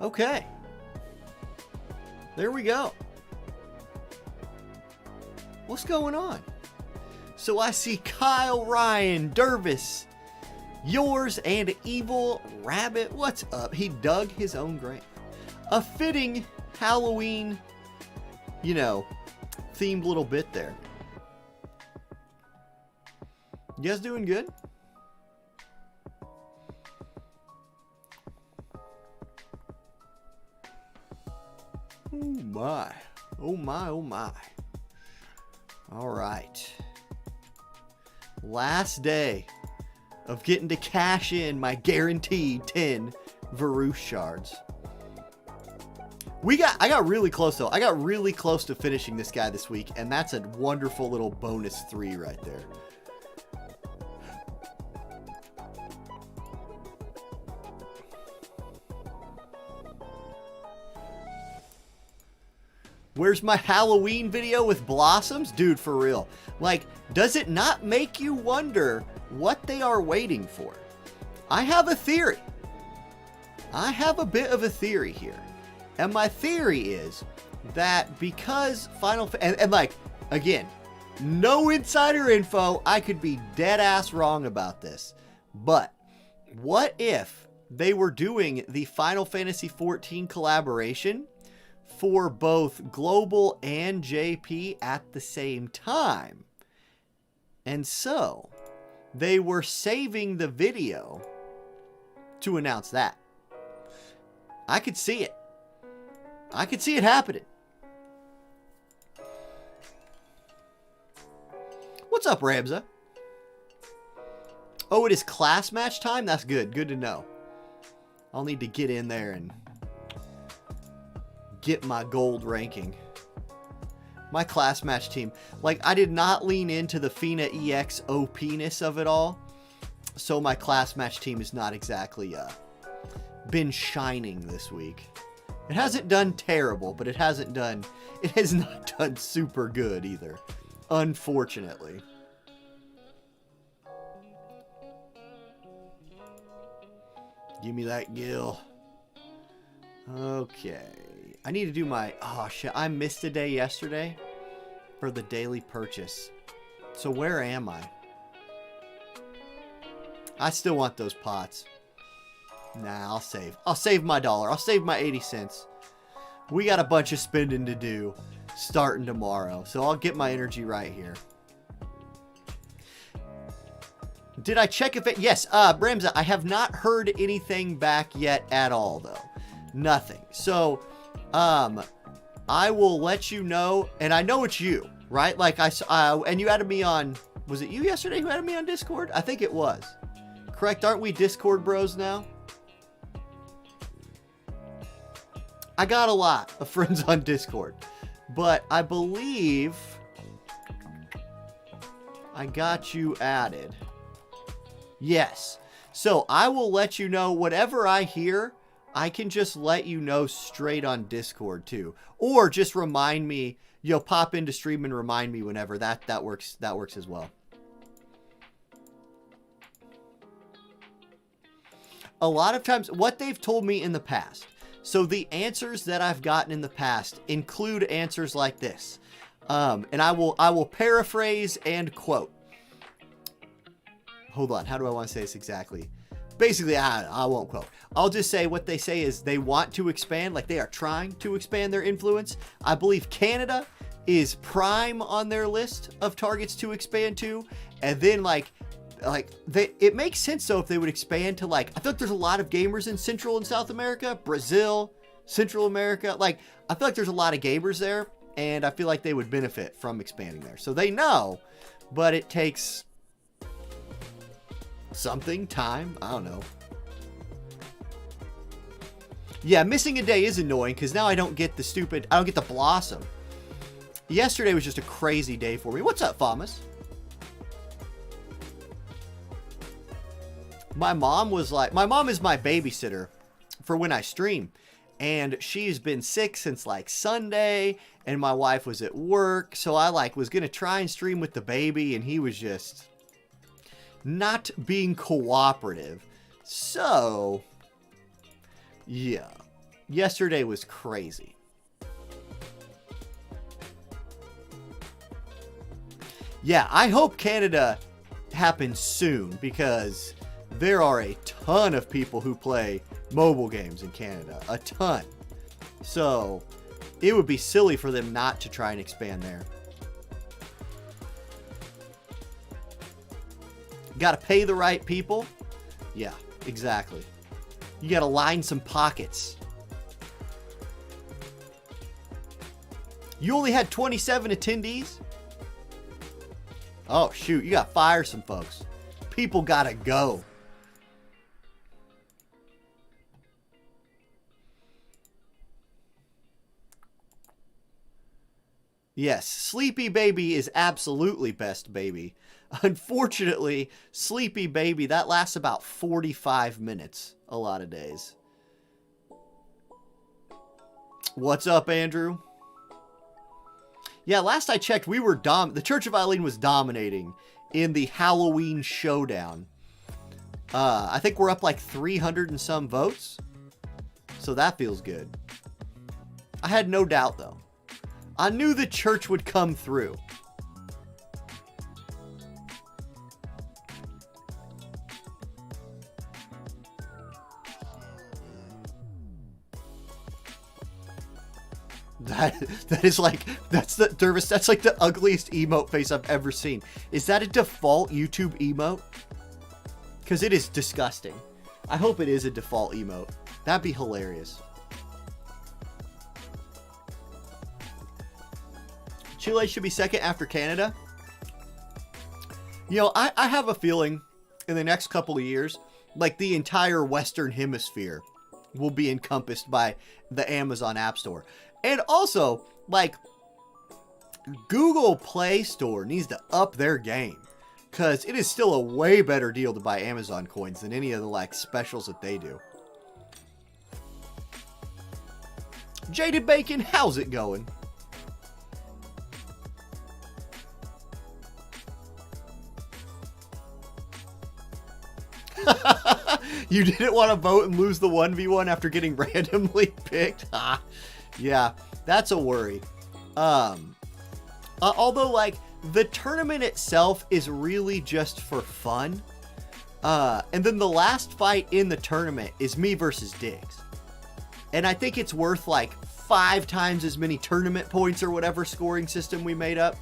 Okay. There we go. What's going on? So I see Kyle, Ryan, Dervis, yours, and Evil Rabbit. What's up? He dug his own grave. A fitting Halloween, you know, themed little bit there. You guys doing good? Oh my. Oh my, oh my. All right. Last day of getting to cash in my guaranteed 10 Varush shards. I got really close though. I got really close to finishing this guy this week, and that's a wonderful little bonus 3 right there. Where's my Halloween video with blossoms? Dude, for real. Like, does it not make you wonder what they are waiting for? I have a theory. I have a bit of a theory here. And my theory is that because and like, again, no insider info, I could be dead ass wrong about this. But what if they were doing the Final Fantasy XIV collaboration for both Global and JP at the same time? And so they were saving the video to announce that. I could see it. I could see it happening. What's up, Ramza? Oh, it is class match time? That's good. Good to know. I'll need to get in there and get my gold ranking. My class match team. Like, I did not lean into the Fina EX OP-ness of it all. So my class match team has not exactly been shining this week. It hasn't done terrible, but it has not done super good either. Unfortunately. Give me that Gil. Okay. I need to do my... Oh, shit. I missed a day yesterday for the daily purchase. So where am I? I still want those pots. Nah, I'll save. I'll save my $1. I'll save my 80 cents. We got a bunch of spending to do starting tomorrow. So I'll get my energy right here. Did I check if it... Yes, Bramza, I have not heard anything back yet at all, though. Nothing. So, I will let you know, and I know it's you, right? Like, and you added me on... Was it you yesterday who added me on Discord? I think it was. Correct? Aren't we Discord bros now? I got a lot of friends on Discord, but I believe I got you added. Yes. So I will let you know whatever I hear. I can just let you know straight on Discord too, or just remind me. You'll pop into stream and remind me whenever. That works. That works as well. A lot of times, what they've told me in the past. So the answers that I've gotten in the past include answers like this. And I will paraphrase and quote. Hold on. How do I want to say this exactly? Basically, I won't quote. I'll just say what they say is they want to expand, like they are trying to expand their influence. I believe Canada is prime on their list of targets to expand to. And then it makes sense though if they would expand to I feel like there's a lot of gamers in Central and South America, Brazil, Central America. Like, I feel like there's a lot of gamers there, and I feel like they would benefit from expanding there. So they know, but it takes something, time, I don't know. Yeah, missing a day is annoying because now I don't get the blossom. Yesterday was just a crazy day for me. What's up, Famas? My mom is my babysitter for when I stream. And she's been sick since Sunday, and my wife was at work. So I was going to try and stream with the baby, and he was just not being cooperative. So, yeah. Yesterday was crazy. Yeah, I hope Canada happens soon because there are a ton of people who play mobile games in Canada. A ton. So it would be silly for them not to try and expand there. Got to pay the right people. Yeah, exactly. You got to line some pockets. You only had 27 attendees? Oh, shoot. You got to fire some folks. People got to go. Yes, Sleepy Baby is absolutely best baby. Unfortunately, Sleepy Baby, that lasts about 45 minutes a lot of days. What's up, Andrew? Yeah, last I checked, we were the Church of Eileen was dominating in the Halloween Showdown. I think we're up like 300 and some votes. So that feels good. I had no doubt, though. I knew the church would come through. That is like, that's like the ugliest emote face I've ever seen. Is that a default YouTube emote? Because it is disgusting. I hope it is a default emote. That'd be hilarious. Chile should be second after Canada. You know, I have a feeling in the next couple of years, like the entire Western Hemisphere will be encompassed by the Amazon App Store. And also, like, Google Play Store needs to up their game. Because it is still a way better deal to buy Amazon coins than any of the, like, specials that they do. Jaded Bacon, how's it going? You didn't want to vote and lose the 1v1 after getting randomly picked? Yeah, that's a worry. Although, like, the tournament itself is really just for fun. And then the last fight in the tournament is me versus Diggs. And I think it's worth, like, 5 times as many tournament points or whatever scoring system we made up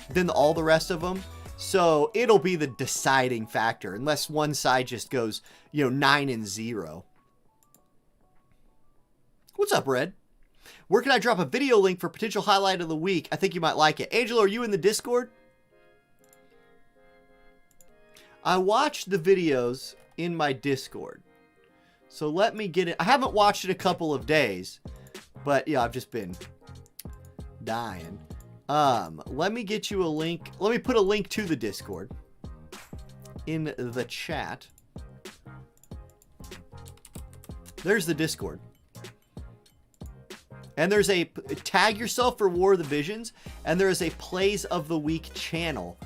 than all the rest of them. So it'll be the deciding factor unless one side just goes, 9-0. What's up, Red? Where can I drop a video link for potential highlight of the week? I think you might like it. Angelo, are you in the Discord? I watched the videos in my Discord. So let me get it. I haven't watched it a couple of days. But yeah, I've just been dying. Let me get you a link. Let me put a link to the Discord in the chat. There's the Discord. And there's a tag yourself for War of the Visions. And there is a Plays of the Week channel.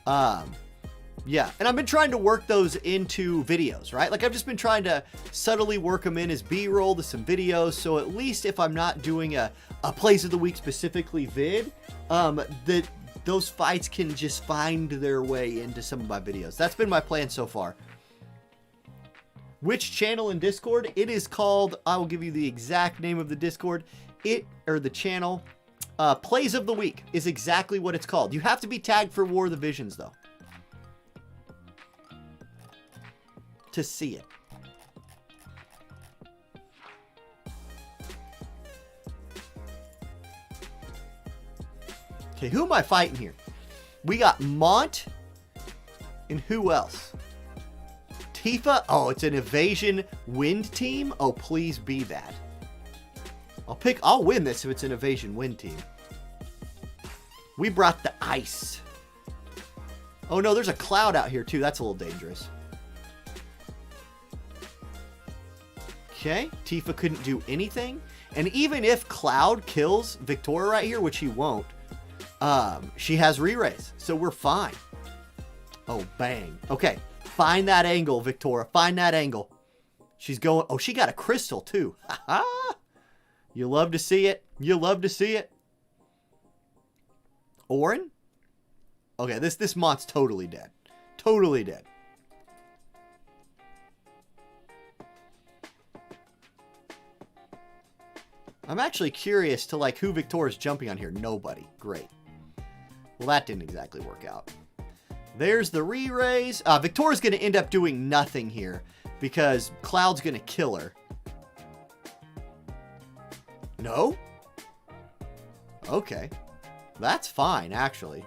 Yeah. And I've been trying to work those into videos, right? Like I've just been trying to subtly work them in as B-roll to some videos. So at least if I'm not doing a Plays of the Week specifically vid, that those fights can just find their way into some of my videos. That's been my plan so far. Which channel in Discord? It is called, I will give you the exact name of the Discord. The channel, Plays of the Week is exactly what it's called. You have to be tagged for War of the Visions, though, to see it. Okay, who am I fighting here? We got Mont, and who else? Tifa? Oh, it's an evasion wind team? Oh, please be that. I'll win this if it's an evasion wind team. We brought the ice. Oh no, there's a cloud out here too. That's a little dangerous. Okay, Tifa couldn't do anything. And even if Cloud kills Victoria right here, which he won't, she has re-raise, so we're fine. Oh, bang. Okay, find that angle, Victoria. Find that angle. She's going... Oh, she got a crystal, too. Ha-ha! You love to see it. You love to see it. Orin? Okay, this Mont's totally dead. Totally dead. I'm actually curious to like who Victoria's jumping on here. Nobody. Great. Well, that didn't exactly work out. There's the re-raise. Victoria's going to end up doing nothing here because Cloud's going to kill her. No? Okay. That's fine, actually.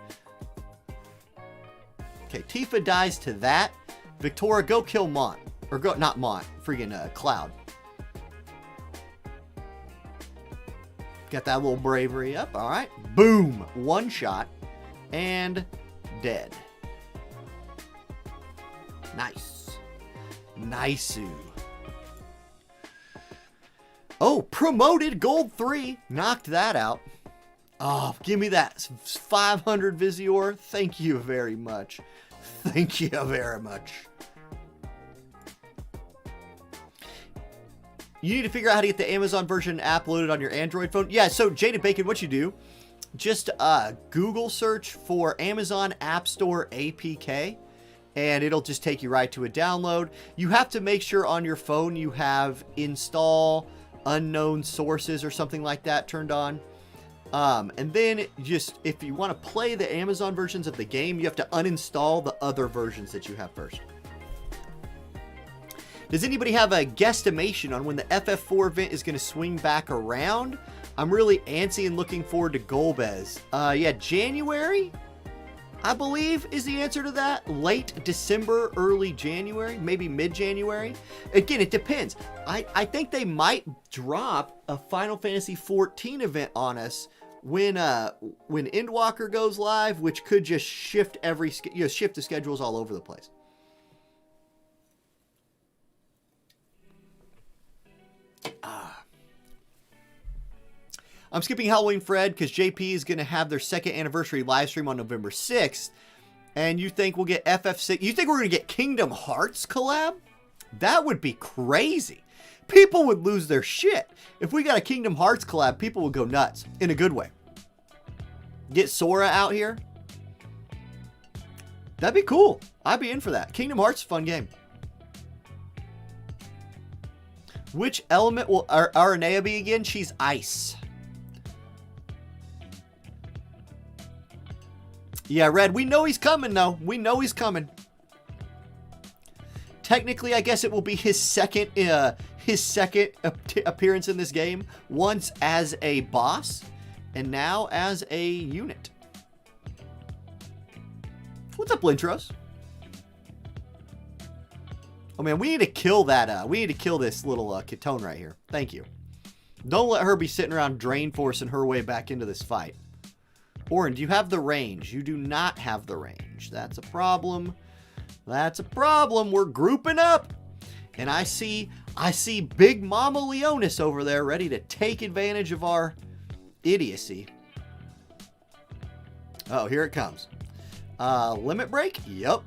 Okay, Tifa dies to that. Victoria, go kill Mont. Or go, not Mont, freaking Cloud. Got that little bravery up, alright. Boom! One shot. And dead. Nice. Nice-oo. Oh, promoted gold 3. Knocked that out. Oh, give me that 500 Visior. Thank you very much. Thank you very much. You need to figure out how to get the Amazon version app loaded on your Android phone. Yeah, so Jaded Bacon, what you do, just Google search for Amazon App Store APK, and it'll just take you right to a download. You have to make sure on your phone you have install unknown sources or something like that turned on. And then just, if you want to play the Amazon versions of the game, you have to uninstall the other versions that you have first. Does anybody have a guesstimation on when the FF4 event is going to swing back around? I'm really antsy and looking forward to Golbez. Yeah, January, I believe, is the answer to that. Late December, early January, maybe mid-January. Again, it depends. I think they might drop a Final Fantasy XIV event on us when Endwalker goes live, which could just shift shift the schedules all over the place. I'm skipping Halloween Fred because JP is going to have their second anniversary live stream on November 6th. And you think we'll get FF6? You think we're going to get Kingdom Hearts collab? That would be crazy. People would lose their shit. If we got a Kingdom Hearts collab, people would go nuts. In a good way. Get Sora out here. That'd be cool. I'd be in for that. Kingdom Hearts is a fun game. Which element will Aranea be again? She's ice. Yeah, Red, we know he's coming, though. We know he's coming. Technically, I guess it will be his second appearance in this game. Once as a boss, and now as a unit. What's up, Lintros? Oh, man, we need to kill that. We need to kill this little Kitone right here. Thank you. Don't let her be sitting around drain forcing her way back into this fight. Orin, do you have the range? You do not have the range. That's a problem. That's a problem. We're grouping up. And I see Big Mama Leonis over there ready to take advantage of our idiocy. Oh, here it comes. Limit break? Yep.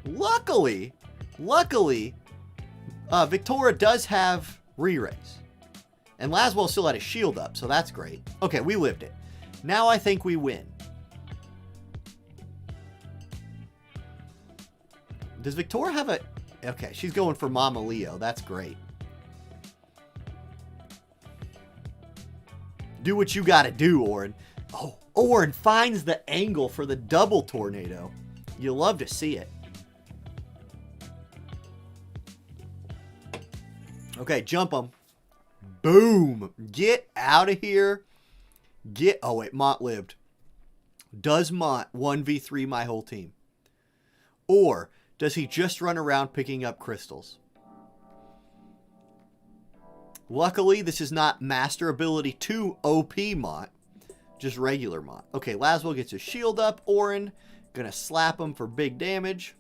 Luckily, Victoria does have re-raise. And Laswell still had his shield up, so that's great. Okay, we lived it. Now I think we win. Does Victoria have a... Okay, she's going for Mama Leo. That's great. Do what you gotta do, Orin. Oh, Orin finds the angle for the double tornado. You love to see it. Okay, jump him. Boom. Get out of here. Oh, wait. Mont lived. Does Mont 1v3 my whole team? Or does he just run around picking up crystals? Luckily, this is not Master Ability 2 OP Mont. Just regular Mont. Okay, Laswell gets his shield up. Orin, gonna slap him for big damage.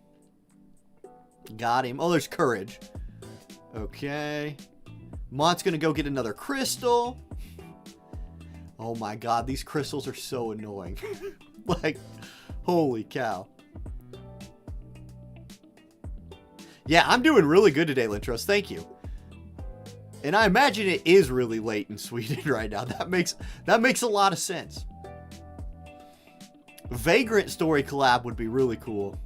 Got him. Oh, there's Courage. Okay. Mont's gonna go get another crystal. Oh my god, these crystals are so annoying. Like, holy cow. Yeah, I'm doing really good today, Lintros. Thank you. And I imagine it is really late in Sweden right now. That makes a lot of sense. Vagrant story collab would be really cool.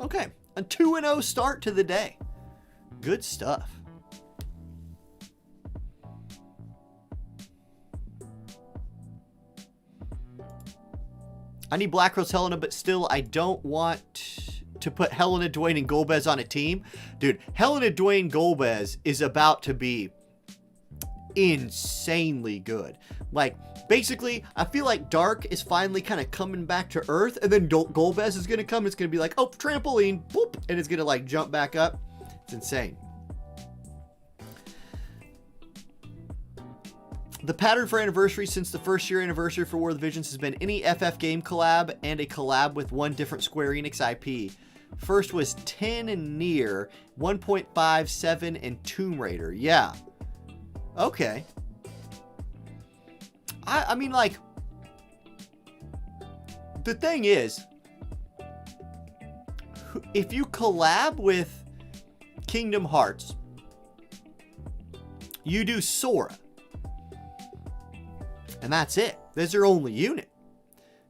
Okay, a 2-0 start to the day. Good stuff. I need Black Rose Helena, but still I don't want to put Helena, Dwayne, and Golbez on a team. Dude, Helena, Dwayne, Golbez is about to be insanely good. Like, basically, I feel like Dark is finally kind of coming back to Earth, and then Golbez is going to come. It's going to be like, oh, trampoline, boop, and it's going to, like, jump back up. It's insane. The pattern for anniversary since the first year anniversary for War of the Visions has been any FF game collab and a collab with one different Square Enix IP. First was 10 and Nier, 1.57 and Tomb Raider. Yeah. Okay. I mean, like, the thing is, if you collab with Kingdom Hearts, you do Sora. And that's it. That's your only unit.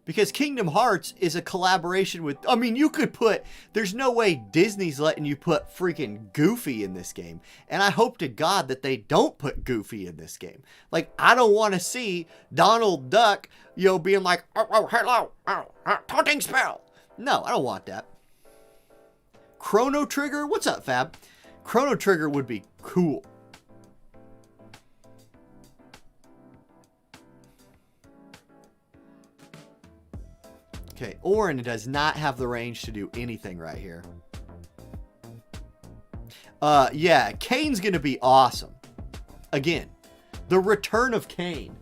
Because Kingdom Hearts is a collaboration with... I mean, you could put... There's no way Disney's letting you put freaking Goofy in this game. And I hope to God that they don't put Goofy in this game. Like, I don't want to see Donald Duck, you know, being like, oh hello, taunting spell. No, I don't want that. Chrono Trigger? What's up, Fab? Chrono Trigger would be cool. Okay, Orin does not have the range to do anything right here. Yeah, Kane's going to be awesome. Again, the return of Kane.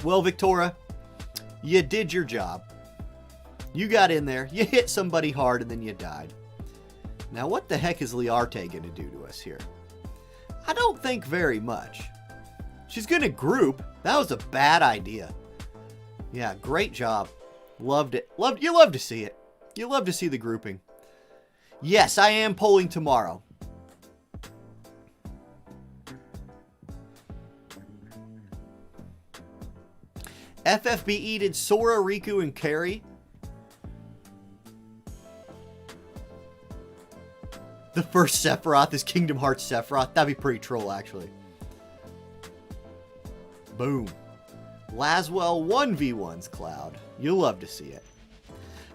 Well, Victoria, you did your job. You got in there, you hit somebody hard, and then you died. Now, what the heck is Liarte going to do to us here? I don't think very much. She's going to group. That was a bad idea. Yeah, great job. Loved it. You love to see it. You love to see the grouping. Yes, I am polling tomorrow. FFBE did Sora, Riku, and Carrie. The first Sephiroth is Kingdom Hearts Sephiroth. That'd be pretty troll, actually. Boom. Laswell 1v1's Cloud. You'll love to see it.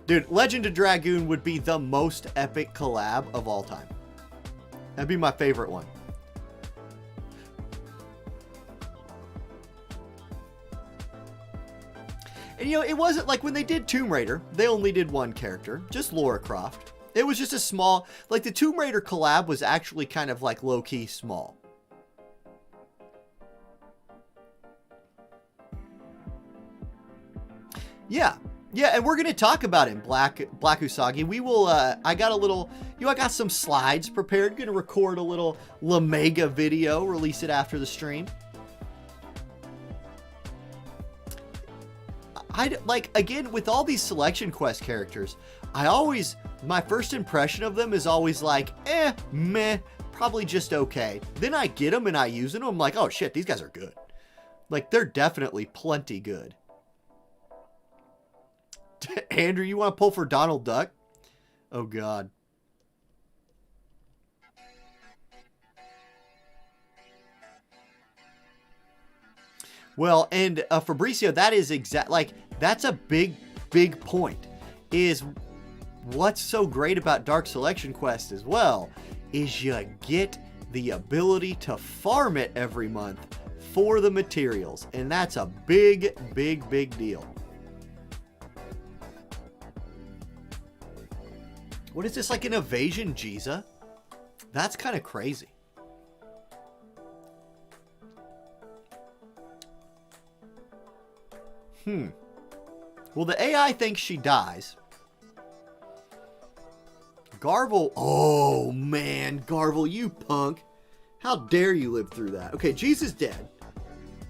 Dude, Legend of Dragoon would be the most epic collab of all time. That'd be my favorite one. And you know, it wasn't like when they did Tomb Raider, they only did one character, just Lara Croft. It was just a small, like the Tomb Raider collab was actually kind of like low-key small. Yeah. Yeah, and we're going to talk about him, Black Usagi. We will, I got a little, you know, I got some slides prepared. Going to record a little Lameiga video, release it after the stream. Like, again, with all these Selection Quest characters, my first impression of them is always like, meh, probably just okay. Then I get them and I use them. I'm like, oh shit, these guys are good. Like, they're definitely plenty good. Andrew, you want to pull for Donald Duck? Oh, God. Well, and Fabricio, that is that's a big point. Is what's so great about Dark Selection Quest as well is you get the ability to farm it every month for the materials. And that's a big deal. What is this, like an evasion Giza? That's kind of crazy. Well, the AI thinks she dies. Garvel. Oh, man. Garvel, you punk. How dare you live through that? Okay, Jesus dead.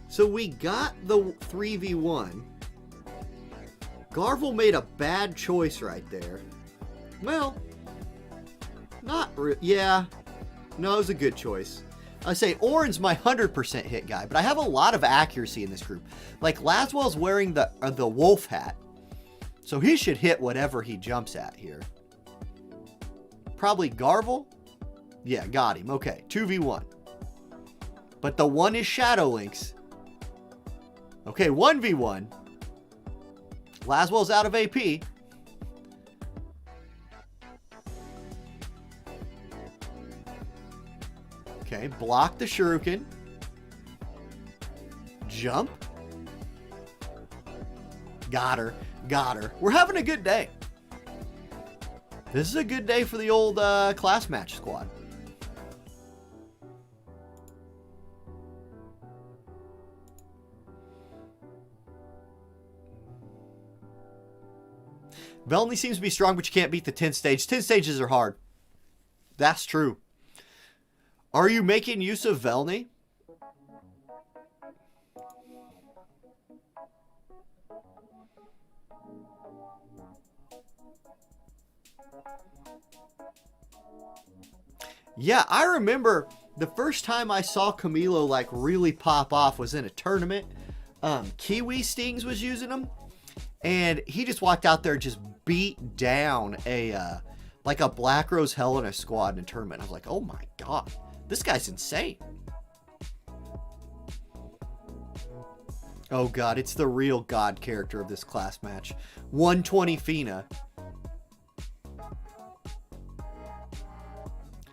So we got the 3v1. Garvel made a bad choice right there. Well, yeah. No, it was a good choice. I say Orin's my 100% hit guy, but I have a lot of accuracy in this group. Like, Laswell's wearing the wolf hat, so he should hit whatever he jumps at here. Probably Garvel? Yeah, got him. Okay, 2v1. But the one is Shadow Lynx. Okay, 1v1. Laswell's out of AP. Okay, block the shuriken. Jump. Got her. Got her. We're having a good day. This is a good day for the old class match squad. Velny seems to be strong, but you can't beat the 10th stage. 10 stages are hard. That's true. Are you making use of Velny? Yeah, I remember the first time I saw Camilo like really pop off was in a tournament. Kiwi Stings was using them, and he just walked out there and just beat down a like a Black Rose Helena squad in a tournament. I was like, oh my god, this guy's insane. Oh god, it's the real god character of this class match. 120 Fina.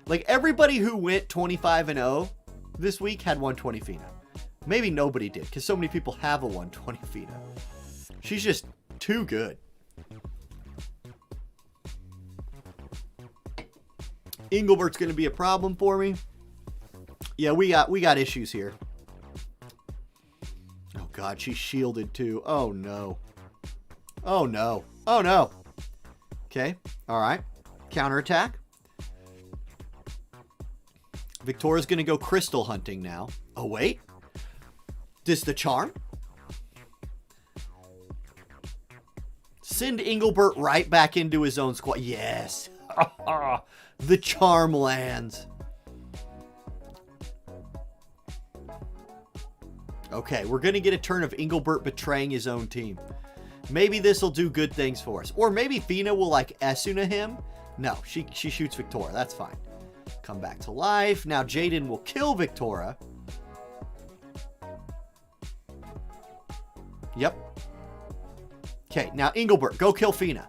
Like, everybody who went 25-0 this week had 120 Fina. Maybe nobody did, because so many people have a 120 Fina. She's just too good. Engelbert's going to be a problem for me. Yeah, we got issues here. Oh, God, she's shielded, too. Oh, no. Oh, no. Oh, no. Okay, all right. Counterattack. Victoria's going to go crystal hunting now. Oh, wait. This the charm? Send Engelbert right back into his own squad. Yes. The charm lands. Okay, we're going to get a turn of Engelbert betraying his own team. Maybe this will do good things for us. Or maybe Fina will, like, Esuna him. No, she shoots Victoria. That's fine. Come back to life. Now Jaden will kill Victoria. Yep. Okay, now Engelbert, go kill Fina.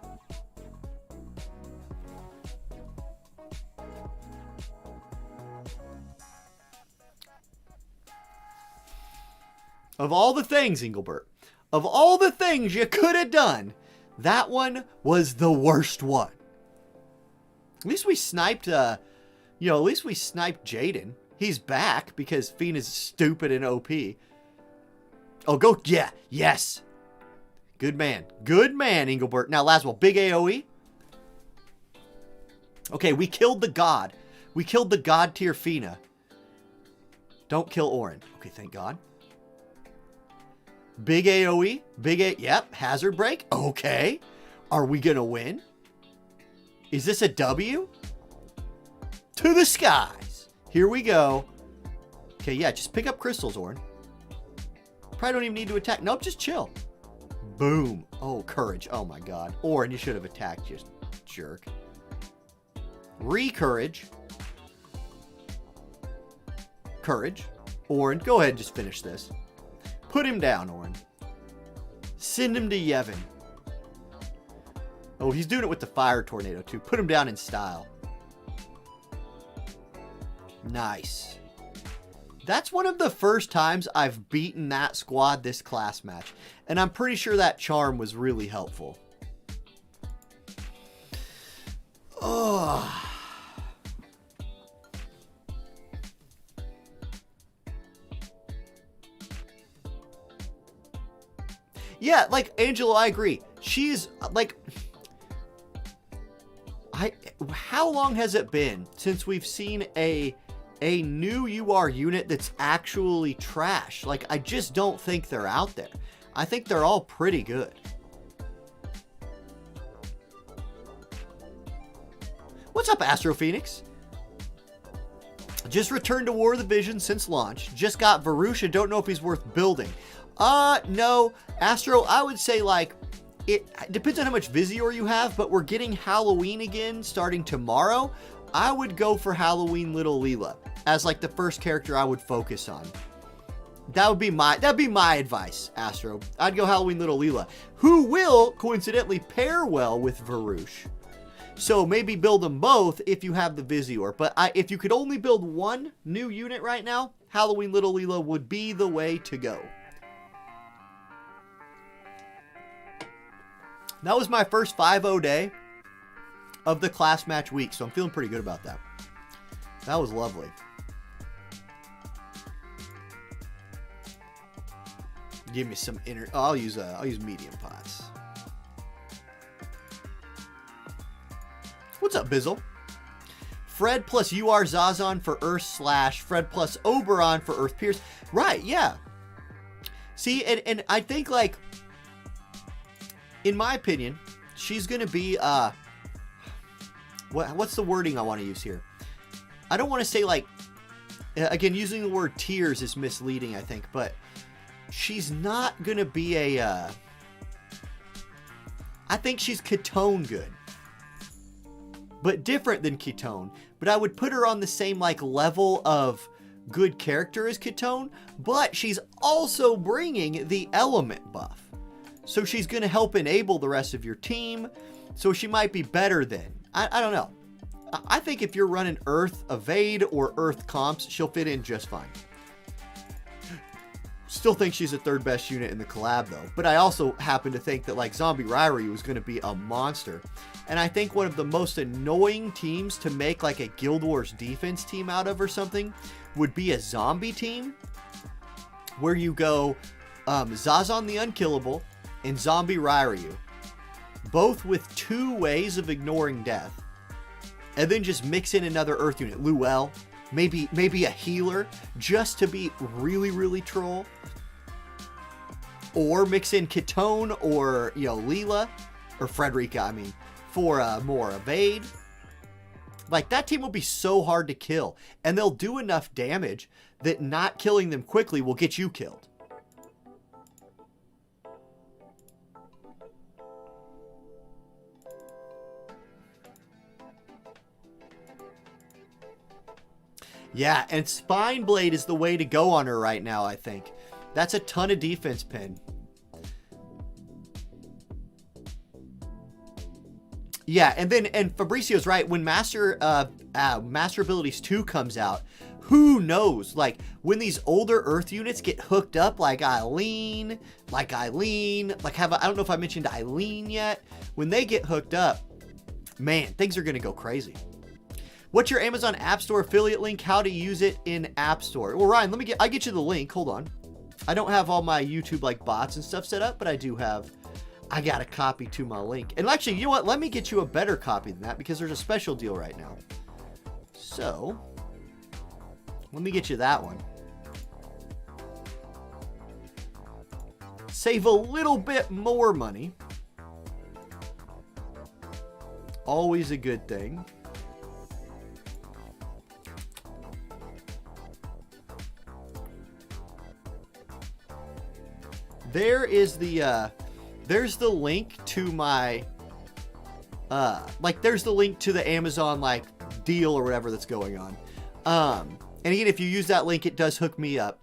Of all the things, Engelbert, of all the things you could have done, that one was the worst one. At least we sniped, at least we sniped Jaden. He's back because Fina's stupid and OP. Oh, go, yeah, yes. Good man, Engelbert. Now, Laswell, big AoE. Okay, we killed the god. We killed the god tier Fina. Don't kill Orin. Okay, thank God. Big AoE. Yep, hazard break. Okay. Are we going to win? Is this a W? To the skies. Here we go. Okay, yeah, just pick up crystals, Orin. Probably don't even need to attack. Nope, just chill. Boom. Oh, courage. Oh, my God. Orin, you should have attacked, you jerk. Recourage. Courage. Orin, go ahead and just finish this. Put him down, Orin. Send him to Yevon. Oh, he's doing it with the fire tornado, too. Put him down in style. Nice. That's one of the first times I've beaten that squad this class match. And I'm pretty sure that charm was really helpful. Oh. Yeah, like, Angelo, I agree. She's, like... how long has it been since we've seen a new UR unit that's actually trash? Like, I just don't think they're out there. I think they're all pretty good. What's up, Astro Phoenix? Just returned to War of the Vision since launch. Just got Varush and don't know if he's worth building. No. Astro, I would say, like, it depends on how much Visior you have, but we're getting Halloween again starting tomorrow. I would go for Halloween Little Leela as, like, the first character I would focus on. That'd be my advice, Astro. I'd go Halloween Little Leela, who will coincidentally pair well with Varush. So maybe build them both if you have the Visior. But if you could only build one new unit right now, Halloween Little Leela would be the way to go. That was my first 5-0 day of the class match week, so I'm feeling pretty good about that. That was lovely. Give me some inner. Oh, I'll use medium pots. What's up, Bizzle? Fred plus UR Zazon for Earth / Fred plus Oberon for Earth Pierce. Right, yeah. See, and I think, like, in my opinion, she's going to be, what's the wording I want to use here? I don't want to say, like, again, using the word tears is misleading, I think, but she's not going to be I think she's Ketone good. But different than Ketone. But I would put her on the same, like, level of good character as Ketone. But she's also bringing the element buff. So she's going to help enable the rest of your team. So she might be better than. I don't know. I think if you're running Earth Evade or Earth Comps, she'll fit in just fine. Still think she's the third best unit in the collab, though. But I also happen to think that, like, Zombie Rivalry was going to be a monster. And I think one of the most annoying teams to make, like, a Guild Wars defense team out of or something would be a zombie team. Where you go Zazon the Unkillable and Zombie Ryryu. Both with 2 ways of ignoring death. And then just mix in another Earth unit. Luel. Maybe a healer. Just to be really, really troll. Or mix in Ketone or, you know, Leela. Or Frederica, I mean. For more evade. Like, that team will be so hard to kill. And they'll do enough damage that not killing them quickly will get you killed. Yeah, and Spine Blade is the way to go on her right now, I think. That's a ton of defense pin. Yeah, and Fabricio's right. When Master Abilities 2 comes out, who knows? Like, when these older Earth units get hooked up, like Eileen, I don't know if I mentioned Eileen yet. When they get hooked up, man, things are going to go crazy. What's your Amazon App Store affiliate link? How to use it in App Store? Well, Ryan, I'll get you the link. Hold on. I don't have all my YouTube, like, bots and stuff set up, but I do have. I got a copy to my link. And actually, you know what? Let me get you a better copy than that because there's a special deal right now. So, let me get you that one. Save a little bit more money. Always a good thing. There is the, there's the link to my, there's the link to the Amazon, like, deal or whatever that's going on. And again, if you use that link, it does hook me up.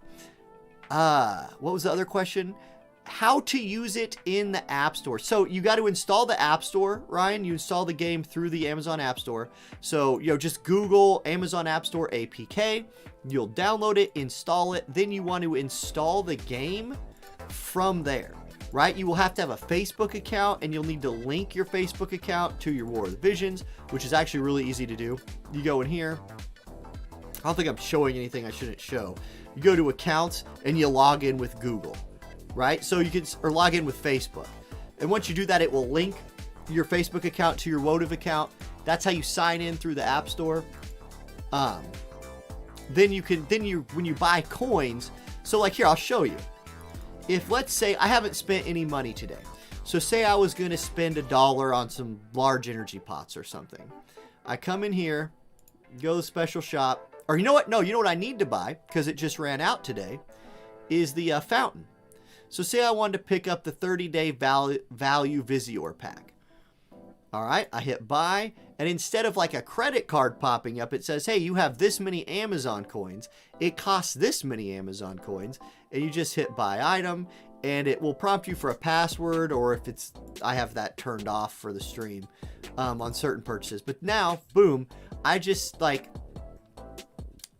What was the other question? How to use it in the App Store. So you got to install the App Store, Ryan. You install the game through the Amazon App Store. So, you know, just Google Amazon App Store APK. You'll download it, install it. Then you want to install the game from there, right? You will have to have a Facebook account, and you'll need to link your Facebook account to your War of the Visions, which is actually really easy to do. You go in here. I don't think I'm showing anything I shouldn't show. You go to accounts, and you log in with Google, right? So you can, or log in with Facebook. And once you do that, it will link your Facebook account to your WoTV account, That's how you sign in through the App Store. Then when you buy coins, so like here, I'll show you. If let's say I haven't spent any money today. So say I was going to spend $1 on some large energy pots or something. I come in here, go to the special shop, or you know what? No, you know what I need to buy because it just ran out today is the fountain. So say I wanted to pick up the 30-day value Visior pack. All right, I hit buy, and instead of like a credit card popping up, it says, hey, you have this many Amazon coins. It costs this many Amazon coins, and you just hit buy item, and it will prompt you for a password, or if it's, I have that turned off for the stream on certain purchases. But now, boom, I just like,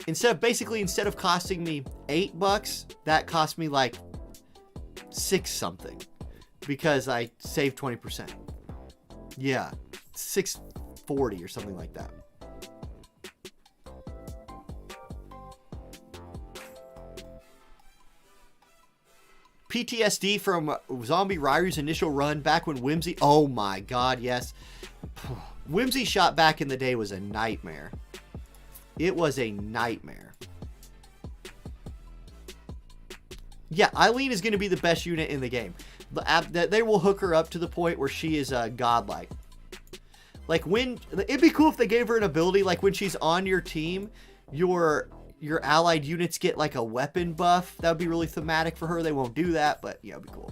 instead of costing me $8, that cost me like 6 something because I saved 20%. Yeah, 640 or something like that. PTSD from Zombie Ryry's initial run back when Whimsy. Oh my god, yes. Whimsy shot back in the day was a nightmare. It was a nightmare. Yeah, Eileen is going to be the best unit in the game. They will hook her up to the point where she is godlike. Like when it'd be cool if they gave her an ability like when she's on your team, your allied units get like a weapon buff. That would be really thematic for her. They won't do that, but yeah, it'd be cool.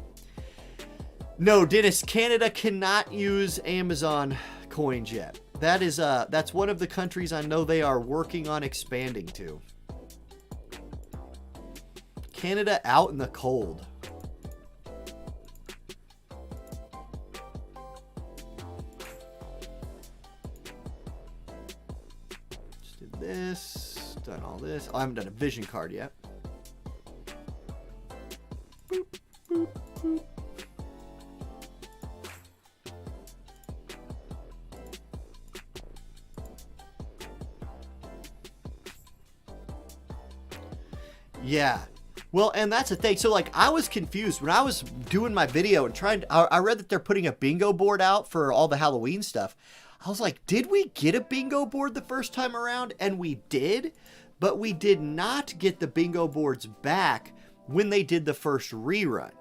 No, Dennis, Canada cannot use Amazon coins yet. That is that's one of the countries I know they are working on expanding to. Canada out in the cold. Just did this, done all this. Oh, I haven't done a vision card yet. Boop, boop, boop. Yeah. Well, and that's the thing. So, like, I was confused when I was doing my video and I read that they're putting a bingo board out for all the Halloween stuff. I was like, did we get a bingo board the first time around? And we did, but we did not get the bingo boards back when they did the first rerun.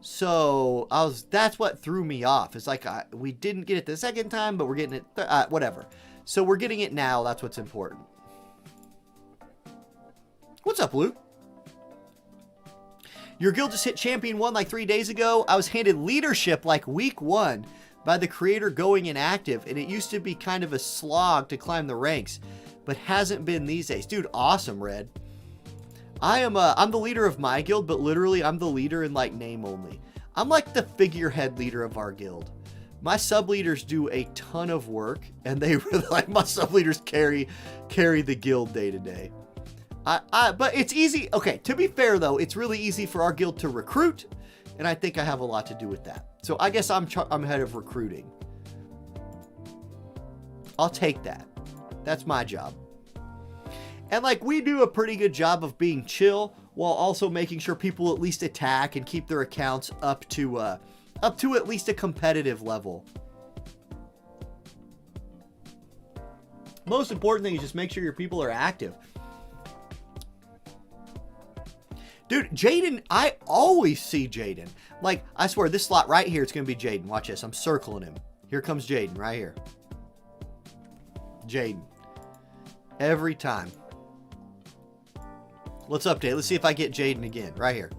So, that's what threw me off. It's like, we didn't get it the second time, but we're getting it, whatever. So, we're getting it now. That's what's important. What's up, Luke? Your guild just hit Champion 1 like 3 days ago. I was handed leadership like week 1 by the creator going inactive, and it used to be kind of a slog to climb the ranks, but hasn't been these days. Dude, awesome, Red. I'm the leader of my guild, but literally I'm the leader in like name only. I'm like the figurehead leader of our guild. My sub-leaders do a ton of work, and they really like my sub-leaders carry the guild day to day. But it's easy. Okay, to be fair, though, it's really easy for our guild to recruit, and I think I have a lot to do with that. So I guess I'm head of recruiting. I'll take that. That's my job. And, like, we do a pretty good job of being chill while also making sure people at least attack and keep their accounts up to at least a competitive level. Most important thing is just make sure your people are active. Dude, Jaden, I always see Jaden. Like, I swear, this slot right here, it's going to be Jaden. Watch this. I'm circling him. Here comes Jaden right here. Jaden. Every time. Let's update. Let's see if I get Jaden again. Right here.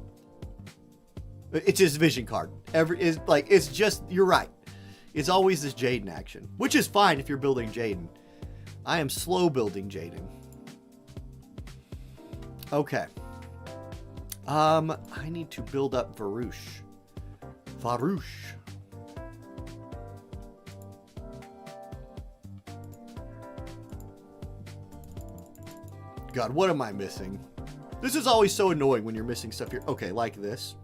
It's his vision card. It's just, you're right. It's always this Jaden action. Which is fine if you're building Jaden. I am slow building Jaden. Okay. I need to build up Varush. Varush. God, what am I missing? This is always so annoying when you're missing stuff here. Okay, like this.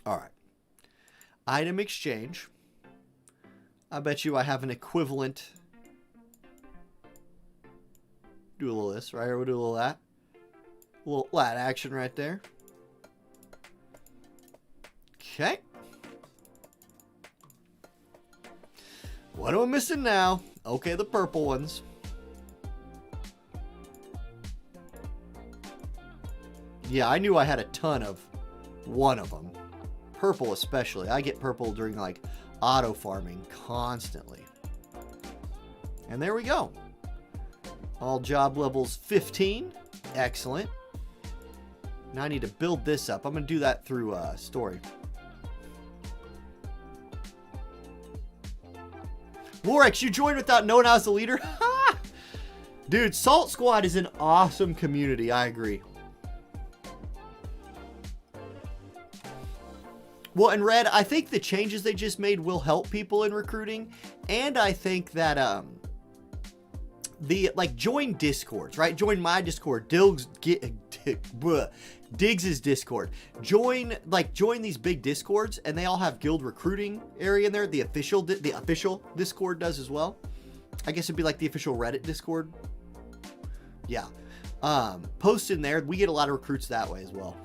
All right. Item exchange. I bet you I have an equivalent. Do a little of this, right? Or we'll do a little of that. A little lat action right there. Okay. What am I missing now? Okay, the purple ones. Yeah, I knew I had a ton of one of them. Purple especially. I get purple during like auto farming constantly. And there we go. All job levels 15. Excellent. Now I need to build this up. I'm going to do that through story. Lorex, you joined without knowing I was the leader? Dude, Salt Squad is an awesome community. I agree. Well, and Red, I think the changes they just made will help people in recruiting. And I think that, join Discords, right? Join my Discord, Diggs's Discord. Join these big Discords, and they all have guild recruiting area in there. The official Discord does as well. I guess it'd be like the official Reddit Discord. Yeah. Post in there. We get a lot of recruits that way as well.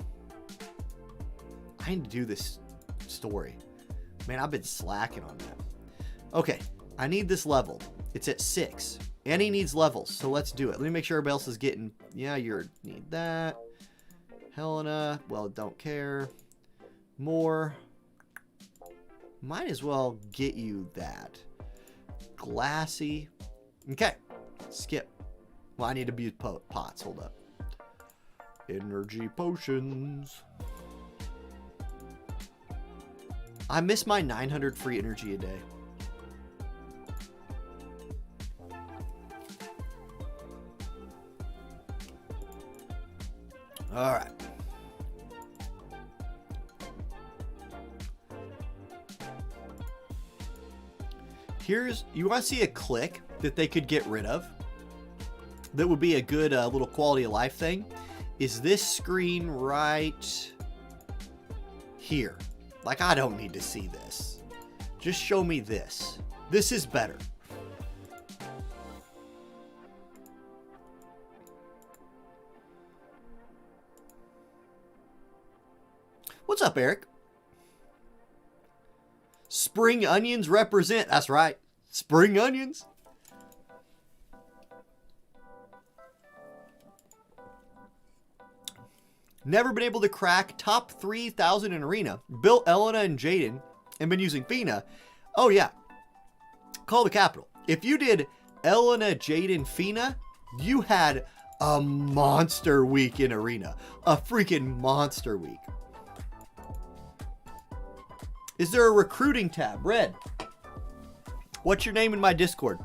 I need to do this story. Man, I've been slacking on that. Okay, I need this leveled. It's at 6. And he needs levels, so let's do it. Let me make sure everybody else is getting... Yeah, you need that. Helena, well, don't care. More. Might as well get you that. Glassy. Okay, skip. Well, I need to abuse pots. Hold up. Energy potions. I miss my 900 free energy a day. All right. You want to see a click that they could get rid of? That would be a good little quality of life thing. Is this screen right here? Like, I don't need to see this. Just show me this. This is better. What's up, Eric? Spring onions represent. That's right. Spring onions. Never been able to crack top 3,000 in arena. Built Elena and Jaden and been using Fina. Oh, yeah. Call the capital. If you did Elena, Jaden, Fina, you had a monster week in arena. A freaking monster week. Is there a recruiting tab? Red. What's your name in my Discord?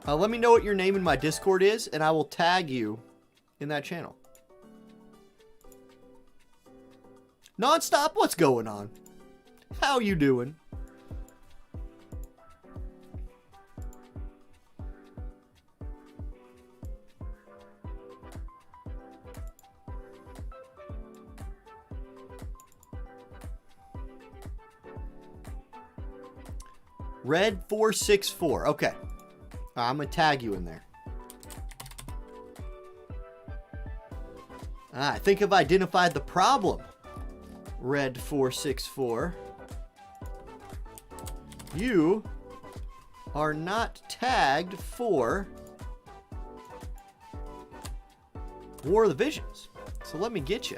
Let me know what your name in my Discord is, and I will tag you in that channel. Nonstop, what's going on? How you doing? Red 464. Okay. I'm going to tag you in there. I think I've identified the problem. Red 464. You are not tagged for War of the Visions. So let me get you.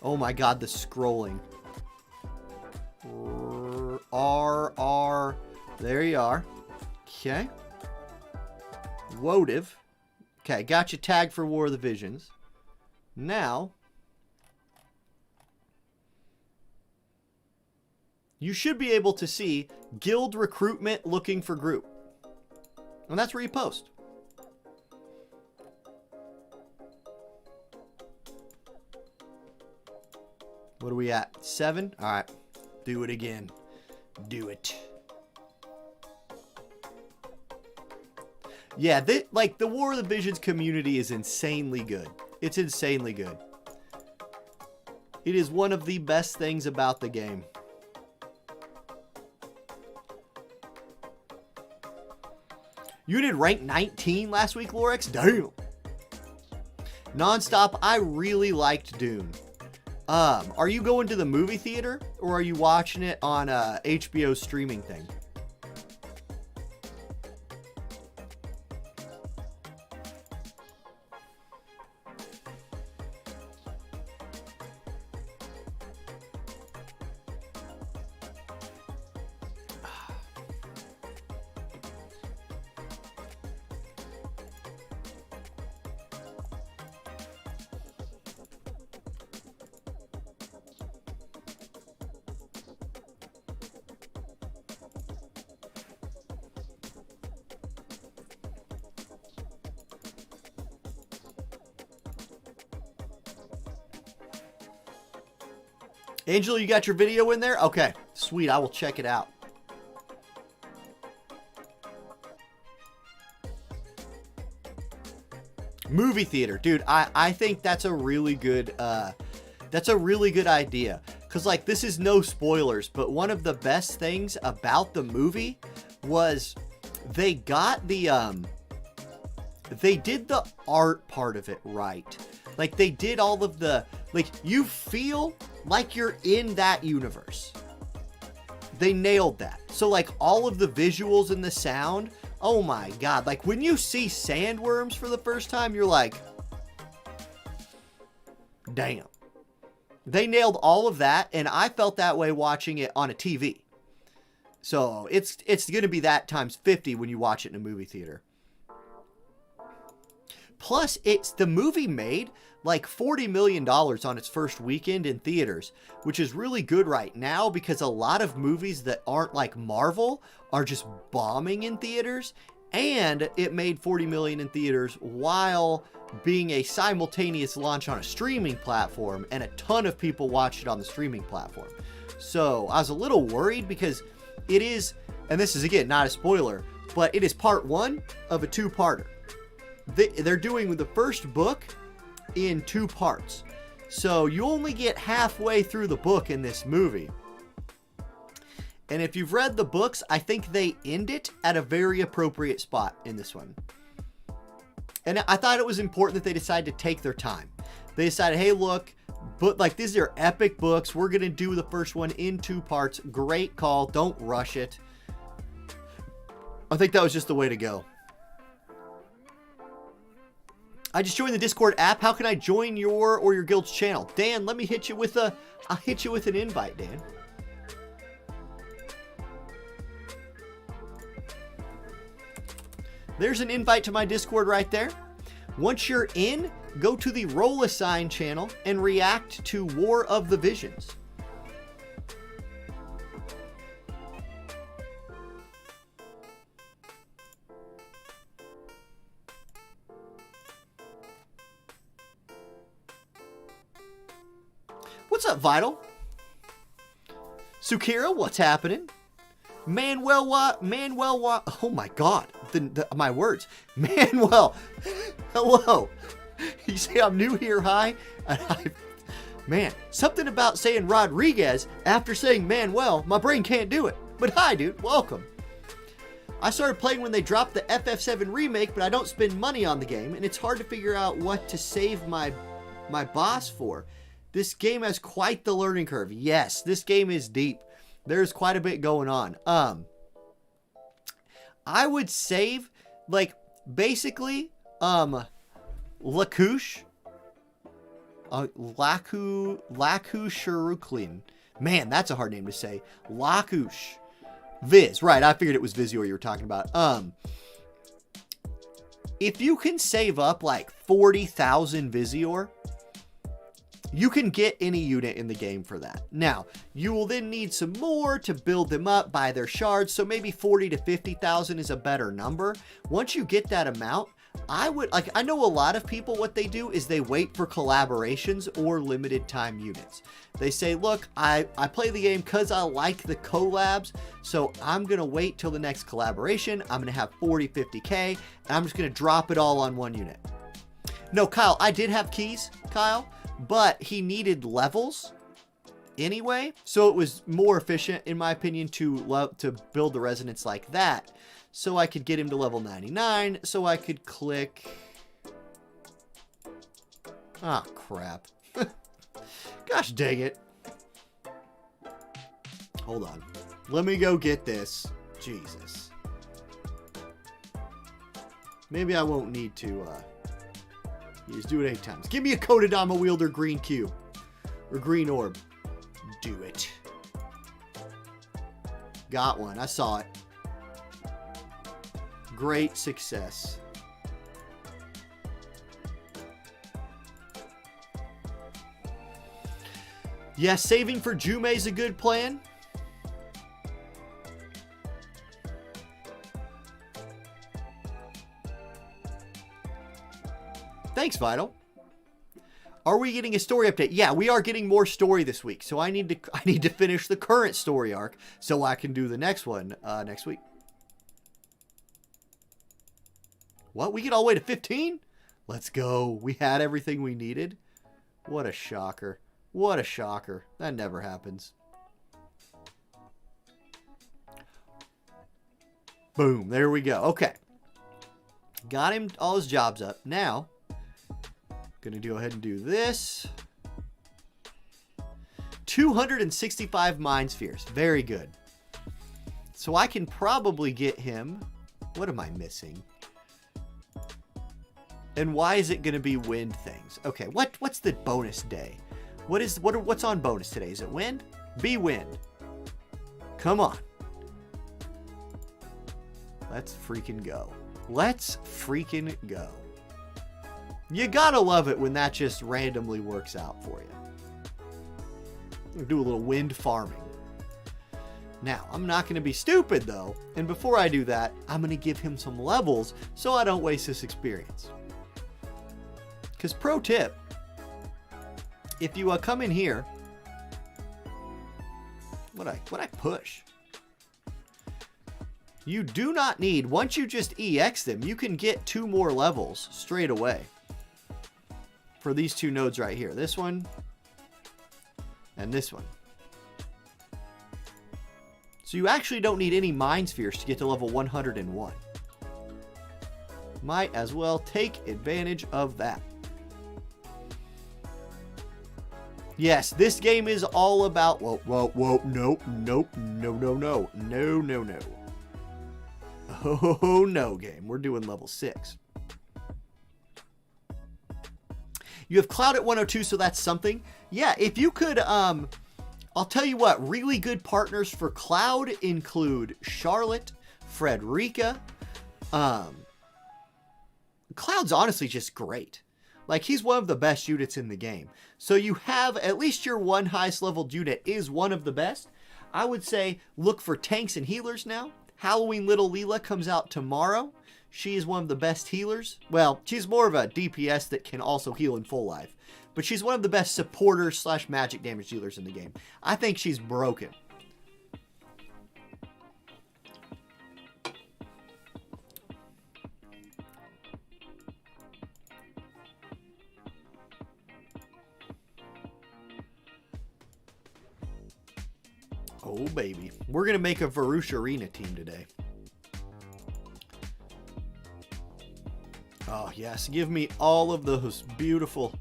Oh my God, the scrolling. R. There you are. Okay. WoTV. Okay, got you tagged for War of the Visions. Now, you should be able to see guild recruitment looking for group. And that's where you post. What are we at? 7? All right. Do it again. Do it. Yeah, the War of the Visions community is insanely good. It's insanely good. It is one of the best things about the game. You did rank 19 last week, Lorex? Damn. Nonstop, I really liked Dune. Are you going to the movie theater or are you watching it on HBO streaming thing? Angel, you got your video in there? Okay, sweet. I will check it out. Movie theater, dude. I think that's a really good idea. Cause like this is no spoilers, but one of the best things about the movie was they got the they did the art part of it right. Like they did all of the, like you feel like you're in that universe. They nailed that. So like all of the visuals and the sound, oh my God. Like when you see sandworms for the first time, you're like, damn. They nailed all of that. And I felt that way watching it on a TV. So it's going to be that times 50 when you watch it in a movie theater. Plus, it's the movie made like $40 million on its first weekend in theaters, which is really good right now because a lot of movies that aren't like Marvel are just bombing in theaters, and it made $40 million in theaters while being a simultaneous launch on a streaming platform, and a ton of people watched it on the streaming platform. So I was a little worried because it is, and this is again not a spoiler, but it is part one of a two-parter. They're doing the first book in 2 parts. So you only get halfway through the book in this movie. And if you've read the books, I think they end it at a very appropriate spot in this one. And I thought it was important that they decided to take their time. They decided, hey, look, but like these are epic books. We're going to do the first one in 2 parts. Great call. Don't rush it. I think that was just the way to go. I just joined the Discord app. How can I join your or your guild's channel? Dan, let me hit you with I'll hit you with an invite, Dan. There's an invite to my Discord right there. Once you're in, go to the Roll a Sign channel and react to War of the Visions. What's up, Vital? Sukira, what's happening? Manuel, oh my God, my words. Manuel, hello. You say I'm new here, hi? Man, something about saying Rodriguez after saying Manuel, my brain can't do it. But hi, dude, welcome. I started playing when they dropped the FF7 remake, but I don't spend money on the game, and it's hard to figure out what to save my boss for. This game has quite the learning curve. Yes, this game is deep. There's quite a bit going on. I would save, like, basically, Lakush. Lakusharuklin. Man, that's a hard name to say. Lakush. Viz. Right, I figured it was Vizior you were talking about. If you can save up, like, 40,000 Vizior, you can get any unit in the game for that. Now, you will then need some more to build them up, buy their shards, so maybe 40 to 50,000 is a better number. Once you get that amount, I know a lot of people, what they do is they wait for collaborations or limited time units. They say, look, I play the game because I like the collabs, so I'm going to wait till the next collaboration. I'm going to have 40, 50K, and I'm just going to drop it all on one unit. No, Kyle, I did have keys, Kyle. But he needed levels anyway. So it was more efficient, in my opinion, to build the resonance like that. So I could get him to level 99. So I could click... Ah, crap. Gosh dang it. Hold on. Let me go get this. Jesus. Maybe I won't need to just do it 8 times. Give me a Kodadama Wielder green cube. Or green orb. Do it. Got one. I saw it. Great success. Yeah, saving for Jume is a good plan. Thanks, Vital. Are we getting a story update? Yeah, we are getting more story this week. So I need to finish the current story arc so I can do the next one next week. What? We get all the way to 15? Let's go. We had everything we needed. What a shocker. What a shocker. That never happens. Boom. There we go. Okay. Got him all his jobs up. Now, gonna go ahead and do this. 265 Mind Spheres. Very good. So I can probably get him... What am I missing? And why is it gonna be wind things? Okay, what's the bonus day? What's on bonus today? Is it wind? Be wind. Come on. Let's freaking go. Let's freaking go. You gotta love it when that just randomly works out for you. We'll do a little wind farming. Now, I'm not gonna be stupid though. And before I do that, I'm gonna give him some levels so I don't waste this experience. Because pro tip, if you come in here, what I push? You do not need, once you just EX them, you can get 2 more levels straight away. For these 2 nodes right here. This one and this one. So you actually don't need any Mind Spheres to get to level 101. Might as well take advantage of that. Yes, this game is all about... Whoa, nope. No. Oh, no, game. We're doing level 6. You have Cloud at 102, so that's something. Yeah, if you could... I'll tell you what, really good partners for Cloud include Charlotte, Frederica. Cloud's honestly just great. Like, he's one of the best units in the game. So you have, at least your one highest leveled unit is one of the best. I would say look for tanks and healers now. Halloween Little Leela comes out tomorrow. She is one of the best healers. Well, she's more of a DPS that can also heal in full life. But she's one of the best supporters / magic damage dealers in the game. I think she's broken. Oh, baby. We're going to make a Varush Arena team today. Oh, yes. Give me all of those beautiful,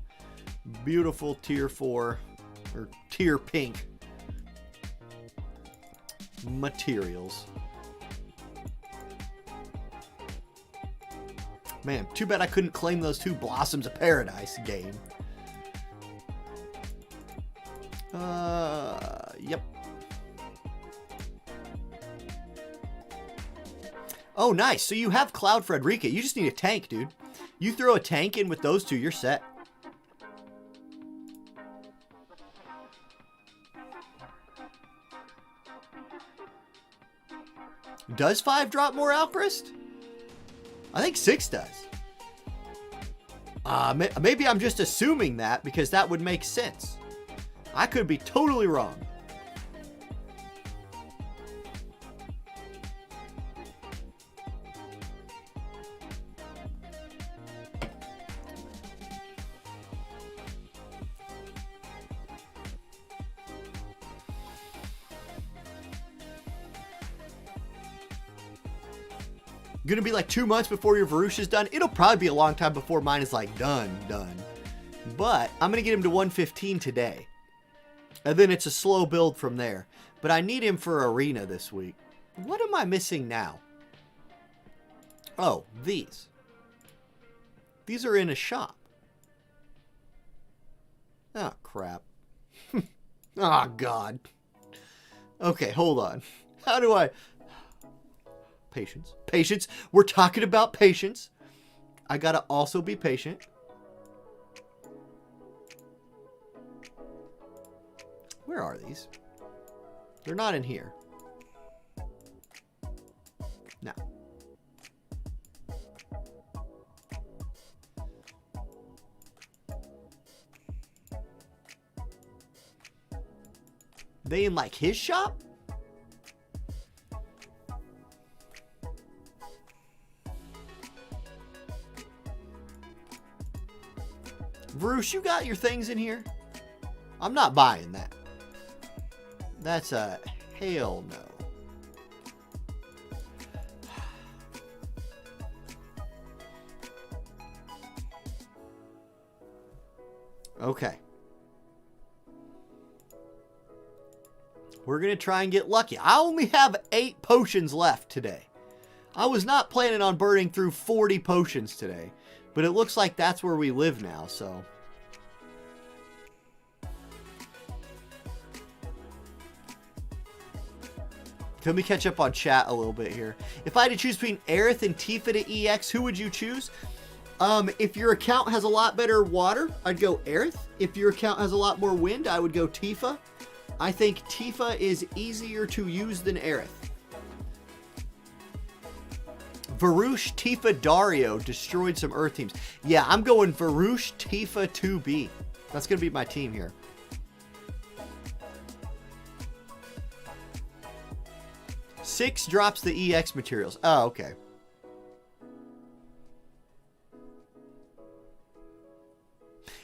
beautiful tier 4 or tier pink materials. Man, too bad I couldn't claim those 2 Blossoms of Paradise game. Yep. Oh, nice. So you have Cloud Frederica. You just need a tank, dude. You throw a tank in with those 2, you're set. Does 5 drop more Alchrist? I think 6 does. Maybe I'm just assuming that because that would make sense. I could be totally wrong. Gonna be like 2 months before your Varush is done. It'll probably be a long time before mine is like done. But I'm gonna get him to 115 today. And then it's a slow build from there. But I need him for arena this week. What am I missing now? Oh, these. These are in a shop. Oh, crap. Oh, God. Okay, hold on. How do I... Patience. Patience. We're talking about patience. I gotta also be patient. Where are these? They're not in here. No. They in like his shop? Varush, you got your things in here? I'm not buying that. That's a hell no. Okay. We're going to try and get lucky. I only have 8 potions left today. I was not planning on burning through 40 potions today. But it looks like that's where we live now, so... Let me catch up on chat a little bit here. If I had to choose between Aerith and Tifa to EX, who would you choose? If your account has a lot better water, I'd go Aerith. If your account has a lot more wind, I would go Tifa. I think Tifa is easier to use than Aerith. Varush, Tifa, Dario destroyed some Earth teams. Yeah, I'm going Varush, Tifa, 2B. That's going to be my team here. Six drops the EX materials. Oh, okay.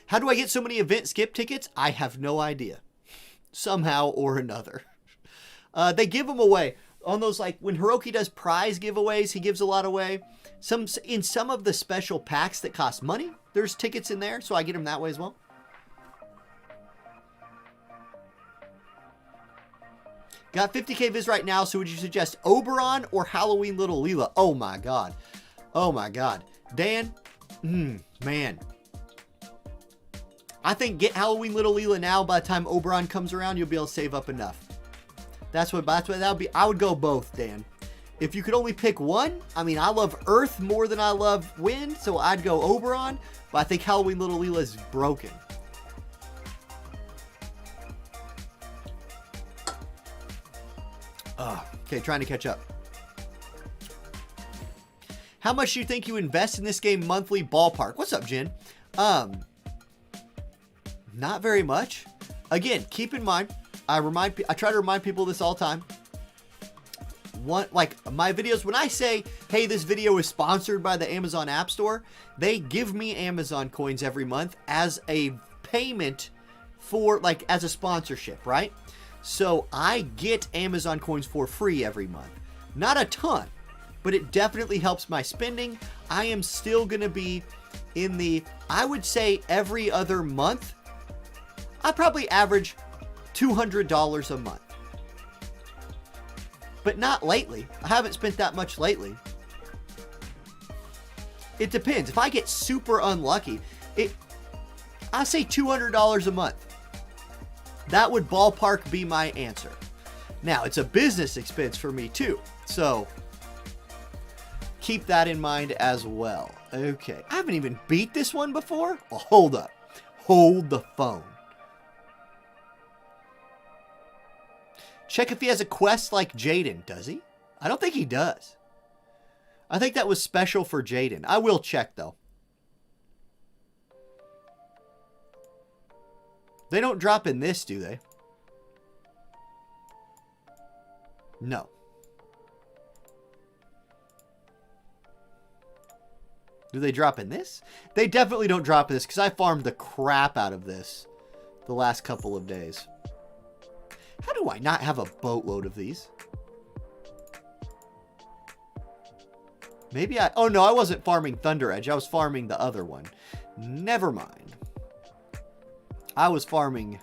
How do I get so many event skip tickets? I have no idea. Somehow or another. They give them away. On those, like, when Hiroki does prize giveaways, he gives a lot away. In some of the special packs that cost money, there's tickets in there, so I get them that way as well. Got 50k viz right now, so would you suggest Oberon or Halloween Little Leela? Oh my god. Oh my god. Dan, man. I think get Halloween Little Leela now. By the time Oberon comes around, you'll be able to save up enough. That's what that would be. I would go both, Dan. If you could only pick one, I mean, I love Earth more than I love Wind, so I'd go Oberon, but I think Halloween Little Leela is broken. Okay, trying to catch up. How much do you think you invest in this game monthly ballpark? What's up, Jen? Not very much. Again, keep in mind, I try to remind people this all the time. Like my videos, when I say, hey, this video is sponsored by the Amazon App Store, they give me Amazon coins every month as a payment for, like, as a sponsorship, right? So I get Amazon coins for free every month. Not a ton, but it definitely helps my spending. I am still going to be in the, I would say every other month, I probably average $200 a month. But not lately. I haven't spent that much lately. It depends. If I get super unlucky, I say $200 a month. That would ballpark be my answer. Now, it's a business expense for me too. So, keep that in mind as well. Okay. I haven't even beat this one before. Well, hold up. Hold the phone. Check if he has a quest like Jaden. Does he? I don't think he does. I think that was special for Jaden. I will check, though. They don't drop in this, do they? No. Do they drop in this? They definitely don't drop in this, because I farmed the crap out of this the last couple of days. How do I not have a boatload of these? Maybe oh no, I wasn't farming Thunder Edge. I was farming the other one. Never mind. I was farming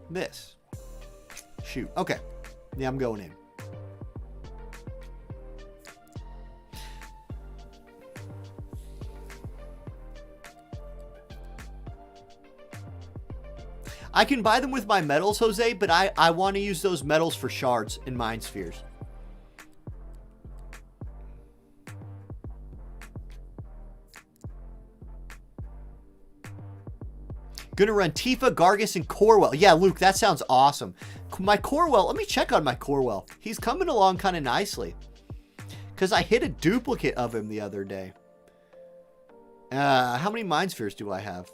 this. Shoot. Okay. Yeah, I'm going in. I can buy them with my metals, Jose, but I want to use those metals for shards and mine spheres. Gonna run Tifa, Gargus, and Corwell. Yeah, Luke, that sounds awesome. My Corwell, let me check on my Corwell. He's coming along kind of nicely. Because I hit a duplicate of him the other day. How many mine spheres do I have?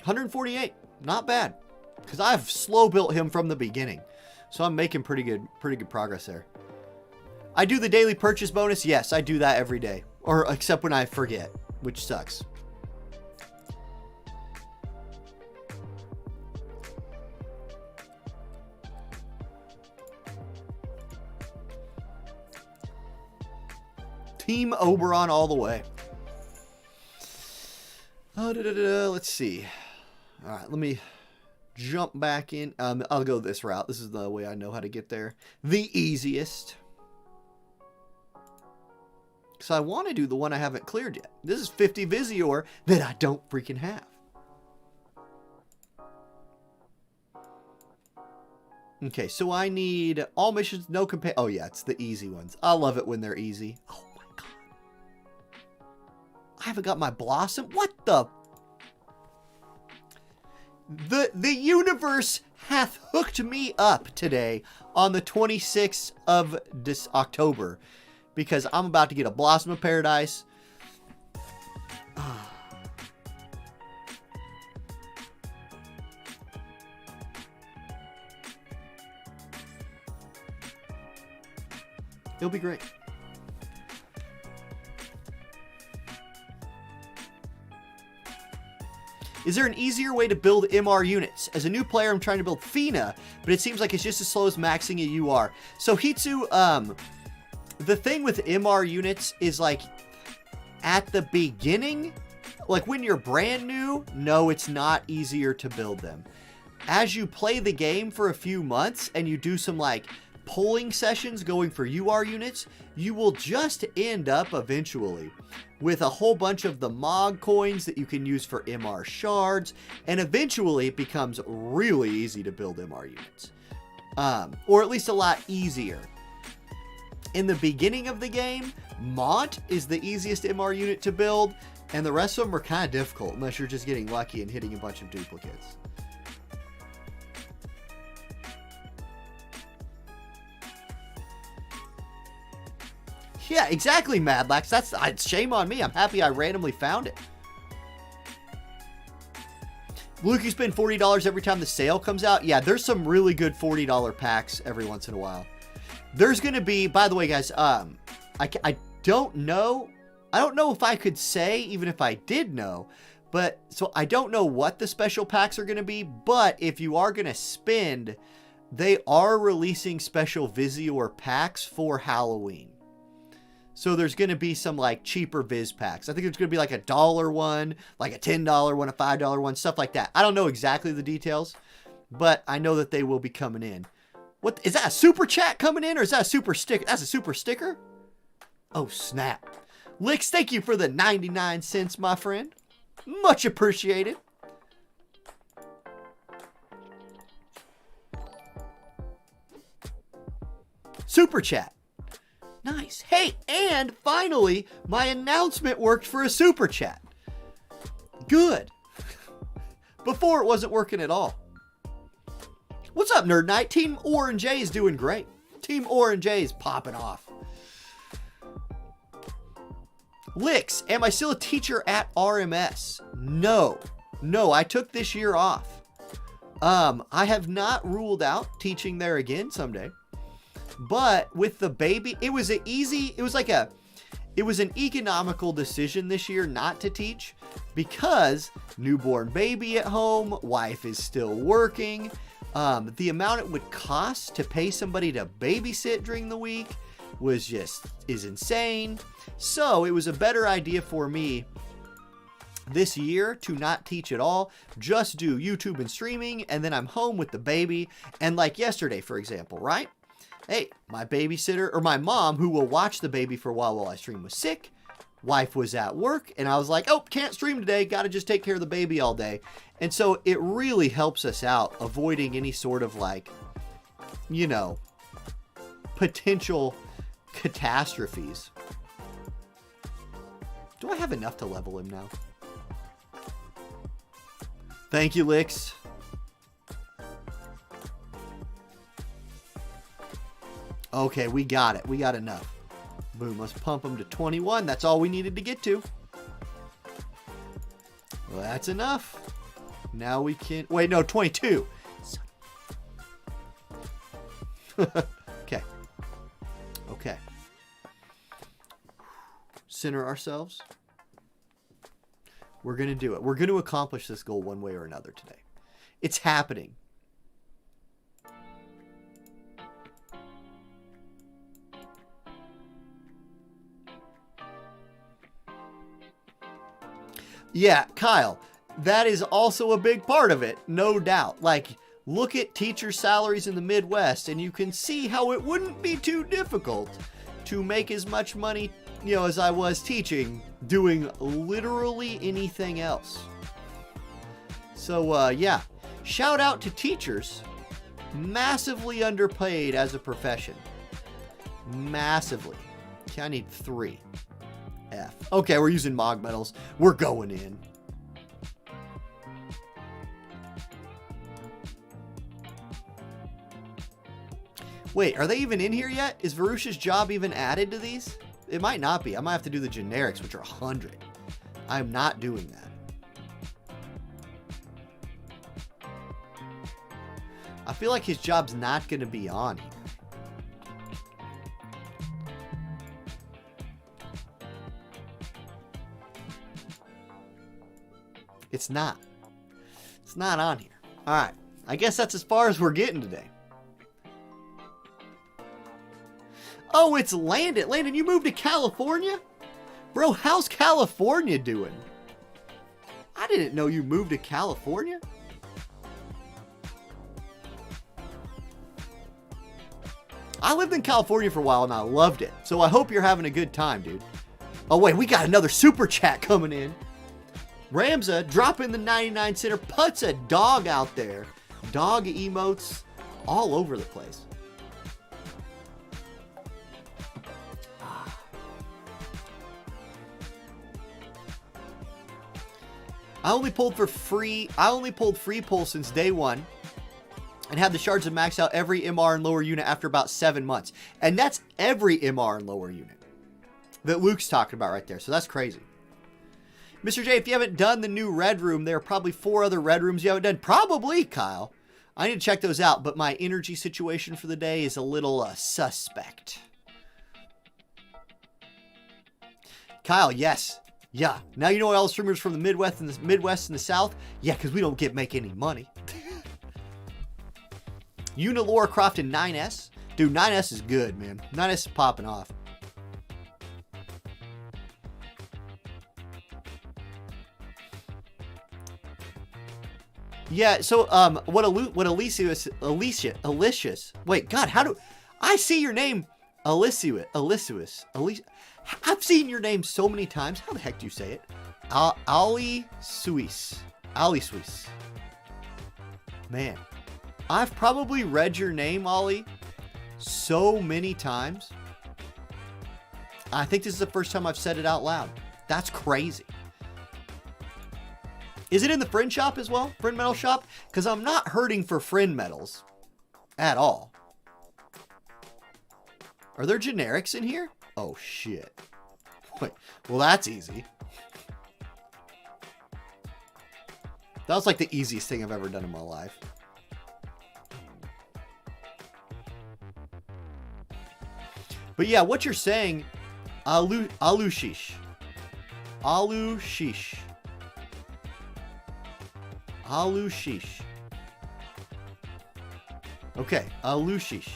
148. Not bad. Because I've slow built him from the beginning. So I'm making pretty good progress there. I do the daily purchase bonus. Yes, I do that every day. Or except when I forget, which sucks. Team Oberon all the way. Let's see. All right, let me jump back in. I'll go this route. This is the way I know how to get there. The easiest. Because I want to do the one I haven't cleared yet. This is 50 Visior that I don't freaking have. Okay, so I need all missions, no compare. Oh yeah, it's the easy ones. I love it when they're easy. Oh my god. I haven't got my Blossom. What the? The universe hath hooked me up today on the 26th of this October. Because I'm about to get a Blossom of Paradise. It'll be great. Is there an easier way to build MR units? As a new player, I'm trying to build Fina, but it seems like it's just as slow as maxing a UR. So Hitsu, the thing with MR units is like at the beginning, like when you're brand new, no, it's not easier to build them. As you play the game for a few months and you do some like polling sessions going for UR units, you will just end up eventually with a whole bunch of the MOG coins that you can use for MR shards, and eventually it becomes really easy to build MR units. Or at least a lot easier. In the beginning of the game, Mont is the easiest MR unit to build, and the rest of them are kind of difficult unless you're just getting lucky and hitting a bunch of duplicates. Yeah, exactly, Madlax. That's shame on me. I'm happy I randomly found it. Luke, you spend $40 every time the sale comes out. Yeah, there's some really good $40 packs every once in a while. There's going to be, by the way, guys, I don't know. I don't know if I could say, even if I did know. But, so I don't know what the special packs are going to be. But if you are going to spend, they are releasing special Visior packs for Halloween. So there's going to be some like cheaper Viz packs. I think there's going to be like a $1 one, like a $10 one, a $5 one, stuff like that. I don't know exactly the details, but I know that they will be coming in. What is that, a super chat coming in, or is that a super sticker? That's a super sticker? Oh, snap. Licks, thank you for the 99 cents, my friend. Much appreciated. Super chat. Nice. Hey, and finally, my announcement worked for a super chat. Good. Before it wasn't working at all. What's up, Nerd Knight? Team Orange A is doing great. Team Orange A is popping off. Licks, am I still a teacher at RMS? No. No, I took this year off. I have not ruled out teaching there again someday. But with the baby, it was an economical decision this year not to teach because newborn baby at home, wife is still working. The amount it would cost to pay somebody to babysit during the week is insane. So it was a better idea for me this year to not teach at all, just do YouTube and streaming, and then I'm home with the baby. And like yesterday, for example, right? Hey, my babysitter, or my mom, who will watch the baby for a while I stream, was sick. Wife was at work, and I was like, oh, can't stream today, gotta just take care of the baby all day. And so it really helps us out, avoiding any sort of like, you know, potential catastrophes. Do I have enough to level him now? Thank you, Licks. Okay, we got it. We got enough. Boom, let's pump him to 21. That's all we needed to get to. Well, that's enough. Now we can... Wait, no, 22. Okay. Okay. Center ourselves. We're going to do it. We're going to accomplish this goal one way or another today. It's happening. Yeah, Kyle, that is also a big part of it, no doubt. Like, look at teacher salaries in the Midwest, and you can see how it wouldn't be too difficult to make as much money, you know, as I was teaching, doing literally anything else. So, yeah, shout out to teachers, massively underpaid as a profession. Massively. Okay, I need 3. F. Okay, we're using Mog Metals. We're going in. Wait, are they even in here yet? Is Varush's job even added to these? It might not be. I might have to do the generics, which are 100. I'm not doing that. I feel like his job's not going to be on here. It's not. It's not on here. All right. I guess that's as far as we're getting today. Oh, it's Landon. Landon, you moved to California? Bro, how's California doing? I didn't know you moved to California. I lived in California for a while and I loved it. So I hope you're having a good time, dude. Oh, wait, we got another super chat coming in. Ramza dropping the 99 center, puts a dog out there. Dog emotes all over the place. I only pulled free pull since day one and had the shards of max out every MR and lower unit after about 7 months. And that's every MR and lower unit that Luke's talking about right there. So that's crazy. Mr. J, if you haven't done the new red room, there are probably 4 other red rooms you haven't done. Probably, Kyle. I need to check those out, but my energy situation for the day is a little suspect. Kyle, yes. Yeah. Now you know all the streamers from the Midwest and the South? Yeah, because we don't make any money. Unilore Crofton 9S. Dude, 9S is good, man. 9S is popping off. Yeah, so what Alicious. Wait, God, how do I see your name? Alicious. I've seen your name so many times. How the heck do you say it? Ali Suis. Man, I've probably read your name, Ollie, so many times. I think this is the first time I've said it out loud. That's crazy. Is it in the Friend Shop as well? Friend Metal Shop? Because I'm not hurting for Friend Metals at all. Are there generics in here? Oh, shit. Wait, well, that's easy. That was like the easiest thing I've ever done in my life. But yeah, what you're saying, Alushish. Okay, Lushish.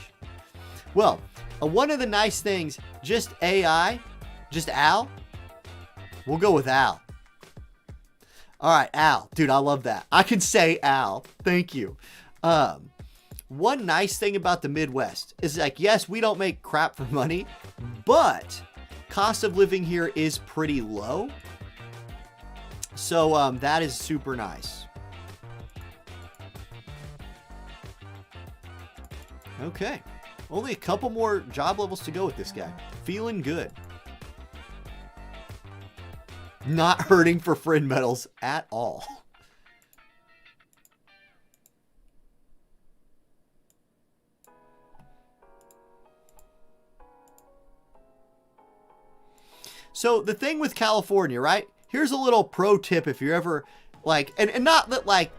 Well, one of the nice things, just AI, just Al. We'll go with Al. All right, Al. Dude, I love that. I can say Al. Thank you. One nice thing about the Midwest is like, yes, we don't make crap for money, but cost of living here is pretty low. So that is super nice. Okay. Only a couple more job levels to go with this guy. Feeling good. Not hurting for friend medals at all. So the thing with California, right? Here's a little pro tip if you're ever like, and not that like,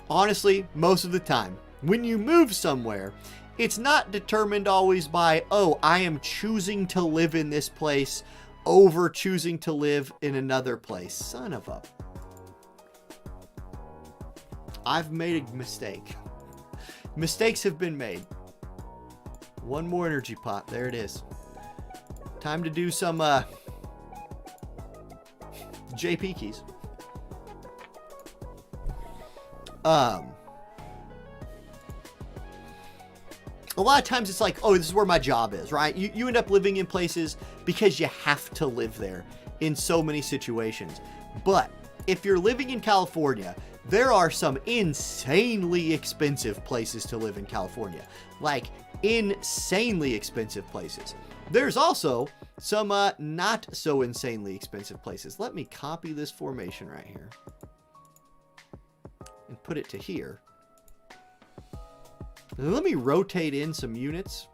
honestly, most of the time, when you move somewhere, it's not determined always by, oh, I am choosing to live in this place over choosing to live in another place. Son of a... I've made a mistake. Mistakes have been made. One more energy pot. There it is. Time to do some JP keys. A lot of times it's like, oh, this is where my job is, right? You end up living in places because you have to live there in so many situations. But if you're living in California, there are some insanely expensive places to live in California. Like, insanely expensive places. There's also some not so insanely expensive places. Let me copy this formation right here and put it to here. Let me rotate in some units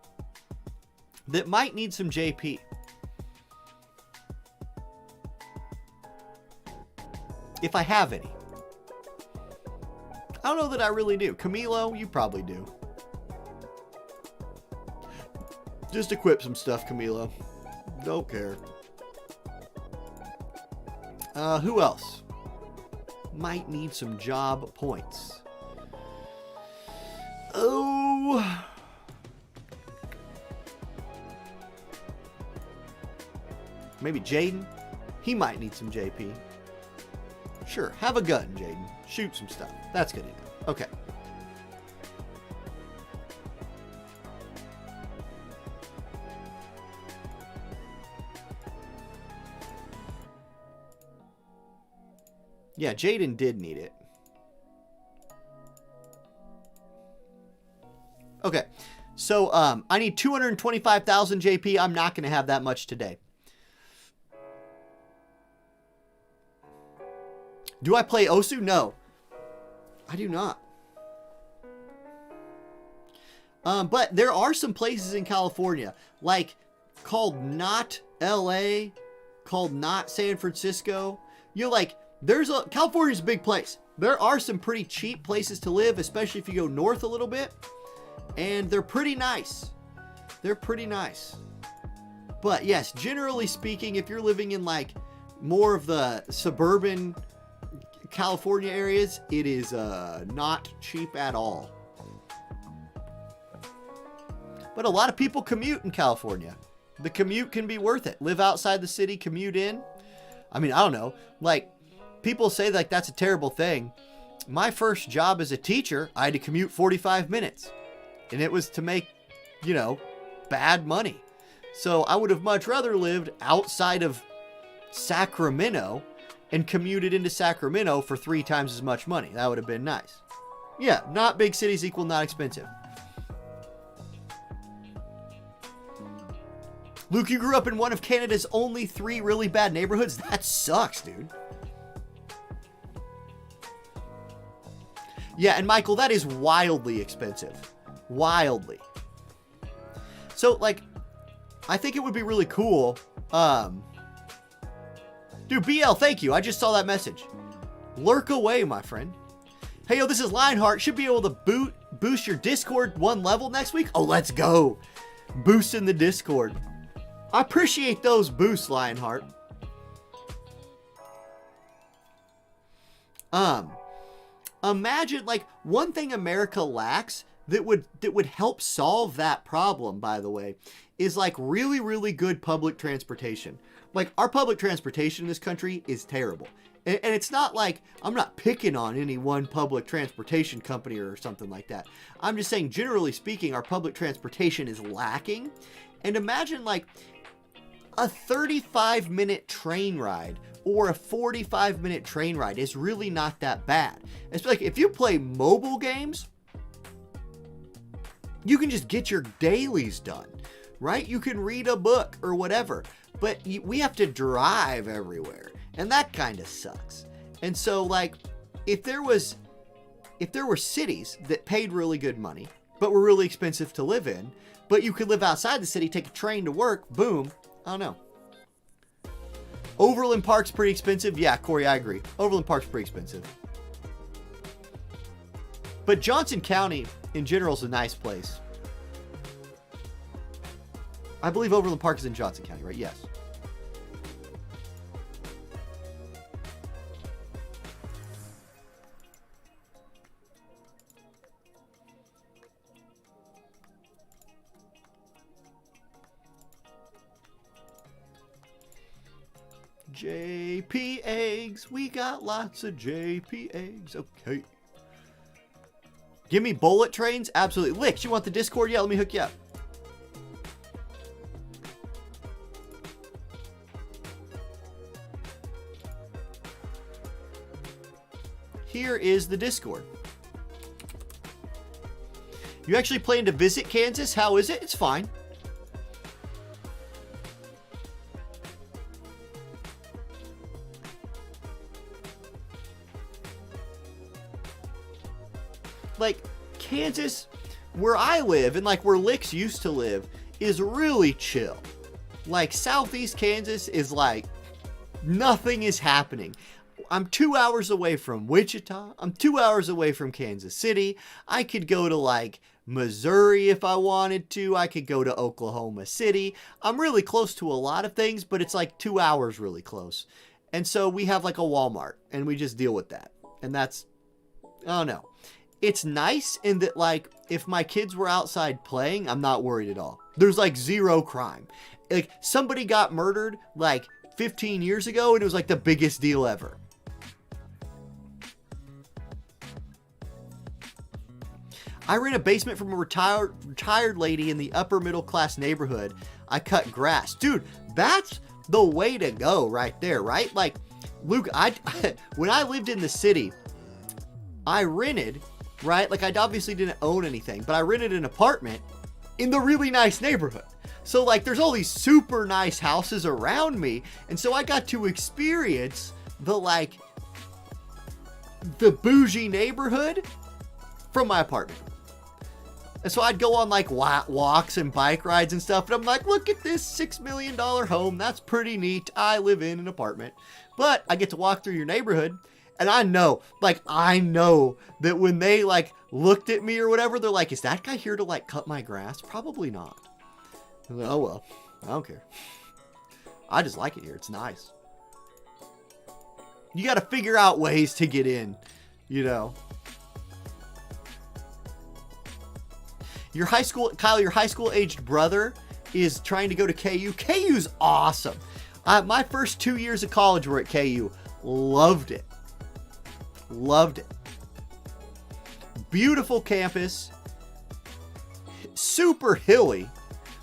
that might need some JP. If I have any. I don't know that I really do. Camilo, you probably do. Just equip some stuff, Camilo. Don't care. Who else? Might need some job points. Oh. Maybe Jaden. He might need some JP. Sure, have a gun, Jaden. Shoot some stuff. That's good enough. Okay. Yeah, Jaden did need it. Okay, so I need 225,000 JP. I'm not going to have that much today. Do I play Osu? No, I do not. But there are some places in California, like called not LA, called not San Francisco. You know, like California's a big place. There are some pretty cheap places to live, especially if you go north a little bit. And they're pretty nice. They're pretty nice. But yes, generally speaking, if you're living in like more of the suburban California areas, it is not cheap at all. But a lot of people commute in California. The commute can be worth it. Live outside the city, commute in. I mean, I don't know. Like, people say like that's a terrible thing. My first job as a teacher, I had to commute 45 minutes. And it was to make, you know, bad money. So I would have much rather lived outside of Sacramento and commuted into Sacramento for 3 times as much money. That would have been nice. Yeah, not big cities equal not expensive. Luke, you grew up in one of Canada's only 3 really bad neighborhoods? That sucks, dude. Yeah, and Michael, that is wildly expensive. Wildly. So, like, I think it would be really cool. Dude, BL, thank you. I just saw that message. Lurk away, my friend. Hey, yo, this is Lionheart. Should be able to boost your Discord 1 level next week. Oh, let's go. Boosting the Discord. I appreciate those boosts, Lionheart. Imagine, like, one thing America lacks that would help solve that problem, by the way, is like really, really good public transportation. Like, our public transportation in this country is terrible. And it's not like, I'm not picking on any one public transportation company or something like that. I'm just saying, generally speaking, our public transportation is lacking. And imagine like a 35-minute train ride or a 45-minute train ride is really not that bad. It's like, if you play mobile games, you can just get your dailies done, right? You can read a book or whatever, but we have to drive everywhere, and that kind of sucks. And so, like, if there were cities that paid really good money, but were really expensive to live in, but you could live outside the city, take a train to work, boom, I don't know. Overland Park's pretty expensive. Yeah, Corey, I agree. Overland Park's pretty expensive. But Johnson County, in general, is a nice place. I believe Overland Park is in Johnson County, right? Yes. JP eggs. We got lots of JP eggs. Okay. Give me bullet trains? Absolutely. Licks, you want the Discord? Yeah, let me hook you up. Here is the Discord. You actually plan to visit Kansas? How is it? It's fine. Like, Kansas, where I live, and like where Licks used to live, is really chill. Like, Southeast Kansas is like, nothing is happening. I'm 2 hours away from Wichita. I'm 2 hours away from Kansas City. I could go to like Missouri if I wanted to. I could go to Oklahoma City. I'm really close to a lot of things, but it's like 2 hours really close. And so we have like a Walmart, and we just deal with that. And that's, I don't know. It's nice in that, like, if my kids were outside playing, I'm not worried at all. There's like zero crime. Like, somebody got murdered like 15 years ago, and it was like the biggest deal ever. I rent a basement from a retired lady in the upper middle class neighborhood. I cut grass. Dude, that's the way to go right there, right? Like, Luke, when I lived in the city, I rented, right? Like, I obviously didn't own anything, but I rented an apartment in the really nice neighborhood. So, like, there's all these super nice houses around me. And so I got to experience the, like, the bougie neighborhood from my apartment. And so I'd go on like walks and bike rides and stuff. And I'm like, look at this $6 million home. That's pretty neat. I live in an apartment. But I get to walk through your neighborhood. And I know that when they like looked at me or whatever, they're like, is that guy here to like cut my grass? Probably not. I'm like, oh, well, I don't care. I just like it here. It's nice. You got to figure out ways to get in, you know. Your high school, Kyle, your high school aged brother is trying to go to KU. KU's awesome. My first 2 years of college were at KU. Loved it. Loved it. Beautiful campus. Super hilly.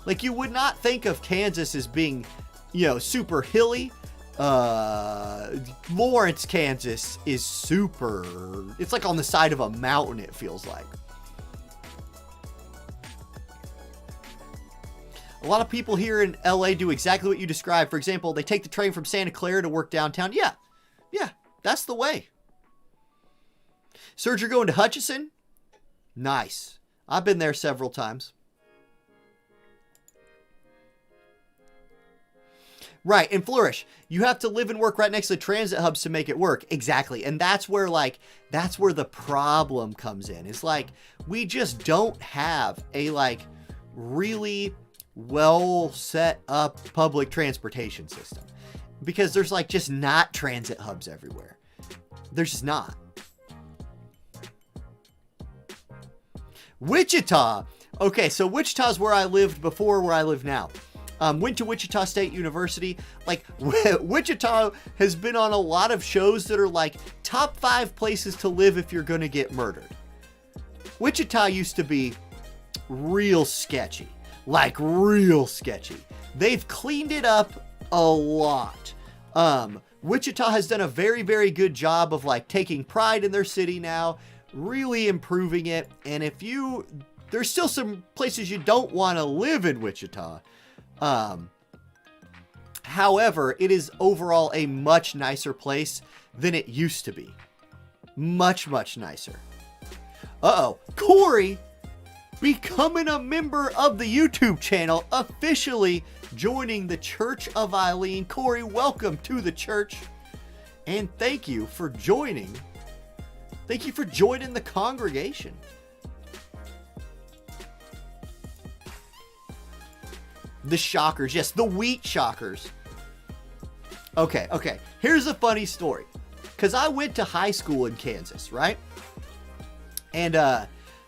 Like, you would not think of Kansas as being, you know, super hilly. Lawrence, Kansas is super, it's like on the side of a mountain, it feels like. A lot of people here in LA do exactly what you described. For example, they take the train from Santa Clara to work downtown. Yeah, that's the way. Serge, you're going to Hutchinson? Nice. I've been there several times. Right, and Flourish, you have to live and work right next to the transit hubs to make it work. Exactly, and that's where the problem comes in. It's like, we just don't have a, like, really well set up public transportation system, because there's like just not transit hubs everywhere. There's just not. Wichita. Okay, so Wichita's where I lived before where I live now. Went to Wichita State University. Like, Wichita has been on a lot of shows that are like top 5 places to live if you're gonna get murdered. Wichita used to be real sketchy. Like, real sketchy. They've cleaned it up a lot. Wichita has done a very, very good job of like taking pride in their city now, really improving it. And there's still some places you don't want to live in Wichita. However, it is overall a much nicer place than it used to be. Much, much nicer. Uh-oh, Corey becoming a member of the YouTube channel, officially joining the Church of Eileen. Corey, welcome to the church. And thank you for joining. Thank you for joining the congregation. The Shockers. Yes, the Wheat Shockers. Okay. Here's a funny story. Because I went to high school in Kansas, right? And I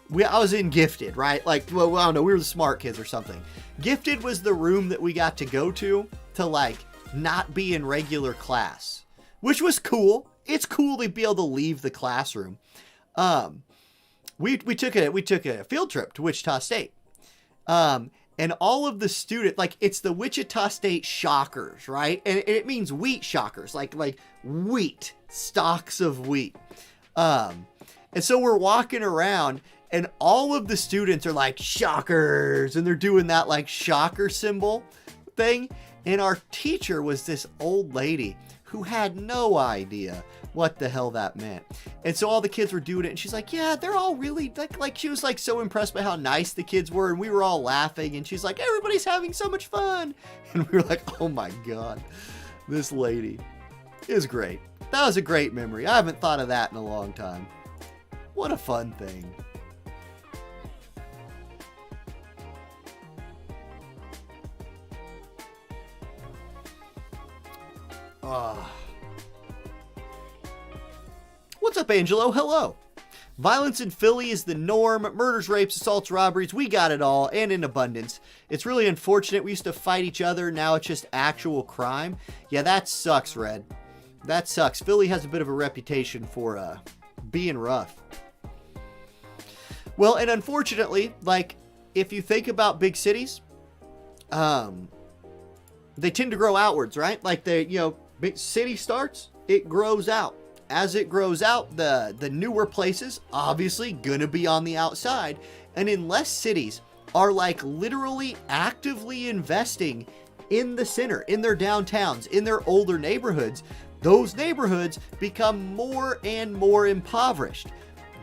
was in Gifted, right? Like, well, I don't know. We were the smart kids or something. Gifted was the room that we got to go to like not be in regular class, which was cool. It's cool to be able to leave the classroom. We took a field trip to Wichita State. And all of the students, like, it's the Wichita State Shockers, right? And it means wheat shockers, like wheat, stalks of wheat. And so we're walking around and all of the students are like shockers and they're doing that like shocker symbol thing. And our teacher was this old lady who had no idea what the hell that meant. And so all the kids were doing it and she's like, yeah, they're all really like she was like so impressed by how nice the kids were. And we were all laughing and she's like, everybody's having so much fun. And we were like, oh my God, this lady is great. That was a great memory. I haven't thought of that in a long time. What a fun thing. What's up, Angelo? Hello. Violence in Philly is the norm. Murders, rapes, assaults, robberies. We got it all and in abundance. It's really unfortunate. We used to fight each other. Now it's just actual crime. Yeah, that sucks, Red. That sucks. Philly has a bit of a reputation for being rough. Well, and unfortunately, like, if you think about big cities, they tend to grow outwards, right? Like, big city starts, it grows out. As it grows out, the newer places, obviously, gonna be on the outside. And unless cities are, like, literally actively investing in the center, in their downtowns, in their older neighborhoods, those neighborhoods become more and more impoverished.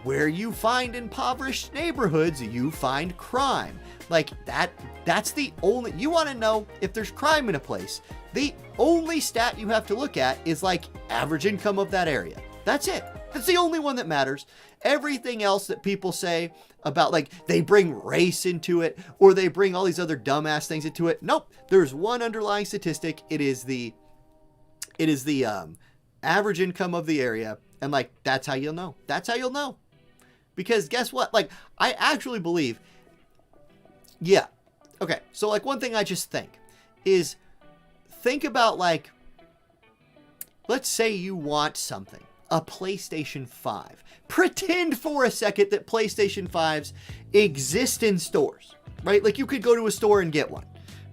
Where you find impoverished neighborhoods, you find crime. Like, that's the only... You want to know if there's crime in a place, the only stat you have to look at is, like, average income of that area. That's it. That's the only one that matters. Everything else that people say about, like, they bring race into it, or they bring all these other dumbass things into it. Nope. There's one underlying statistic. It is the average income of the area. And, like, that's how you'll know. That's how you'll know. Because guess what? Like, I actually believe... Yeah. Okay. So, like, one thing I just think is, think about, like, let's say you want something. A PlayStation 5. Pretend for a second that PlayStation 5s exist in stores, right? Like, you could go to a store and get one.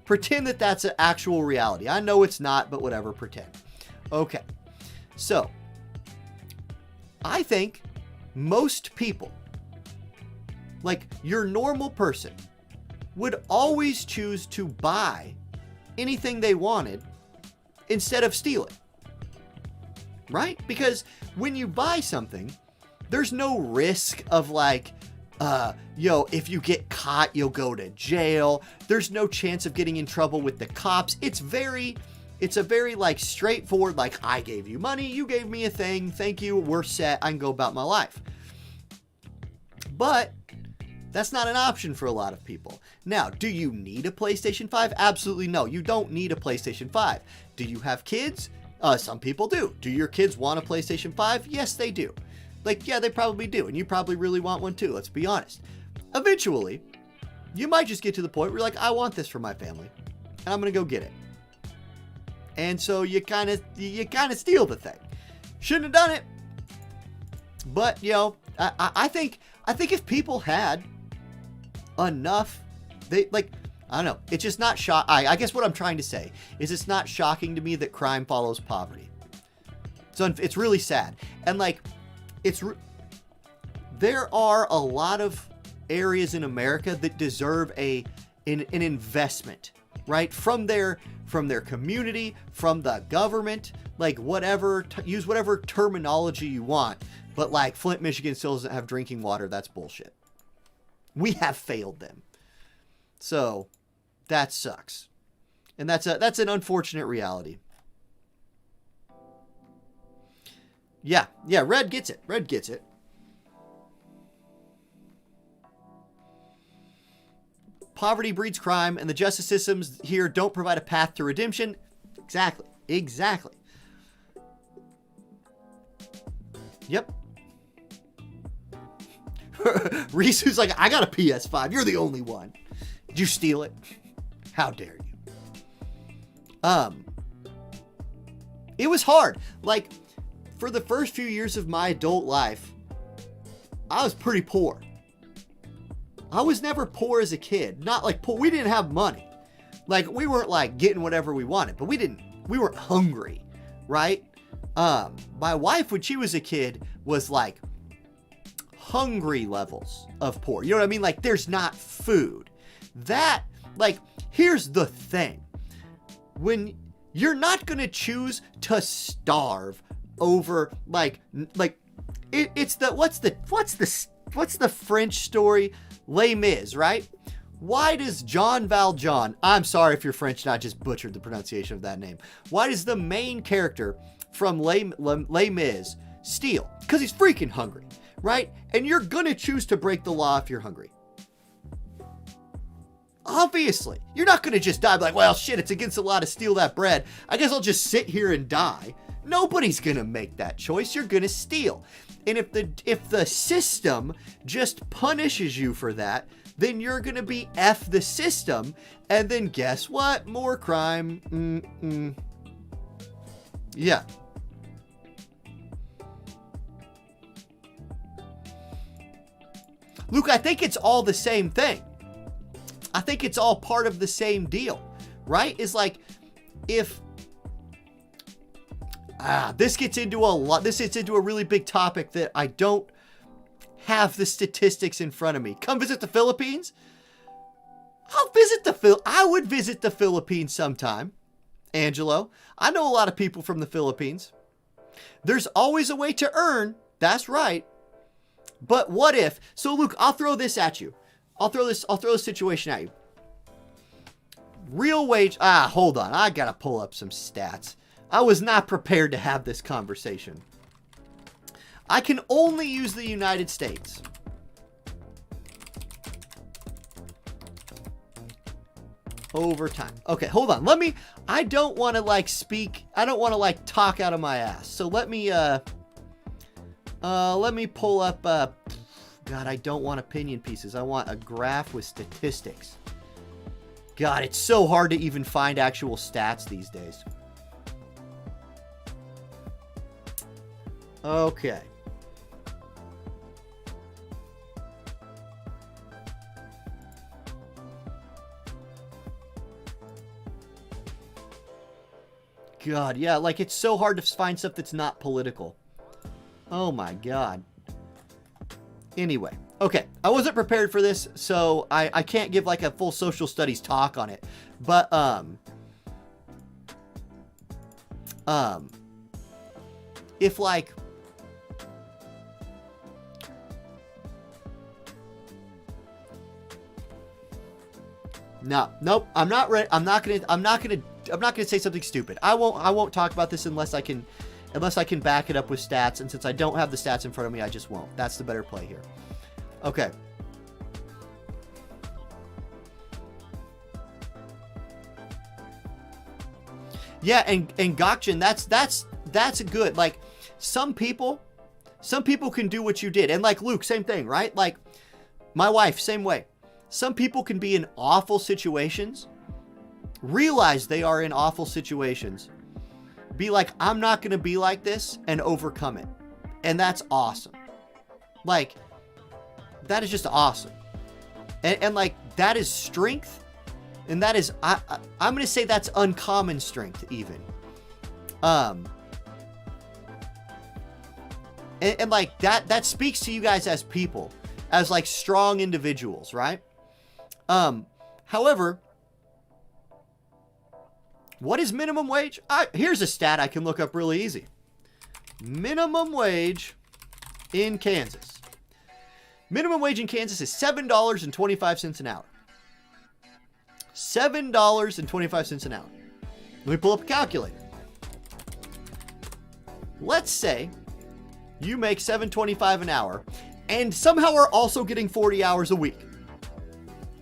Pretend that that's an actual reality. I know it's not, but whatever, pretend. Okay. So, I think most people, like your normal person, would always choose to buy anything they wanted instead of steal it. Right? Because when you buy something, there's no risk of like, if you get caught, you'll go to jail. There's no chance of getting in trouble with the cops. It's a very like straightforward, like, I gave you money, you gave me a thing, thank you, we're set, I can go about my life. But that's not an option for a lot of people. Now, do you need a PlayStation 5? Absolutely no. You don't need a PlayStation 5. Do you have kids? Some people do. Do your kids want a PlayStation 5? Yes, they do. Like, yeah, they probably do. And you probably really want one too, let's be honest. eventually, you might just get to the point where you're like, I want this for my family, and I'm going to go get it. And so you kind of steal the thing. Shouldn't have done it. But, you know, I think if people had enough, they, like, I don't know, it's just not I guess what I'm trying to say is it's not shocking to me that crime follows poverty. So it's really sad. And, like, there are a lot of areas in America that deserve an investment, right? From their community, from the government, like whatever, use whatever terminology you want. But like Flint, Michigan still doesn't have drinking water. That's bullshit. We have failed them. So that sucks. And that's an unfortunate reality. Yeah, Red gets it. Red gets it. Poverty breeds crime, and the justice systems here don't provide a path to redemption. Exactly. Yep. Reese, who's like, I got a PS5. You're the only one. Did you steal it? How dare you? It was hard. Like, for the first few years of my adult life, I was pretty poor. I was never poor as a kid. Not like poor. We didn't have money. Like, we weren't like getting whatever we wanted, but we weren't hungry, right? My wife, when she was a kid, was like hungry levels of poor. You know what I mean? Like, there's not food. That, like, here's the thing. When you're not going to choose to starve over it's the, what's the French story? Les Mis, right? Why does Jean Valjean, I'm sorry if you're French and I just butchered the pronunciation of that name. Why does the main character from Les Mis steal? Because he's freaking hungry, right? And you're gonna choose to break the law if you're hungry. Obviously. You're not gonna just die like, well, shit, it's against the law to steal that bread. I guess I'll just sit here and die. Nobody's gonna make that choice. You're gonna steal. And if the system just punishes you for that, then you're gonna be F the system, and then guess what? More crime. Yeah. Luke, I think it's all the same thing. I think it's all part of the same deal, right? It's like, if this gets into a really big topic that I don't have the statistics in front of me. Come visit the Philippines. I would visit the Philippines sometime, Angelo. I know a lot of people from the Philippines. There's always a way to earn. That's right. But what if? So Luke, I'll throw this at you. I'll throw this situation at you. Real wage. Hold on. I gotta pull up some stats. I was not prepared to have this conversation. I can only use the United States. Overtime. Okay, hold on. I don't want to talk out of my ass. So let me pull up, God, I don't want opinion pieces. I want a graph with statistics. God, it's so hard to even find actual stats these days. Okay. God, yeah, like, it's so hard to find stuff that's not political. Oh my God. Anyway, okay, I wasn't prepared for this, so I can't give like a full social studies talk on it. But if like nope, I'm not ready. I'm not gonna say something stupid. I won't talk about this unless I can back it up with stats, and since I don't have the stats in front of me, I just won't. That's the better play here. Okay. Yeah, and Gokchin, that's good. Like, some people can do what you did. And like Luke, same thing, right? Like, My wife, same way. Some people can be in awful situations, realize they are in awful situations, be like, I'm not going to be like this, and overcome it. And that's awesome. Like, that is just awesome. And like, that is strength. And that is, I'm going to say that's uncommon strength even. And like, that speaks to you guys as people, as like strong individuals, right? However, what is minimum wage? Here's a stat I can look up really easy. Minimum wage in Kansas. Minimum wage in Kansas is $7.25 an hour. $7.25 an hour. Let me pull up a calculator. Let's say you make $7.25 an hour and somehow are also getting 40 hours a week.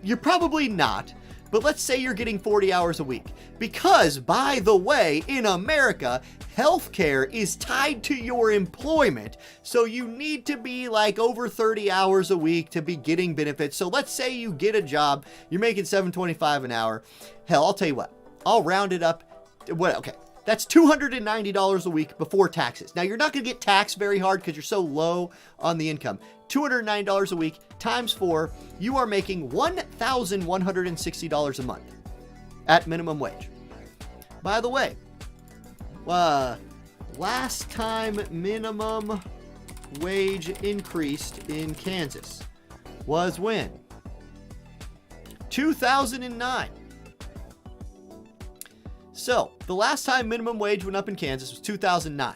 You're probably not, but let's say you're getting 40 hours a week. Because, by the way, in America, healthcare is tied to your employment. So you need to be like over 30 hours a week to be getting benefits. So let's say you get a job, you're making $7.25 an hour. Hell, I'll tell you what, I'll round it up. Okay, that's $290 a week before taxes. Now, you're not going to get taxed very hard because you're so low on the income. $209 a week times 4, you are making $1,160 a month at minimum wage. By the way, last time minimum wage increased in Kansas was when? 2009. So, the last time minimum wage went up in Kansas was 2009.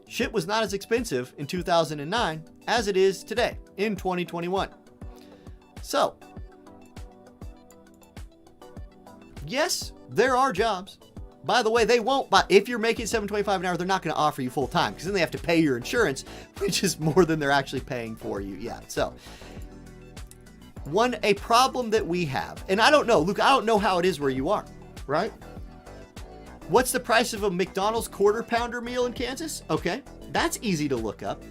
Shit was not as expensive in 2009 as it is today in 2021. So, yes, there are jobs. By the way, they won't, but if you're making $7.25 an hour, they're not going to offer you full time because then they have to pay your insurance, which is more than they're actually paying for you. Yeah. So, a problem that we have, and I don't know, Luke, I don't know how it is where you are, right? What's the price of a McDonald's quarter pounder meal in Kansas? Okay, that's easy to look up.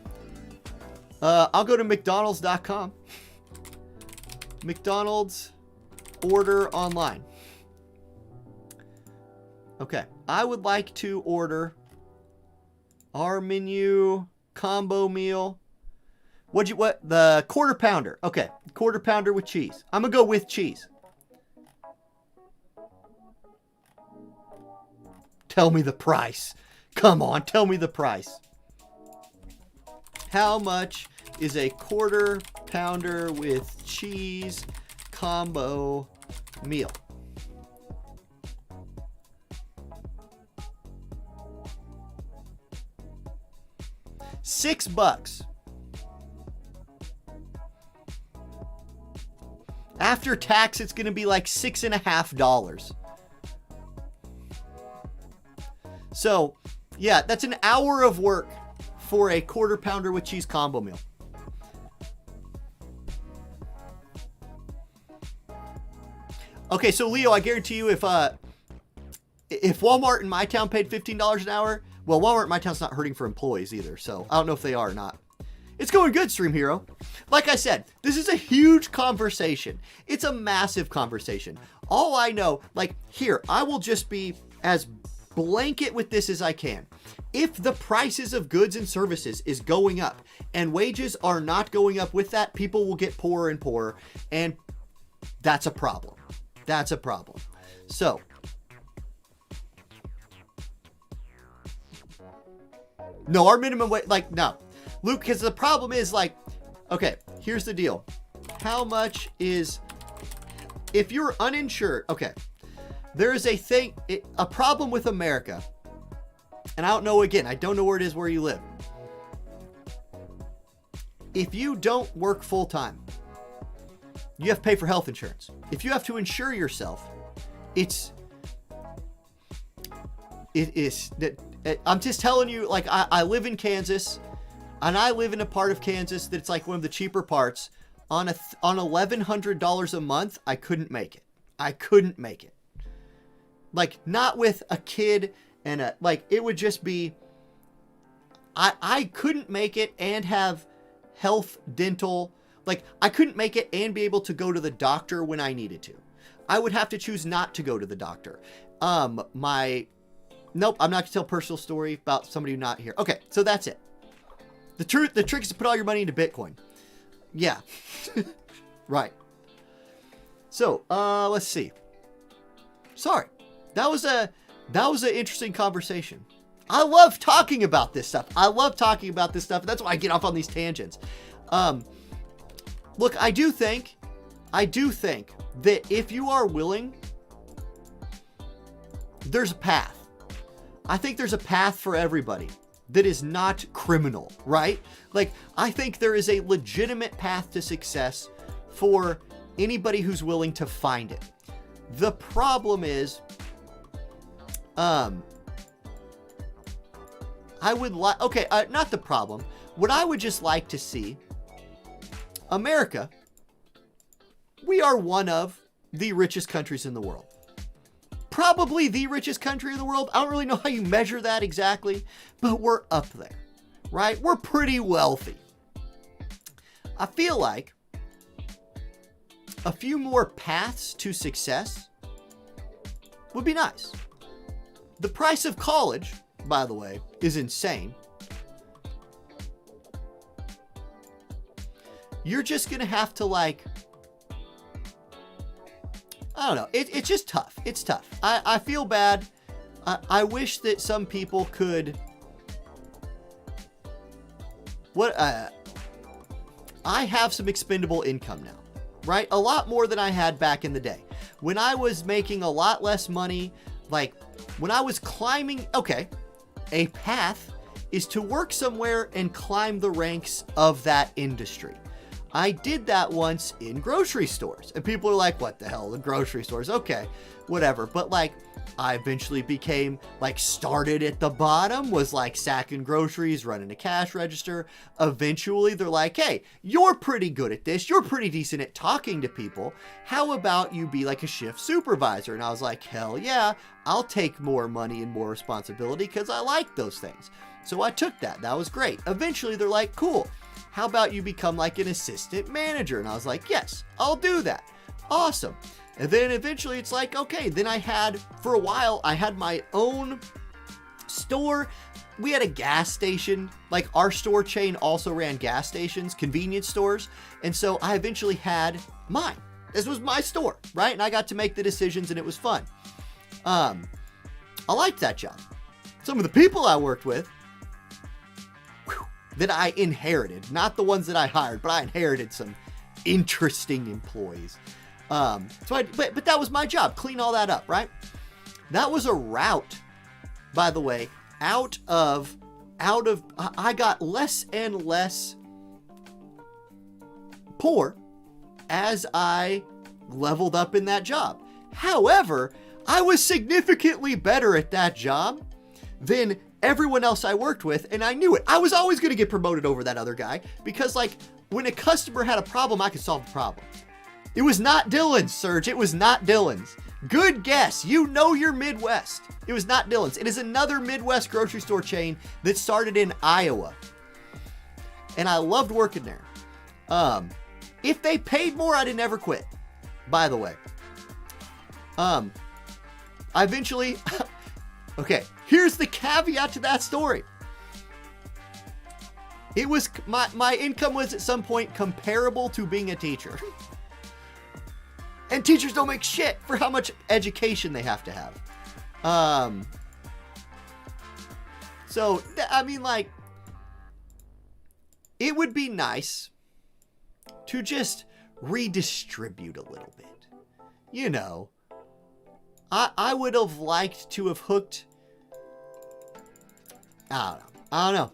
I'll go to McDonald's.com. McDonald's order online. Okay, I would like to order our menu combo meal. The quarter pounder. Okay, quarter pounder with cheese. I'm gonna go with cheese. Tell me the price. Come on, tell me the price. How much is a quarter pounder with cheese combo meal? $6. After tax, it's going to be like $6.50. So, yeah, that's an hour of work for a quarter pounder with cheese combo meal. Okay, so Leo, I guarantee you if Walmart in my town paid $15 an hour, well, Walmart in my town's not hurting for employees either, so I don't know if they are or not. It's going good, Stream Hero. Like I said, this is a huge conversation. It's a massive conversation. All I know, like, here, I will just be as blanket with this as I can. If the prices of goods and services is going up and wages are not going up with that, people will get poorer and poorer, and that's a problem. That's a problem. So, no, our minimum wage, like, no. Luke, because the problem is, like, okay, here's the deal. How much is, if you're uninsured, okay, there is a problem with America, and I don't know, again, I don't know where it is where you live. If you don't work full time, you have to pay for health insurance. If you have to insure yourself, I'm just telling you, like, I live in Kansas, and I live in a part of Kansas that's like one of the cheaper parts. On $1,100 a month, I couldn't make it. I couldn't make it. Like, not with a kid and like, it would just be, I couldn't make it and have health, dental, Like, I couldn't make it and be able to go to the doctor when I needed to. I would have to choose not to go to the doctor. Nope, I'm not going to tell a personal story about somebody not here. Okay, so that's it. The trick is to put all your money into Bitcoin. Yeah. Right. So, let's see. Sorry. That was an interesting conversation. I love talking about this stuff. That's why I get off on these tangents. Look, I do think that if you are willing, there's a path. I think there's a path for everybody that is not criminal, right? Like, I think there is a legitimate path to success for anybody who's willing to find it. The problem is, not the problem. What I would just like to see, America, we are one of the richest countries in the world. Probably the richest country in the world. I don't really know how you measure that exactly, but we're up there, right? We're pretty wealthy. I feel like a few more paths to success would be nice. The price of college, by the way, is insane. You're just going to have to, like, I don't know. It's just tough. It's tough. I feel bad. I wish that some people could... I have some expendable income now, right? A lot more than I had back in the day. When I was making a lot less money, like when I was climbing... Okay, a path is to work somewhere and climb the ranks of that industry. I did that once in grocery stores, and people are like, what the hell, the grocery stores? Okay, whatever. But like, I eventually became, like, started at the bottom, was like sacking groceries, running a cash register. Eventually they're like, hey, you're pretty good at this. You're pretty decent at talking to people. How about you be like a shift supervisor? And I was like, hell yeah, I'll take more money and more responsibility because I like those things. So I took that. That was great. Eventually they're like, cool. How about you become like an assistant manager? And I was like, yes, I'll do that. Awesome. And then eventually it's like, okay, then for a while, I had my own store. We had a gas station. Like, our store chain also ran gas stations, convenience stores. And so I eventually had mine. This was my store, right? And I got to make the decisions and it was fun. I liked that job. Some of the people I worked with, that I inherited, not the ones that I hired, but I inherited some interesting employees. But that was my job, clean all that up, right? That was a route, by the way, I got less and less poor as I leveled up in that job. However, I was significantly better at that job than everyone else I worked with, and I knew it. I was always going to get promoted over that other guy because, like, when a customer had a problem, I could solve the problem. It was not Dylan's, Serge. It was not Dylan's. Good guess. You know you're Midwest. It was not Dylan's. It is another Midwest grocery store chain that started in Iowa. And I loved working there. If they paid more, I'd never quit, by the way. I eventually... Okay, here's the caveat to that story. It was, my income was at some point comparable to being a teacher. And teachers don't make shit for how much education they have to have. So, I mean, like, it would be nice to just redistribute a little bit. You know, I would have liked to have hooked... I don't know.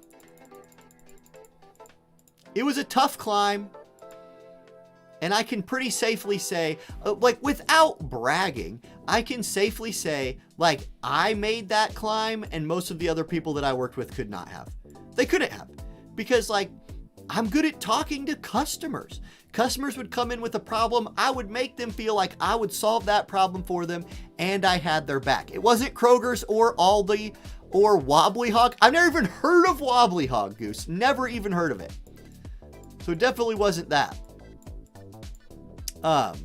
It was a tough climb. And I can pretty safely say, like, without bragging, I can safely say, like, I made that climb and most of the other people that I worked with could not have. They couldn't have. Because, like, I'm good at talking to customers. Customers would come in with a problem. I would make them feel like I would solve that problem for them and I had their back. It wasn't Kroger's or Aldi or Wobbly Hog. I've never even heard of Wobbly Hog, Goose. Never even heard of it. So it definitely wasn't that. What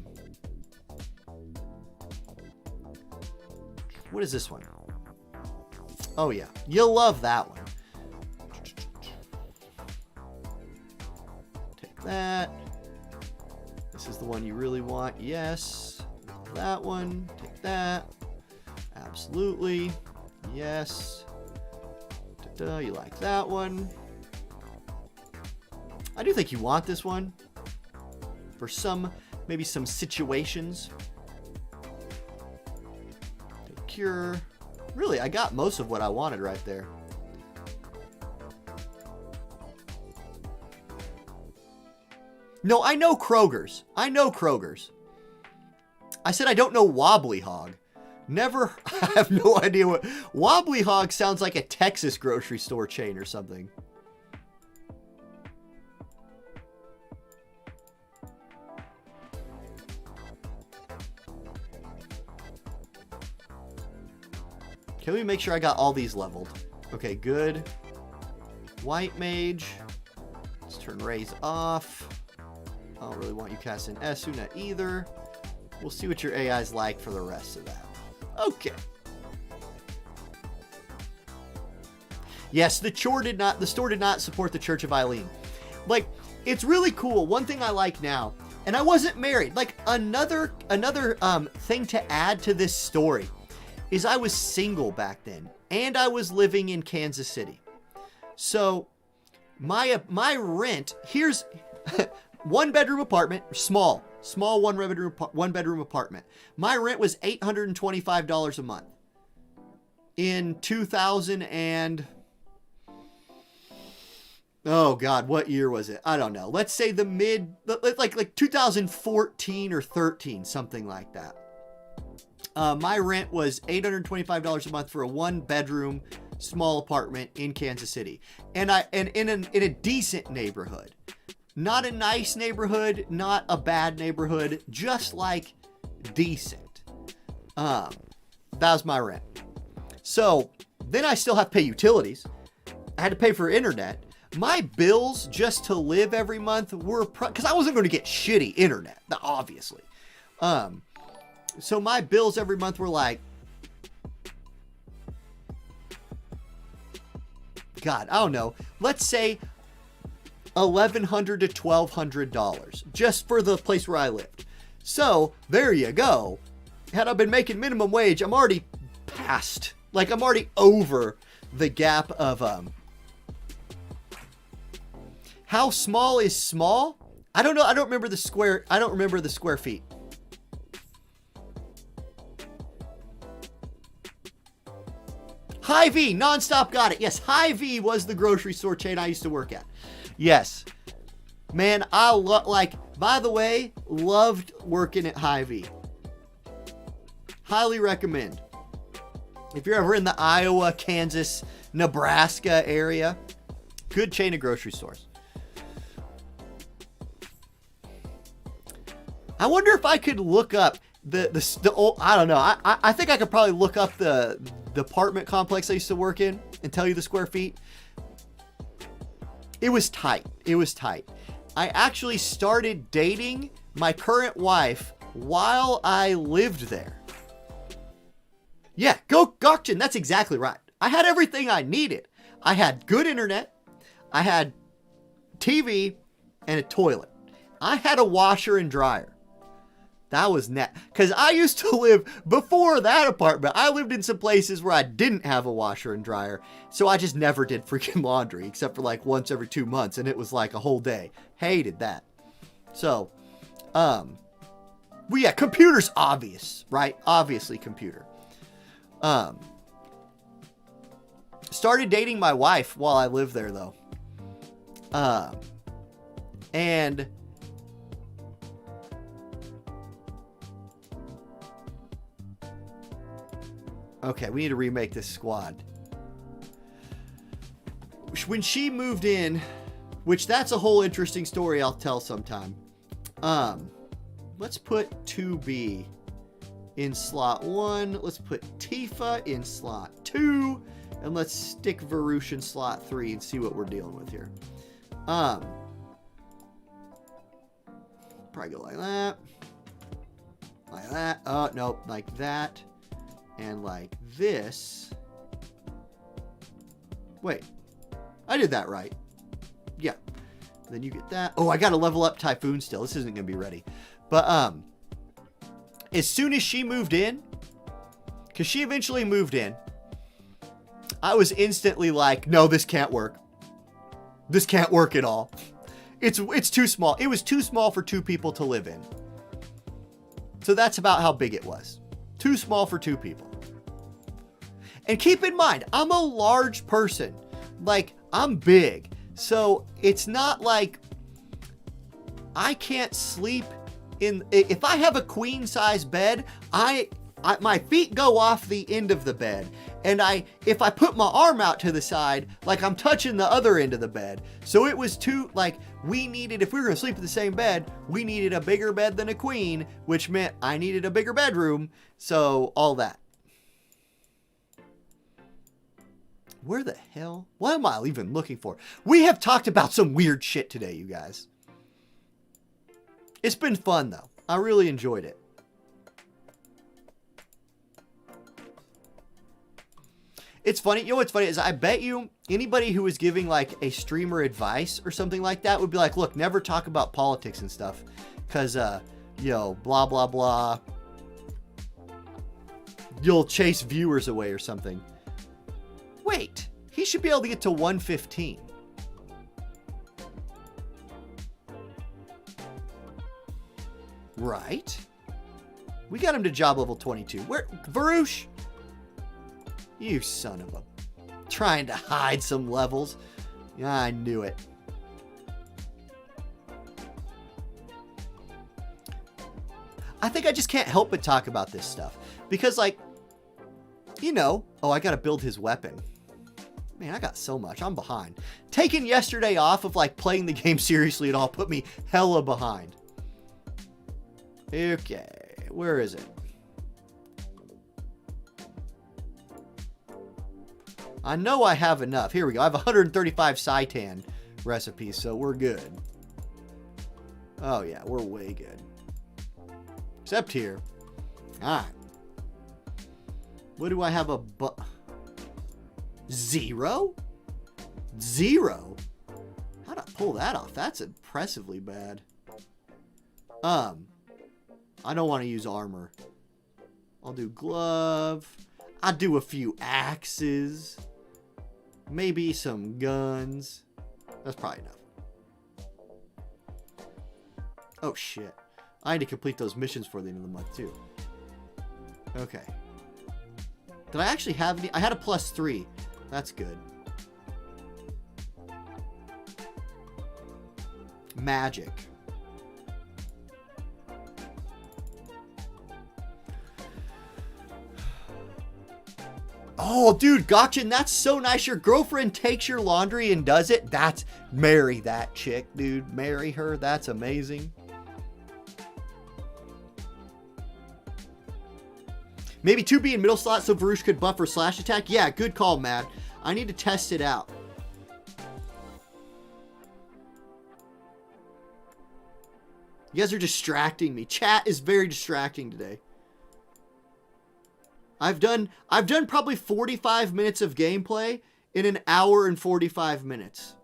is this one? Oh yeah, you'll love that one. Take that. This is the one you really want. Yes. That one. Take that. Absolutely. Yes. Da-da, you like that one. I do think you want this one. For some, maybe some situations. Take cure. Really, I got most of what I wanted right there. No, I know Kroger's. I know Kroger's. I said I don't know Wobbly Hog. Never, I have no idea what... Wobbly Hog sounds like a Texas grocery store chain or something. Can we make sure I got all these leveled? Okay, good. White Mage. Let's turn Raise off. I don't really want you casting Esuna either. We'll see what your AI's like for the rest of that. Okay. Yes, the store did not support the Church of Eileen. Like, it's really cool. One thing I like now, and I wasn't married. Like, another thing to add to this story is I was single back then, and I was living in Kansas City. So my rent, here's one bedroom apartment, small one bedroom apartment. My rent was $825 a month in 2000 and oh God, what year was it? I don't know. Let's say the like 2014 or 13, something like that. My rent was $825 a month for a one bedroom small apartment in Kansas City. And in a decent neighborhood. Not a nice neighborhood, not a bad neighborhood, just like decent. That was my rent. So then I still have to pay utilities. I had to pay for internet. My bills just to live every month were, because I wasn't going to get shitty internet, obviously. So my bills every month were like, God, I don't know. Let's say $1,100 to $1,200 just for the place where I lived. So there you go. Had I been making minimum wage, I'm already past, like I'm already over the gap of, how small is small? I don't know. I don't remember the square feet. Hy-Vee, nonstop got it. Yes, Hy-Vee was the grocery store chain I used to work at. Yes. Man, by the way, loved working at Hy-Vee. Highly recommend. If you're ever in the Iowa, Kansas, Nebraska area, good chain of grocery stores. I wonder if I could look up the old, I don't know. I think I could probably look up the apartment complex I used to work in and tell you the square feet. It was tight. It was tight. I actually started dating my current wife while I lived there. Yeah, go Gokchin. That's exactly right. I had everything I needed. I had good internet. I had TV and a toilet. I had a washer and dryer. That was net. Because I used to live, before that apartment, I lived in some places where I didn't have a washer and dryer. So I just never did freaking laundry, except for like once every 2 months. And it was like a whole day. Hated that. So, well, yeah, computer's obvious, right? Obviously computer. Started dating my wife while I lived there, though. And okay, we need to remake this squad. When she moved in, which that's a whole interesting story I'll tell sometime. Let's put 2B in slot 1. Let's put Tifa in slot 2. And let's stick Varush in slot 3 and see what we're dealing with here. Probably go like that. Like that. Oh, no, like that. And like this. Wait. I did that right. Yeah. Then you get that. Oh, I got to level up Typhoon still. This isn't going to be ready. But as soon as she moved in, because she eventually moved in, I was instantly like, no, this can't work. This can't work at all. It's too small. It was too small for 2 people to live in. So that's about how big it was. Too small for 2 people. And keep in mind, I'm a large person. Like, I'm big. So it's not like I can't sleep in. If I have a queen size bed, my feet go off the end of the bed. And if I put my arm out to the side, like I'm touching the other end of the bed. So it was too, like, we needed, if we were gonna sleep in the same bed, we needed a bigger bed than a queen, which meant I needed a bigger bedroom. So all that. Where the hell? What am I even looking for? We have talked about some weird shit today, you guys. It's been fun, though. I really enjoyed it. It's funny. You know what's funny is I bet you anybody who was giving like a streamer advice or something like that would be like, look, never talk about politics and stuff. Because, you know, blah, blah, blah. You'll chase viewers away or something. Wait, he should be able to get to 115. Right. We got him to job level 22. Where? Varush? You son of a... Trying to hide some levels. Yeah, I knew it. I think I just can't help but talk about this stuff. Because, like, you know... Oh, I gotta build his weapon. Man, I got so much. I'm behind. Taking yesterday off of, like, playing the game seriously at all put me hella behind. Okay, where is it? I know I have enough. Here we go. I have 135 seitan recipes, so we're good. Oh, yeah, we're way good. Except here. Alright. What do I have a 0? 0? How'd I pull that off? That's impressively bad. I don't want to use armor. I'll do glove. I'll do a few axes. Maybe some guns. That's probably enough. Oh, shit. I need to complete those missions for the end of the month, too. Okay. Did I actually have any? I had a +3. That's good. Magic. Oh, dude, Gotchin, that's so nice. Your girlfriend takes your laundry and does it. Marry that chick, dude. Marry her. That's amazing. Maybe 2B in middle slot so Varush could buffer slash attack. Yeah, good call, Matt. I need to test it out. You guys are distracting me. Chat is very distracting today. I've done probably 45 minutes of gameplay in an hour and 45 minutes.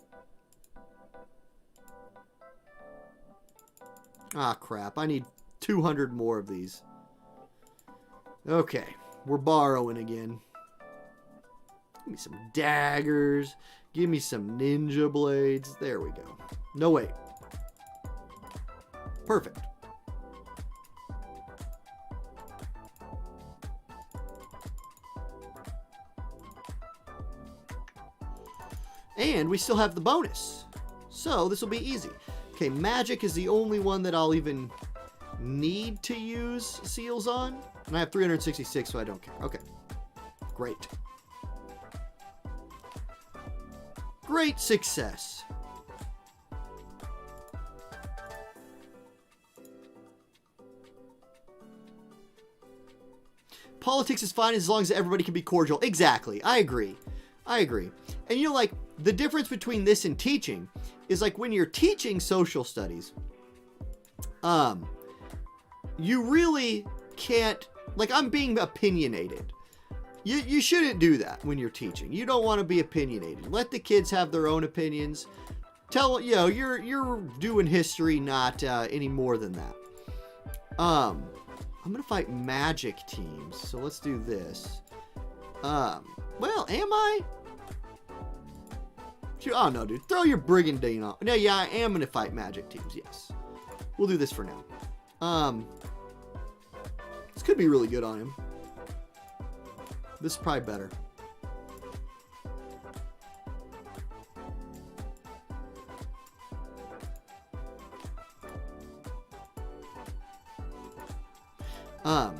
Ah, crap. I need 200 more of these. Okay. We're borrowing again. Give me some daggers. Give me some ninja blades. There we go. No, wait. Perfect. And we still have the bonus. So this will be easy. Okay, magic is the only one that I'll even need to use seals on. And I have 366, so I don't care. Okay. Great. Great success. Politics is fine as long as everybody can be cordial. Exactly. I agree. I agree. And you know, like, the difference between this and teaching is like when you're teaching social studies, you really can't, like, I'm being opinionated. You shouldn't do that when you're teaching. You don't want to be opinionated. Let the kids have their own opinions. Tell, you know, you're doing history, not any more than that. I'm going to fight magic teams, so let's do this. Well, am I? Oh, no, dude. Throw your brigandine on. No, yeah, I am going to fight magic teams, yes. We'll do this for now. This could be really good on him. This is probably better.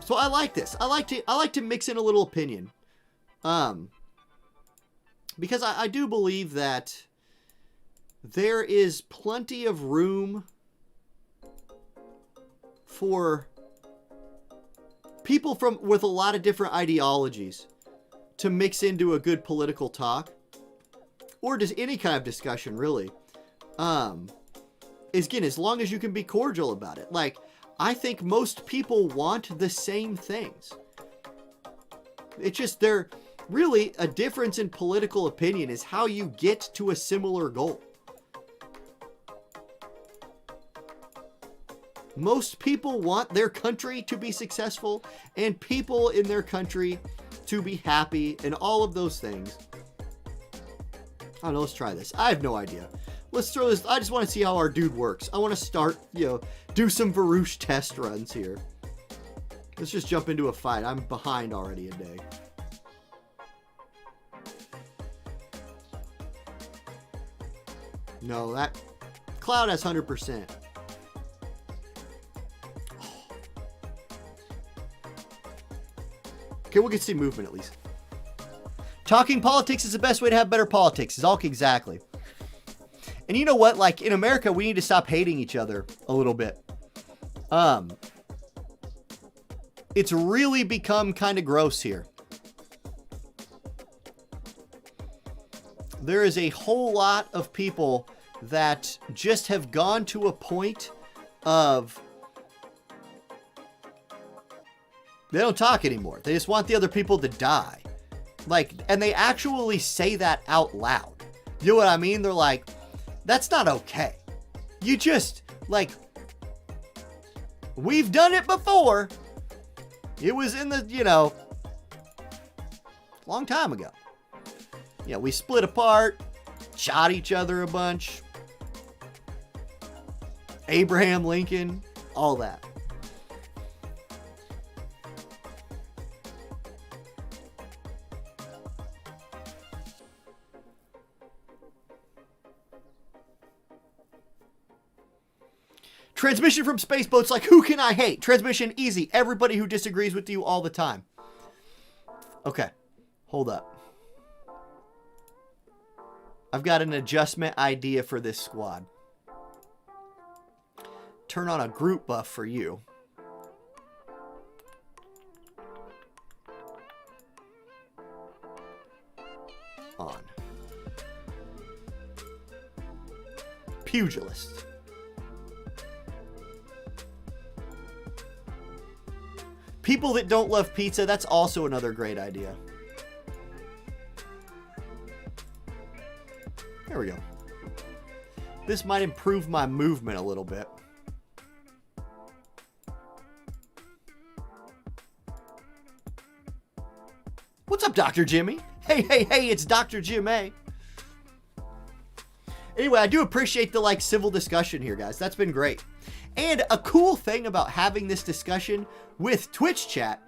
So I like this. I like to mix in a little opinion. Because I do believe that there is plenty of room for people with a lot of different ideologies to mix into a good political talk, or just any kind of discussion, really. Again, as long as you can be cordial about it. Like, I think most people want the same things. It's just really a difference in political opinion is how you get to a similar goal. Most people want their country to be successful and people in their country to be happy and all of those things. I don't know, let's try this. I have no idea. Let's throw this. I just want to see how our dude works. I want to start, do some Varush test runs here. Let's just jump into a fight. I'm behind already a day. No, that Cloud has 100%. Okay, we'll get to see movement at least. Talking politics is the best way to have better politics. Exactly. And you know what? Like, in America, we need to stop hating each other a little bit. It's really become kind of gross here. There is a whole lot of people that just have gone to a point of they don't talk anymore. They just want the other people to die. Like, and they actually say that out loud. You know what I mean? They're like, that's not okay. You just, like, we've done it before. It was in the, long time ago. Yeah, we split apart, shot each other a bunch. Abraham Lincoln, all that. Transmission from Spaceboat's like, who can I hate? Transmission, easy. Everybody who disagrees with you all the time. Okay, hold up. I've got an adjustment idea for this squad. Turn on a group buff for you. On. Pugilist. People that don't love pizza, that's also another great idea. There we go. This might improve my movement a little bit. What's up, Dr. Jimmy? Hey, it's Dr. Jimmy. Anyway, I do appreciate the, civil discussion here, guys. That's been great. And a cool thing about having this discussion with Twitch chat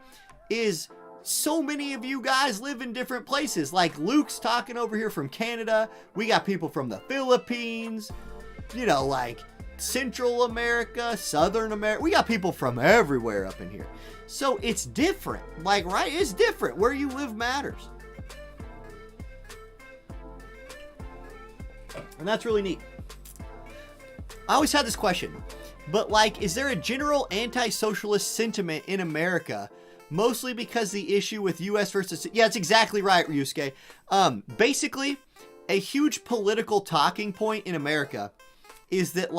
is so many of you guys live in different places. Like Luke's talking over here from Canada. We got people from the Philippines, Central America, Southern America. We got people from everywhere up in here. So it's different. Right? It's different. Where you live matters. And that's really neat. I always had this question. But, is there a general anti-socialist sentiment in America? Mostly because the issue with U.S. versus... Yeah, that's exactly right, Ryusuke. Basically, a huge political talking point in America is that,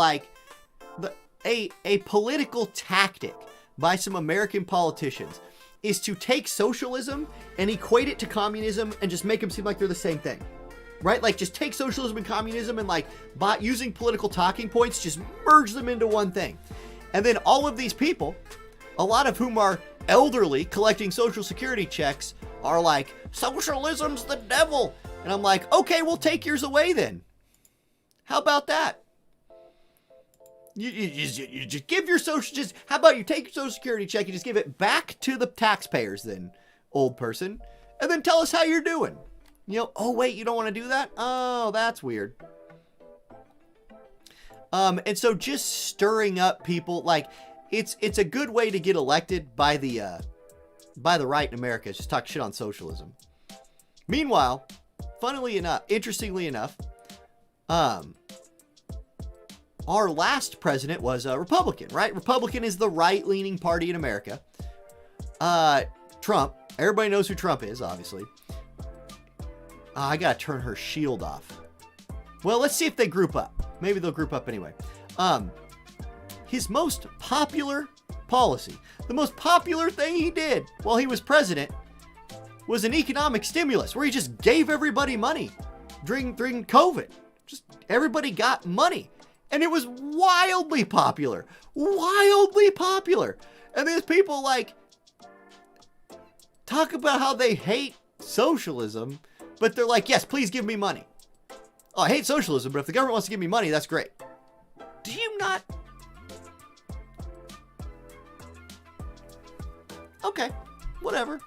a political tactic by some American politicians is to take socialism and equate it to communism and just make them seem like they're the same thing. Right? Like, just take socialism and communism and, like, by using political talking points, just merge them into one thing. And then all of these people, a lot of whom are elderly, collecting Social Security checks, are like, socialism's the devil. And I'm like, okay, we'll take yours away then. How about that? You just give your how about you take your Social Security check and just give it back to the taxpayers then, old person, and then tell us how you're doing. You know, oh wait, you don't want to do that? Oh, that's weird. And so just stirring up people, like, it's a good way to get elected by the right in America, is just talk shit on socialism. Meanwhile, interestingly enough, our last president was a Republican, right? Republican is the right-leaning party in America. Trump, everybody knows who Trump is, obviously. I gotta turn her shield off. Well, let's see if they group up. Maybe they'll group up anyway. His most popular policy, the most popular thing he did while he was president, was an economic stimulus where he just gave everybody money during COVID. Just everybody got money. And it was wildly popular. Wildly popular. And these people, like, talk about how they hate socialism, but they're like, yes, please give me money. Oh, I hate socialism, but if the government wants to give me money, that's great. Do you not? Okay, whatever.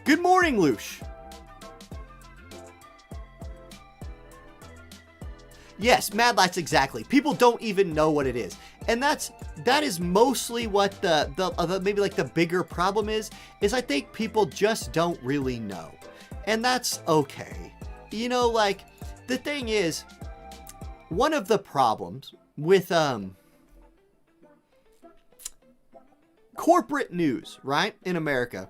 Good morning, Loosh. Yes, Mad Lights, exactly. People don't even know what it is. And that is mostly what the maybe like the bigger problem is I think people just don't really know. And that's okay. You know, like, the thing is, one of the problems with corporate news, right, in America,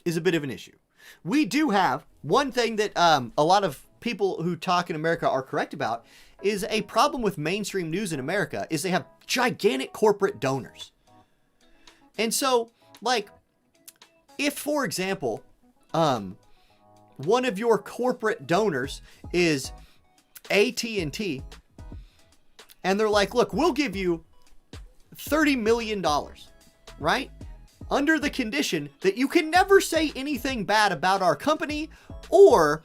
is a bit of an issue. We do have one thing that a lot of people who talk in America are correct about is a problem with mainstream news in America is they have gigantic corporate donors. And so, like, if, for example, one of your corporate donors is AT&T, and they're like, look, we'll give you $30 million, right? Under the condition that you can never say anything bad about our company or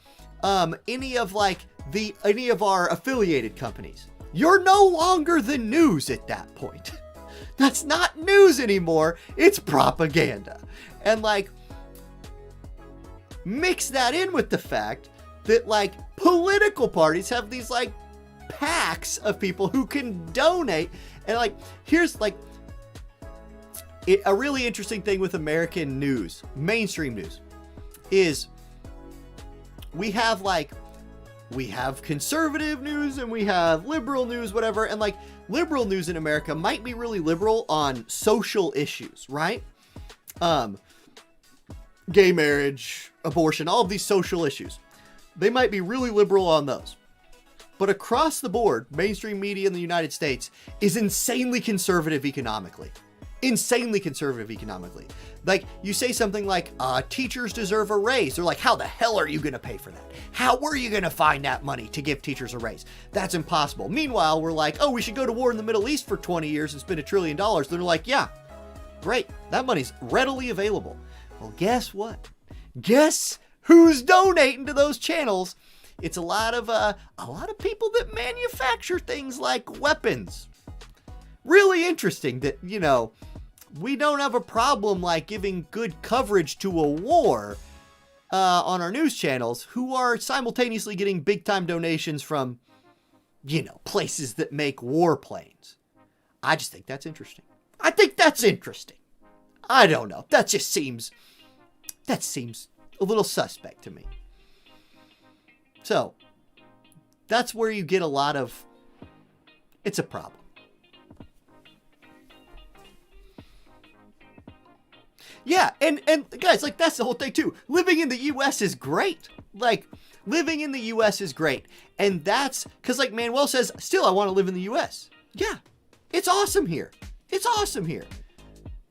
any of our affiliated companies. You're no longer the news at that point. That's not news anymore. It's propaganda. And, like, mix that in with the fact that, like, political parties have these, like, packs of people who can donate. And, like, here's, like, a really interesting thing with American news, mainstream news, is we have conservative news and we have liberal news, whatever. And, like, liberal news in America might be really liberal on social issues, right? Gay marriage, abortion, all of these social issues. They might be really liberal on those. But across the board, mainstream media in the United States is insanely conservative economically. Insanely conservative economically. Like, you say something like, teachers deserve a raise. They're like, how the hell are you going to pay for that? How were you going to find that money to give teachers a raise? That's impossible. Meanwhile, we're like, oh, we should go to war in the Middle East for 20 years and spend $1 trillion. They're like, yeah, great. That money's readily available. Well, guess what? Guess who's donating to those channels? It's a lot of people that manufacture things like weapons. Really interesting that, you know, we don't have a problem like giving good coverage to a war on our news channels who are simultaneously getting big time donations from, you know, places that make warplanes. I just think that's interesting. I think that's interesting. I don't know. That seems a little suspect to me. So, that's where you get a lot of, it's a problem. Yeah, and guys, like, that's the whole thing too. Living in the U.S. is great. Like, living in the U.S. is great. And that's, because like Manuel says, still, I want to live in the U.S. Yeah, it's awesome here. It's awesome here.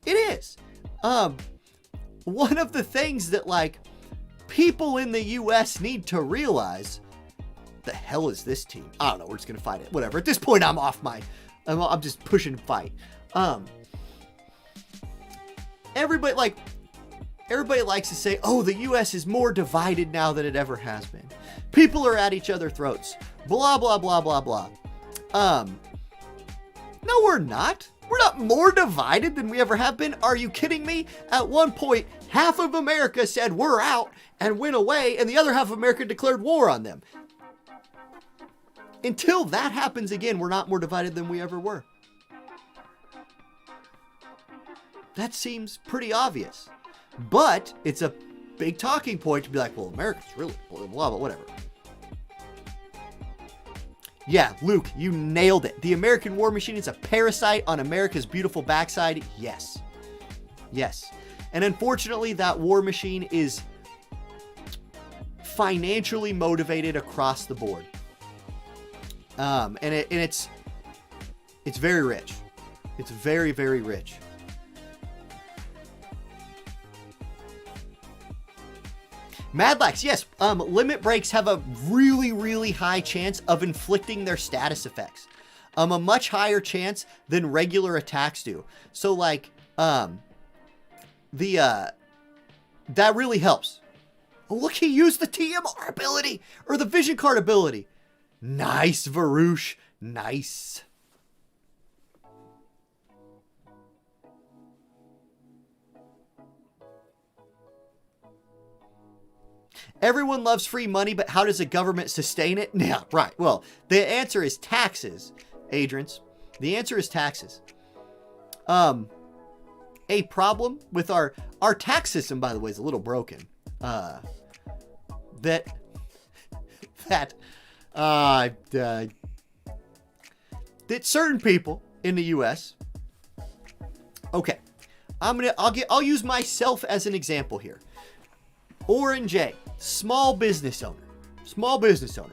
It is. One of the things that, like, people in the U.S. need to realize, the hell is this team? I don't know, we're just going to fight it. Whatever. At this point, I'm just pushing fight. Everybody likes to say, oh, the U.S. is more divided now than it ever has been. People are at each other's throats. Blah, blah, blah, blah, blah. No, we're not. We're not more divided than we ever have been. Are you kidding me? At one point, half of America said we're out and went away, and the other half of America declared war on them. Until that happens again, we're not more divided than we ever were. That seems pretty obvious. But it's a big talking point to be like, well, America's really blah, blah, blah, whatever. Yeah, Luke, you nailed it. The American war machine is a parasite on America's beautiful backside. Yes. Yes. And unfortunately, that war machine is financially motivated across the board. And it's very rich. It's very, very rich. Madlax, yes, limit breaks have a really, really high chance of inflicting their status effects. A much higher chance than regular attacks do. So, like, that really helps. Oh, look, he used the TMR ability, or the vision card ability. Nice, Varush. Nice. Everyone loves free money, but how does a government sustain it? Yeah, right. Well, the answer is taxes, Adrians. The answer is taxes. A problem with our tax system, by the way, is a little broken. That certain people in the U.S. Okay, I'll use myself as an example here. Oren J, small business owner,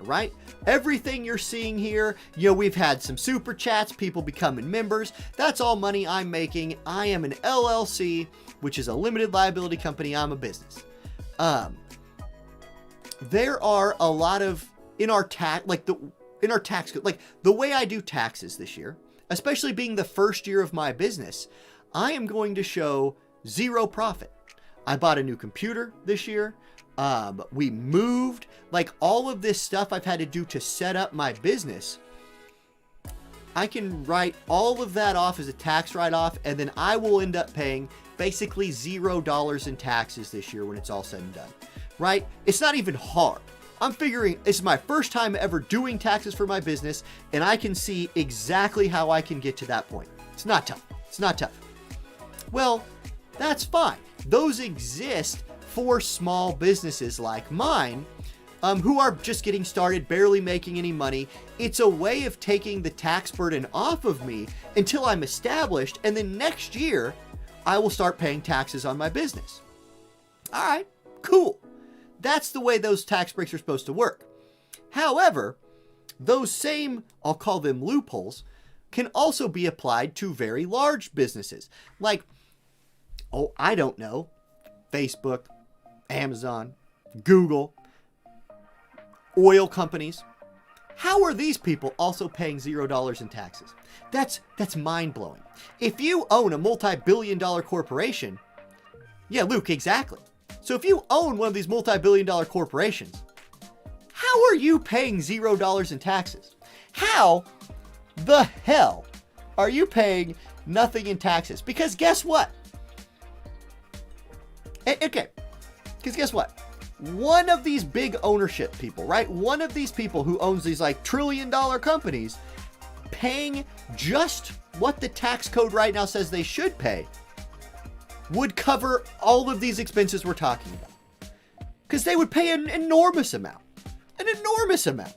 right? Everything you're seeing here, we've had some super chats, people becoming members. That's all money I'm making. I am an LLC, which is a limited liability company. I'm a business. There are a lot of in our tax, the way I do taxes this year, especially being the first year of my business, I am going to show zero profit. I bought a new computer this year. We moved, like all of this stuff I've had to do to set up my business. I can write all of that off as a tax write-off, and then I will end up paying basically $0 in taxes this year when it's all said and done, right? It's not even hard. I'm figuring it's my first time ever doing taxes for my business, and I can see exactly how I can get to that point. It's not tough. It's not tough. Well, that's fine. Those exist for small businesses like mine, who are just getting started, barely making any money. It's a way of taking the tax burden off of me until I'm established, and then next year, I will start paying taxes on my business. All right, cool. That's the way those tax breaks are supposed to work. However, those same, I'll call them loopholes, can also be applied to very large businesses. Like, I don't know, Facebook, Amazon, Google, oil companies. How are these people also paying $0 in taxes? That's mind-blowing. If you own a multi-billion-dollar corporation, yeah, Luke, exactly. So if you own one of these multi-billion-dollar corporations, how are you paying $0 in taxes? How the hell are you paying nothing in taxes? Because guess what? Okay, because guess what? One of these big ownership people, right? One of these people who owns these like trillion-dollar companies paying just what the tax code right now says they should pay would cover all of these expenses we're talking about. Because they would pay an enormous amount. An enormous amount.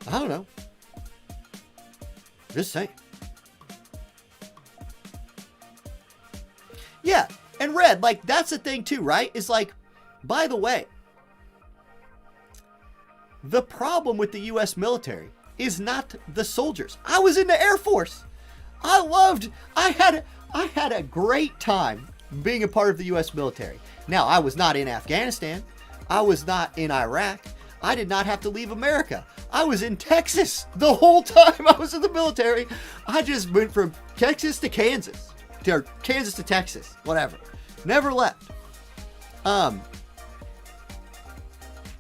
I don't know. Just saying. Yeah, and Red, like, that's the thing too, right? Is like, by the way, the problem with the U.S. military is not the soldiers. I was in the Air Force. I had a great time being a part of the U.S. military. Now, I was not in Afghanistan. I was not in Iraq. I did not have to leave America. I was in Texas the whole time I was in the military. I just went from Texas to Kansas, or Kansas to Texas, whatever. Never left.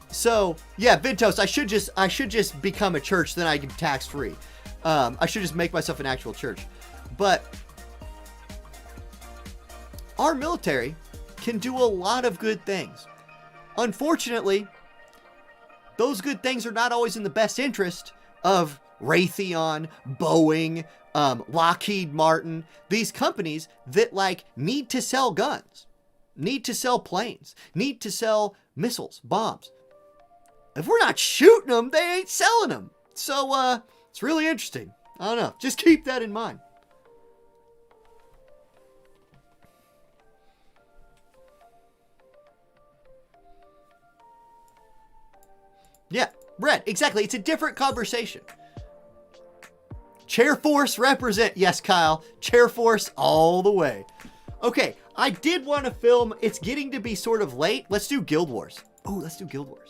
So yeah, Ventos, I should just become a church, then I can tax free. I should just make myself an actual church. But our military can do a lot of good things. Unfortunately, those good things are not always in the best interest of Raytheon, Boeing, Lockheed Martin, these companies that like need to sell guns, need to sell planes, need to sell missiles, bombs. If we're not shooting them, they ain't selling them. So it's really interesting. I don't know. Just keep that in mind. Yeah, Red, exactly. It's a different conversation. Chair Force represent. Yes, Kyle. Chair Force all the way. Okay, I did want to film. It's getting to be sort of late. Let's do Guild Wars. Oh, let's do Guild Wars.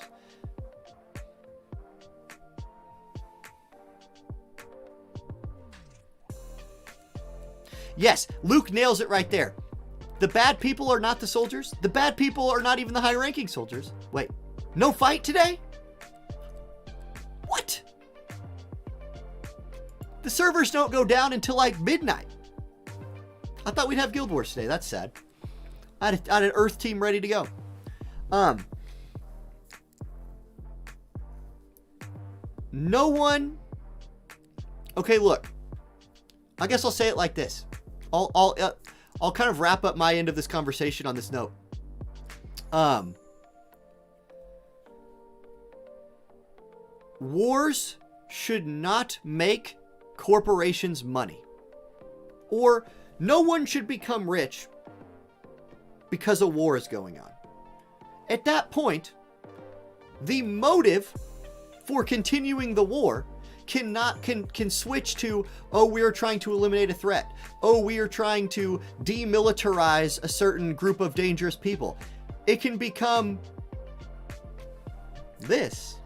Yes, Luke nails it right there. The bad people are not the soldiers. The bad people are not even the high-ranking soldiers. Wait, no fight today? What? The servers don't go down until like midnight. I thought we'd have Guild Wars today. That's sad. I had an Earth team ready to go. No one. Okay, look. I guess I'll say it like this. I'll kind of wrap up my end of this conversation on this note. Wars should not make corporations money. Or no one should become rich because a war is going on. At that point, the motive for continuing the war can switch to, oh, we are trying to eliminate a threat. Oh, we are trying to demilitarize a certain group of dangerous people. It can become this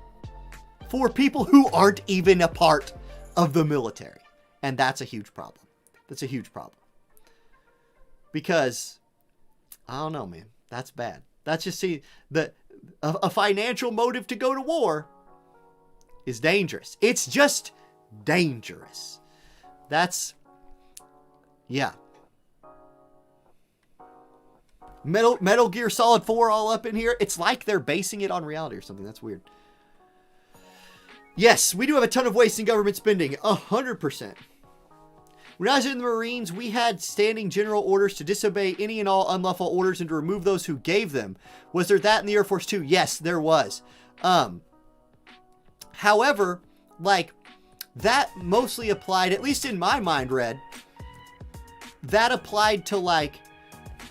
for people who aren't even a part of the military. And that's a huge problem. That's a huge problem. Because, I don't know, man. That's bad. That's just, see, a financial motive to go to war is dangerous. It's just dangerous. That's, yeah. Metal Gear Solid 4 all up in here. It's like they're basing it on reality or something. That's weird. Yes, we do have a ton of waste in government spending. 100%. When I was in the Marines, we had standing general orders to disobey any and all unlawful orders and to remove those who gave them. Was there that in the Air Force too? Yes, there was. However, like, that mostly applied, at least in my mind, Red, that applied to, like,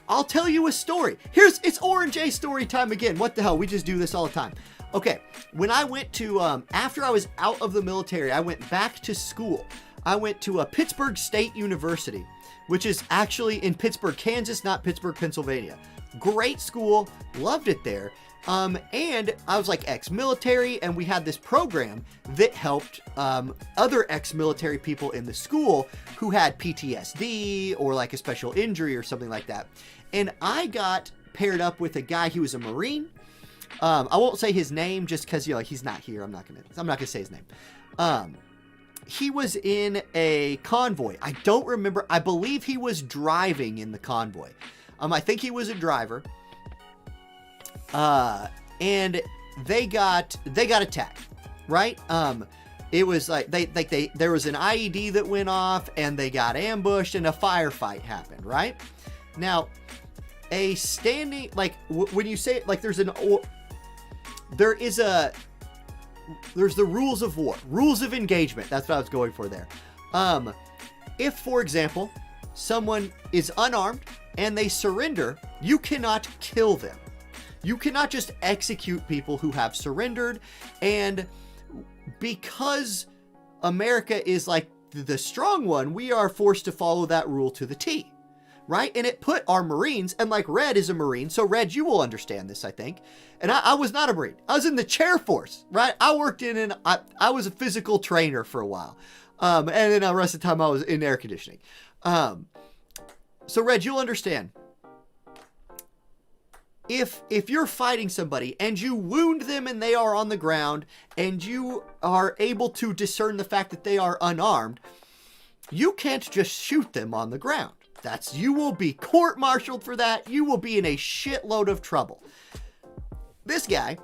I'll tell you a story. It's Orange A story time again. What the hell? We just do this all the time. Okay, when I went to, after I was out of the military, I went back to school. I went to Pittsburgh State University, which is actually in Pittsburgh, Kansas, not Pittsburgh, Pennsylvania. Great school, loved it there. And I was like ex-military, and we had this program that helped other ex-military people in the school who had PTSD or like a special injury or something like that. And I got paired up with a guy who was a Marine. I won't say his name just because, you know, like, he's not here. I'm not gonna say his name. He was in a convoy. I don't remember. I believe he was driving in the convoy. I think he was a driver. And they got attacked, right? It was like there was an IED that went off, and they got ambushed, and a firefight happened, right? Now, a standing, like, when you say, like, there's the rules of war, rules of engagement. That's what I was going for there. If, for example, someone is unarmed, and they surrender, you cannot kill them. You cannot just execute people who have surrendered. And because America is like the strong one, we are forced to follow that rule to the T, right? And it put our Marines, and like Red is a Marine, so Red, you will understand this, I think. And I was not a Marine. I was in the chair force, right? I worked I was a physical trainer for a while. And then the rest of the time I was in air conditioning. So Red, you'll understand. If you're fighting somebody and you wound them and they are on the ground and you are able to discern the fact that they are unarmed, you can't just shoot them on the ground. You will be court-martialed for that. You will be in a shitload of trouble. This guy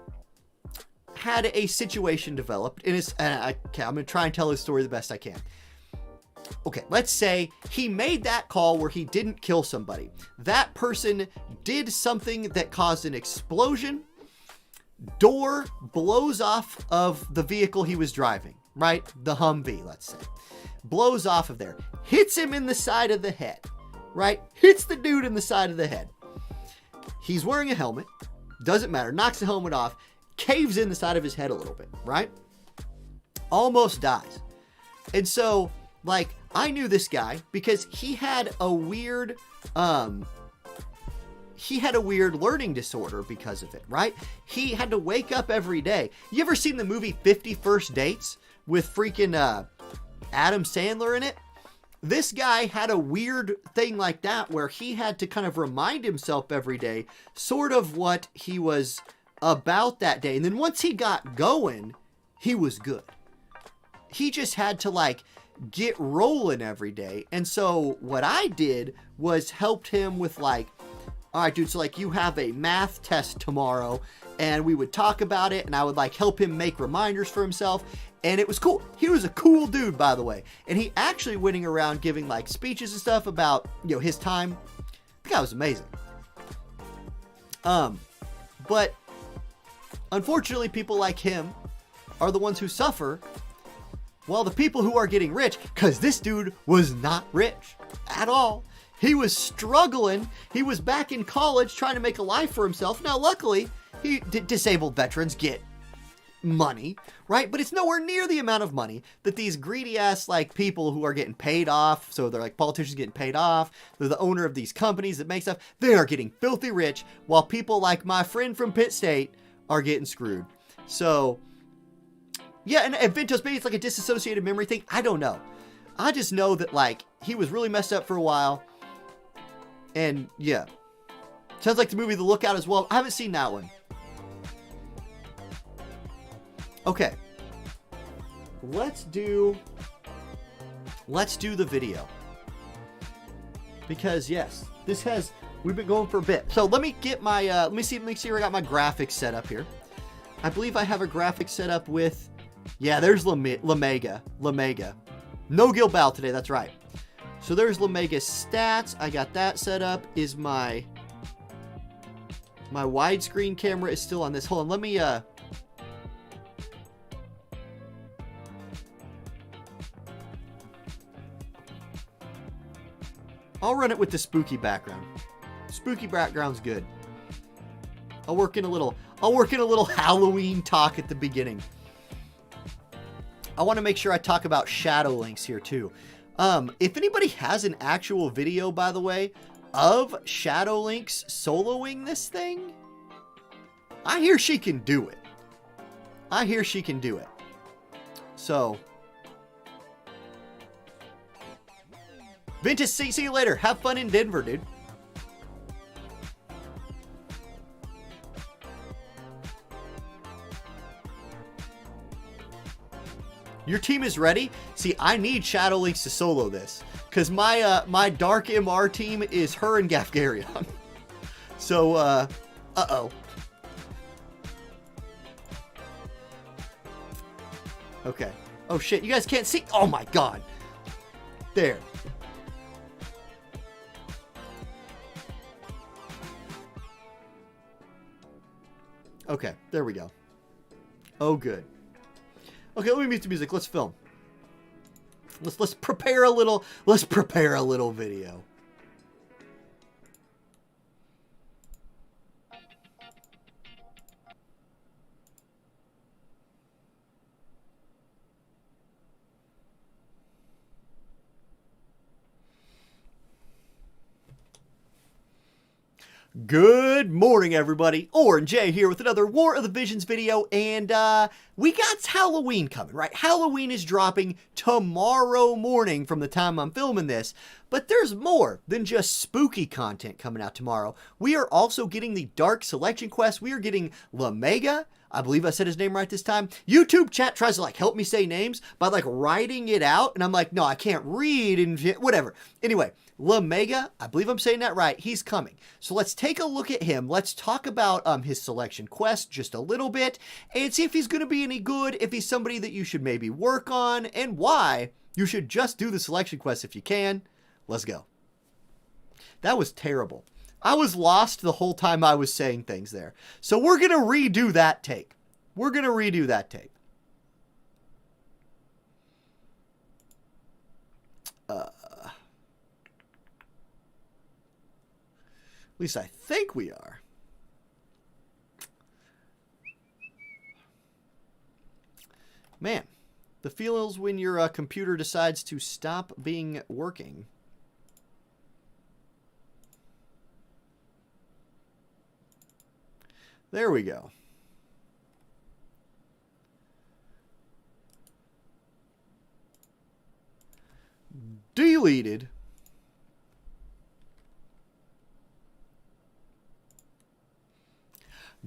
had a situation developed, and I'm going to try and tell his story the best I can. Okay, let's say he made that call where he didn't kill somebody. That person did something that caused an explosion. Door blows off of the vehicle he was driving, right? The Humvee, let's say. Blows off of there. Hits him in the side of the head, right? Hits the dude in the side of the head. He's wearing a helmet. Doesn't matter. Knocks the helmet off. Caves in the side of his head a little bit, right? Almost dies. And so, like, I knew this guy because he had a weird learning disorder because of it, right? He had to wake up every day. You ever seen the movie 50 First Dates with freaking Adam Sandler in it? This guy had a weird thing like that where he had to kind of remind himself every day sort of what he was about that day. And then once he got going, he was good. He just had to like get rolling every day. And so what I did was helped him with like, all right, dude, so like you have a math test tomorrow, and we would talk about it, and I would like help him make reminders for himself. And it was cool. He was a cool dude, by the way. And he actually went around giving like speeches and stuff about, you know, his time. The guy was amazing. But unfortunately, people like him are the ones who suffer, while the people who are getting rich, because this dude was not rich at all. He was struggling. He was back in college trying to make a life for himself. Now, luckily, disabled veterans get money, right? But it's nowhere near the amount of money that these greedy ass like people who are getting paid off. So they're like politicians getting paid off. They're the owner of these companies that make stuff. They are getting filthy rich, while people like my friend from Pitt State are getting screwed. So yeah, and Ventos, maybe it's like a disassociated memory thing. I don't know. I just know that like he was really messed up for a while. And yeah, sounds like the movie The Lookout as well. I haven't seen that one. Okay, let's do the video, because yes, we've been going for a bit. So let me get my let me see where I got my graphics set up here. I believe I have a graphic set up with, yeah, there's Lameiga. No Gilbal today, that's right. So there's Lameiga's stats. I got that set up. Is my widescreen camera is still on this. Hold on, let me I'll run it with the spooky background. Spooky background's good. I'll work in a little Halloween talk at the beginning. I want to make sure I talk about shadow links here too. If anybody has an actual video, by the way, of Shadow Links soloing this thing, I hear she can do it. So, Ventus, see you later. Have fun in Denver, dude. Your team is ready? See, I need Shadow Links to solo this, because my Dark MR team is her and Gafgarion. So, uh-oh. Okay. Oh, shit. You guys can't see? Oh, my God. There. Okay. There we go. Oh, good. Okay, let me mute the music. Let's film. Let's prepare a little video. Good morning, everybody. Orange Jay here with another War of the Visions video, and we got Halloween coming, right? Halloween is dropping tomorrow morning from the time I'm filming this, but there's more than just spooky content coming out tomorrow. We are also getting the Dark Selection Quest. We are getting Lameiga. I believe I said his name right this time. YouTube chat tries to help me say names by writing it out, and I'm like, no, I can't read and whatever. Anyway, Lameiga, I believe I'm saying that right, he's coming. So let's take a look at him. Let's talk about his selection quest just a little bit and see if he's going to be any good, if he's somebody that you should maybe work on, and why you should just do the selection quest if you can. Let's go. That was terrible. I was lost the whole time I was saying things there. So we're going to redo that take. We're going to redo that take. At least I think we are. Man, the feels when your computer decides to stop being working. There we go. Deleted.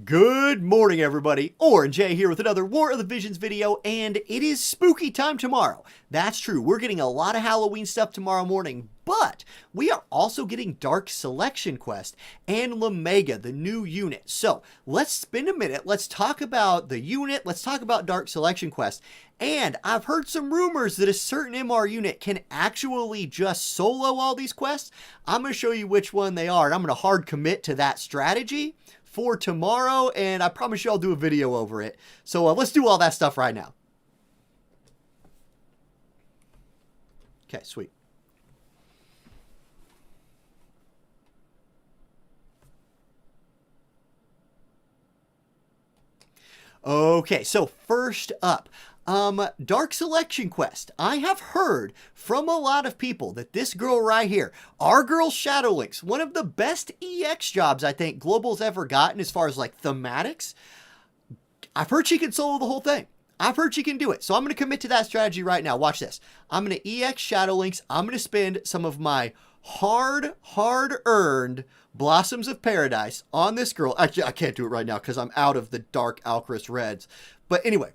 Good morning, everybody. Orange Jay here with another War of the Visions video, and it is spooky time tomorrow. That's true. We're getting a lot of Halloween stuff tomorrow morning, but we are also getting Dark Selection Quest and Lameiga, the new unit. So let's spend a minute. Let's talk about the unit. Let's talk about Dark Selection Quest. And I've heard some rumors that a certain MR unit can actually just solo all these quests. I'm going to show you which one they are, and I'm going to hard commit to that strategy for tomorrow, and I promise you I'll do a video over it. So let's do all that stuff right now. Okay, sweet. Okay, so first up, Dark Selection Quest. I have heard from a lot of people that this girl right here, our girl Shadowlinks, one of the best EX jobs I think Global's ever gotten as far as thematics. I've heard she can solo the whole thing. I've heard she can do it. So I'm going to commit to that strategy right now. Watch this. I'm going to EX Shadowlinks. I'm going to spend some of my hard-earned Blossoms of Paradise on this girl. Actually, I can't do it right now because I'm out of the Dark Alchemist Reds. But anyway,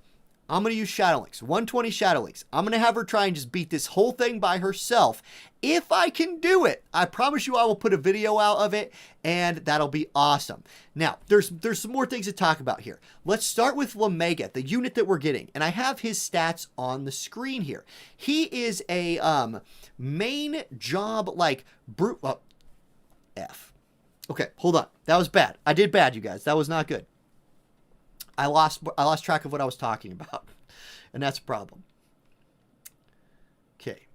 I'm going to use Shadowlinks, 120 Shadowlinks. I'm going to have her try and just beat this whole thing by herself. If I can do it, I promise you I will put a video out of it, and that'll be awesome. Now, there's some more things to talk about here. Let's start with Lameiga, the unit that we're getting, and I have his stats on the screen here. He is a main job brute. Well, F. Okay, hold on. That was bad. I did bad, you guys. That was not good. I lost track of what I was talking about, and that's a problem. Okay.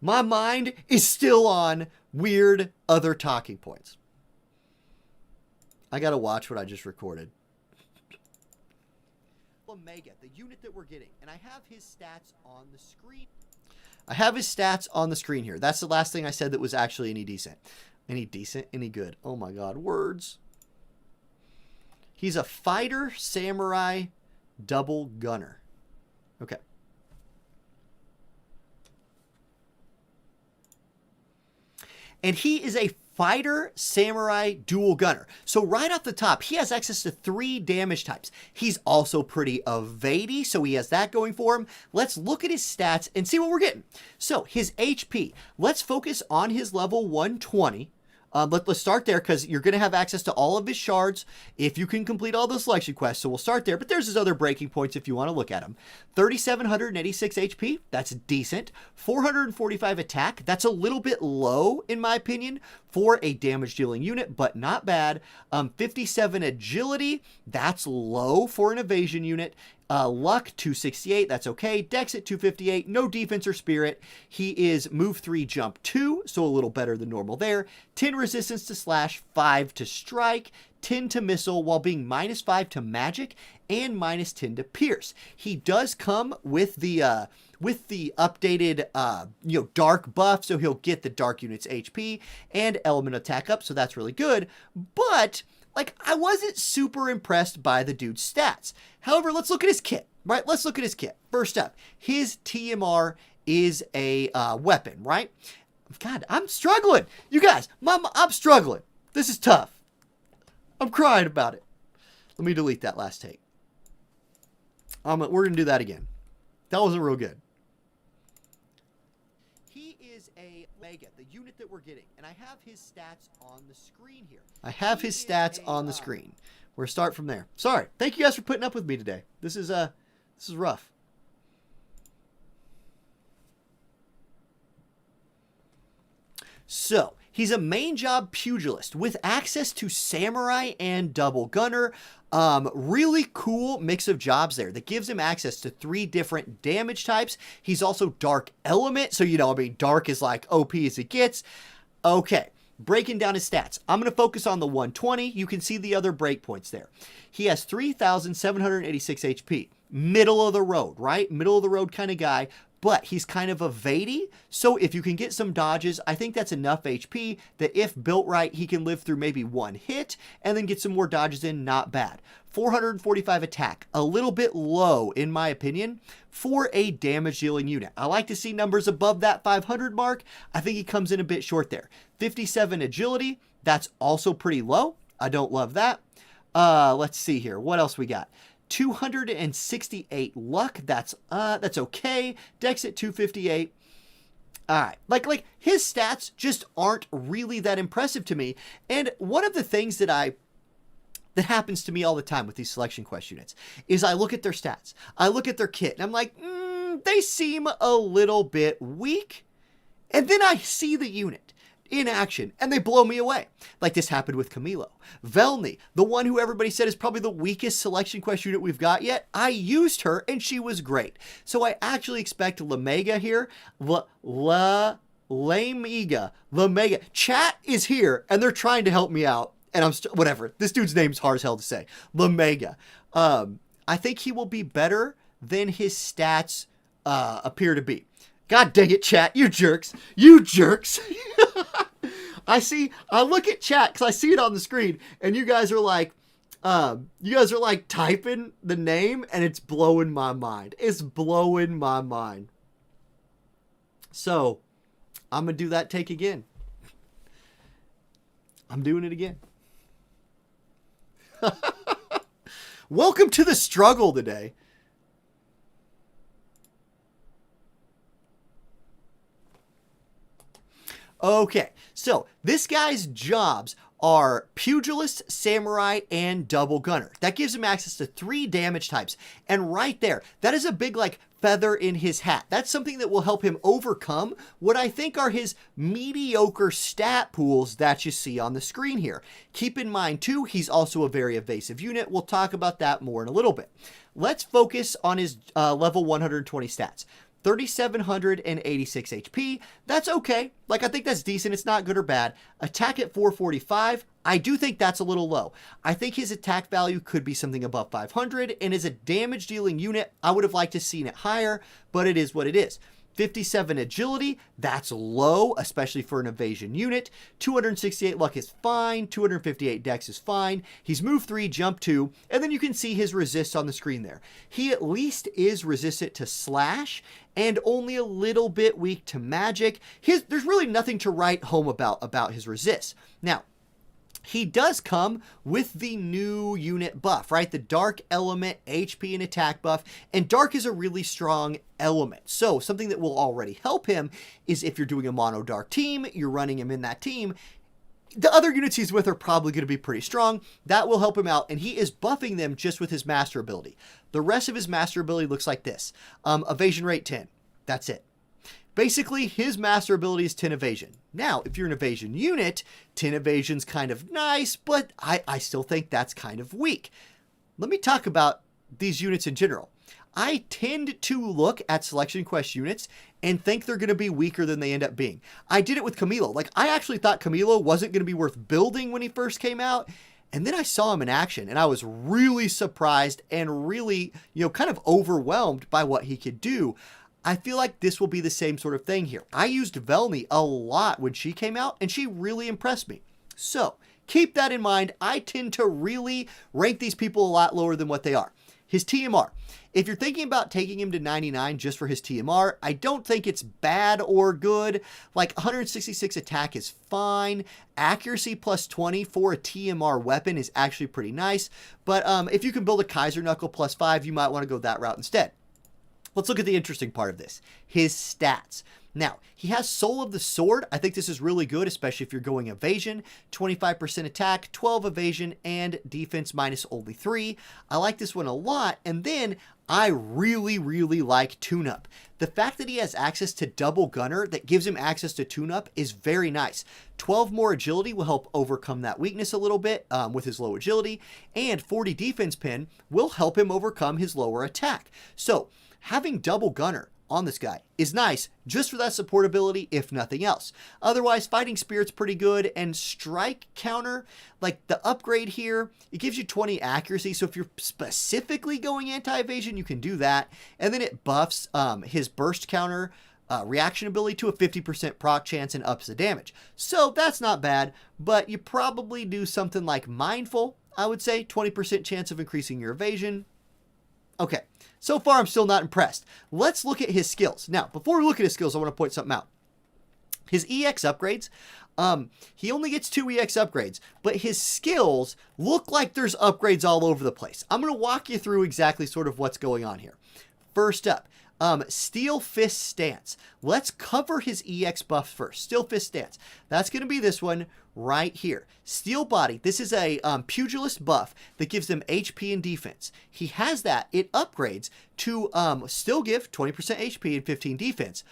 My mind is still on weird other talking points. I gotta watch what I just recorded. Lameiga, the unit that we're getting, and I have his stats on the screen. I have his stats on the screen here. That's the last thing I said that was actually any decent. Any decent? Any good? Oh my god, words. He's a fighter, samurai, double gunner. Okay. And he is a fighter, samurai, dual gunner. So right off the top, he has access to 3 damage types. He's also pretty evady, so he has that going for him. Let's look at his stats and see what we're getting. So his HP, let's focus on his level 120. Let's start there because you're going to have access to all of his shards if you can complete all the selection quests. So we'll start there, but there's his other breaking points if you want to look at them. 3,786 HP, that's decent. 445 attack, that's a little bit low in my opinion for a damage dealing unit, but not bad. 57 agility, that's low for an evasion unit. Luck 268, that's okay. Dex at 258, no defense or spirit. He is move 3, jump 2, so a little better than normal there. 10 resistance to slash, 5 to strike, 10 to missile, while being -5 to magic and -10 to pierce. He does come with the with the updated, dark buff. So he'll get the dark unit's HP and element attack up. So that's really good. But like, I wasn't super impressed by the dude's stats. However, let's look at his kit, right? Let's look at his kit. First up, his TMR is a weapon, right? God, I'm struggling. You guys, I'm struggling. This is tough. I'm crying about it. Let me delete that last take. We're going to do that again. That wasn't real good. He is a Lameiga, the unit that we're getting. And I have his stats on the screen here. I have his stats on the screen. We'll start from there. Sorry. Thank you guys for putting up with me today. This is rough. So, he's a main job pugilist with access to samurai and double gunner. Really cool mix of jobs there that gives him access to 3 different damage types. He's also dark element. So, dark is like OP as it gets. Okay. Breaking down his stats. I'm going to focus on the 120. You can see the other breakpoints there. He has 3,786 HP. Middle of the road, right? Middle of the road kind of guy. But he's kind of evadey, so if you can get some dodges, I think that's enough HP that if built right, he can live through maybe 1 hit and then get some more dodges in, not bad. 445 attack, a little bit low in my opinion for a damage dealing unit. I like to see numbers above that 500 mark. I think he comes in a bit short there. 57 agility, that's also pretty low. I don't love that. Let's see here. What else we got? 268 luck. That's okay. Dex at 258. All right. Like his stats just aren't really that impressive to me. And one of the things that happens to me all the time with these selection quest units is I look at their stats. I look at their kit and I'm like, they seem a little bit weak. And then I see the unit in action and they blow me away. Like this happened with Camilo. Velny, the one who everybody said is probably the weakest selection quest unit we've got yet. I used her and she was great. So I actually expect Lameiga here. Lameiga. Chat is here and they're trying to help me out. And I'm whatever. This dude's name's hard as hell to say. Lameiga. I think he will be better than his stats appear to be. God dang it, chat. You jerks. You jerks. I look at chat because I see it on the screen and you guys are like typing the name and it's blowing my mind. It's blowing my mind. So I'm going to do that take again. I'm doing it again. Welcome to the struggle today. Okay, so this guy's jobs are pugilist, samurai, and double gunner. That gives him access to 3 damage types. And right there, that is a big feather in his hat. That's something that will help him overcome what I think are his mediocre stat pools that you see on the screen here. Keep in mind too, he's also a very evasive unit. We'll talk about that more in a little bit. Let's focus on his level 120 stats. 3,786 HP. That's okay. I think that's decent. It's not good or bad. Attack at 445. I do think that's a little low. I think his attack value could be something above 500. And as a damage dealing unit, I would have liked to seen it higher, but it is what it is. 57 agility, that's low, especially for an evasion unit. 268 luck is fine. 258 dex is fine. He's move 3, jump 2, and then you can see his resist on the screen there. He at least is resistant to slash and only a little bit weak to magic. There's really nothing to write home about his resist. Now, he does come with the new unit buff, right? The dark element, HP, and attack buff. And dark is a really strong element. So something that will already help him is if you're doing a mono dark team, you're running him in that team, the other units he's with are probably going to be pretty strong. That will help him out. And he is buffing them just with his master ability. The rest of his master ability looks like this. Evasion rate 10. That's it. Basically, his master ability is 10 evasion. Now, if you're an evasion unit, 10 evasion's kind of nice, but I still think that's kind of weak. Let me talk about these units in general. I tend to look at selection quest units and think they're going to be weaker than they end up being. I did it with Camilo. I actually thought Camilo wasn't going to be worth building when he first came out. And then I saw him in action and I was really surprised and really, kind of overwhelmed by what he could do. I feel like this will be the same sort of thing here. I used Velny a lot when she came out, and she really impressed me. So keep that in mind. I tend to really rank these people a lot lower than what they are. His TMR. If you're thinking about taking him to 99 just for his TMR, I don't think it's bad or good. Like 166 attack is fine. Accuracy plus 20 for a TMR weapon is actually pretty nice. But if you can build a Kaiser Knuckle plus 5, you might want to go that route instead. Let's look at the interesting part of this. His stats. Now, he has Soul of the Sword. I think this is really good, especially if you're going evasion. 25% attack, 12 evasion, and defense minus only 3. I like this one a lot. And then I really, really like tune-up. The fact that he has access to double gunner that gives him access to tune-up is very nice. 12 more agility will help overcome that weakness a little bit with his low agility. And 40 defense pin will help him overcome his lower attack. So having double gunner on this guy is nice just for that support ability, if nothing else. Otherwise, fighting spirit's pretty good, and strike counter, like the upgrade here, it gives you 20 accuracy. So if you're specifically going anti-evasion, you can do that. And then it buffs his burst counter reaction ability to a 50% proc chance and ups the damage. So that's not bad, but you probably do something like mindful, I would say, 20% chance of increasing your evasion. Okay, so far I'm still not impressed. Let's look at his skills. Now, before we look at his skills, I want to point something out. His EX upgrades, he only gets 2 EX upgrades, but his skills look like there's upgrades all over the place. I'm going to walk you through exactly sort of what's going on here. First up, Steel Fist Stance. Let's cover his EX buff first. Steel Fist Stance. That's going to be this one right here. Steel Body. This is a pugilist buff that gives them HP and defense. He has that. It upgrades to still give 20% HP and 15 defense,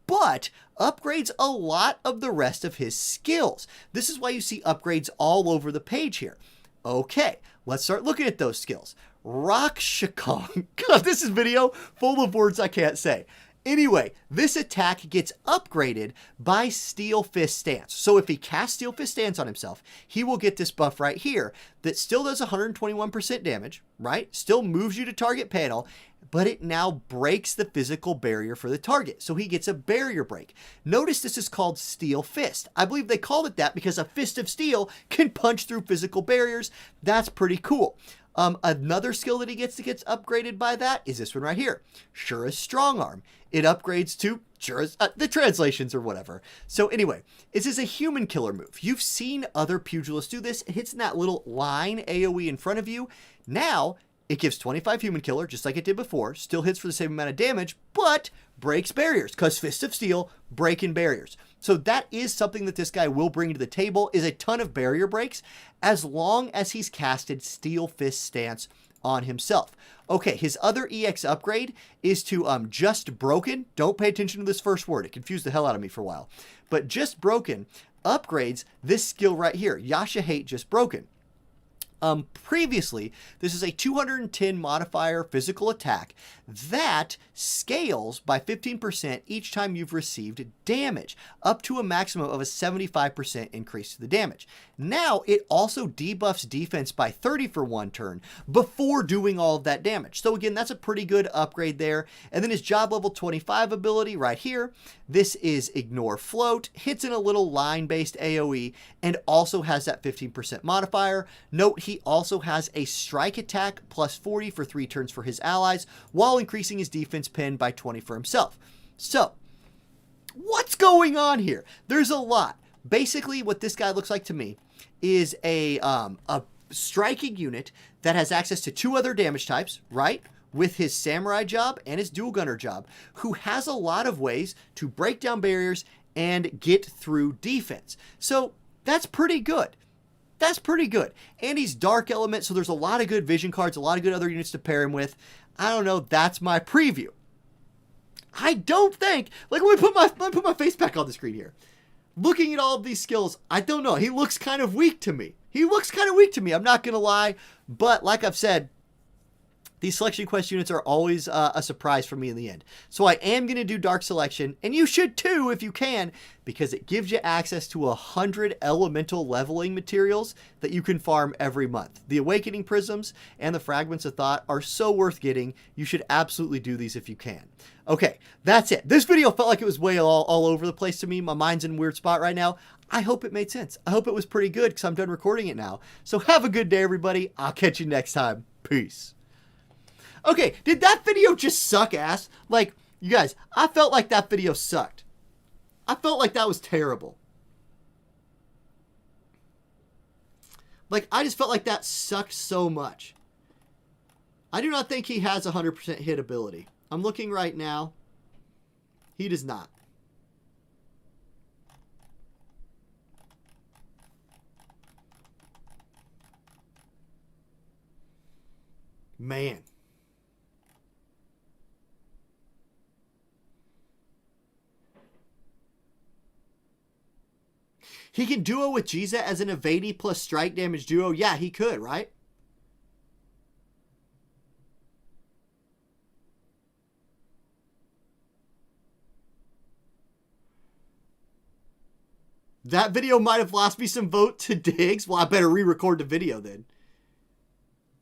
but upgrades a lot of the rest of his skills. This is why you see upgrades all over the page here. Okay, let's start looking at those skills. Rock Shikong. God, this is video full of words I can't say. Anyway, this attack gets upgraded by Steel Fist Stance. So if he casts Steel Fist Stance on himself, he will get this buff right here that still does 121% damage, right? Still moves you to target panel, but it now breaks the physical barrier for the target. So he gets a barrier break. Notice this is called Steel Fist. I believe they called it that because a fist of steel can punch through physical barriers. That's pretty cool. Another skill that he gets upgraded by that is this one right here. Sure as Strong Arm. It upgrades to sure as the translations or whatever. So anyway, this is a human killer move. You've seen other pugilists do this. It hits in that little line AoE in front of you. Now it gives 25 human killer, just like it did before. Still hits for the same amount of damage, but breaks barriers, because Fist of Steel breaking barriers. So that is something that this guy will bring to the table, is a ton of barrier breaks, as long as he's casted Steel Fist Stance on himself. Okay, his other EX upgrade is to Just Broken. Don't pay attention to this first word. It confused the hell out of me for a while. But Just Broken upgrades this skill right here. Yasha Hate Just Broken. Previously, this is a 210 modifier physical attack that scales by 15% each time you've received damage, up to a maximum of a 75% increase to the damage. Now, it also debuffs defense by 30 for one turn before doing all of that damage. So again, that's a pretty good upgrade there. And then his job level 25 ability right here. This is Ignore Float, hits in a little line-based AoE, and also has that 15% modifier. Note, he also has a strike attack plus 40 for 3 turns for his allies, while increasing his defense pin by 20 for himself. So, what's going on here? There's a lot. Basically, what this guy looks like to me is a striking unit that has access to 2 other damage types, right? With his samurai job and his dual gunner job, who has a lot of ways to break down barriers and get through defense. So, that's pretty good. That's pretty good. And he's Dark Element, so there's a lot of good vision cards, a lot of good other units to pair him with. I don't know, that's my preview. I don't think, like, let me put my face back on the screen here. Looking at all of these skills, I don't know. He looks kind of weak to me. I'm not going to lie. But like I've said, These selection quest units are always a surprise for me in the end. So I am going to do Dark Selection, and you should too if you can, because it gives you access to 100 elemental leveling materials that you can farm every month. The Awakening Prisms and the Fragments of Thought are so worth getting. You should absolutely do these if you can. Okay, that's it. This video felt like it was way all over the place to me. My mind's in a weird spot right now. I hope it made sense. I hope it was pretty good because I'm done recording it now. So have a good day, everybody. I'll catch you next time. Peace. Okay, did that video just suck ass? Like, you guys, I felt like that video sucked. I felt like that was terrible. Like, I just felt like that sucked so much. I do not think he has 100% hit ability. I'm looking right now. He does not. Man. He can duo with Jiza as an evadey plus strike damage duo. Yeah, he could, right? That video might have lost me some vote to Diggs. Well, I better re-record the video then.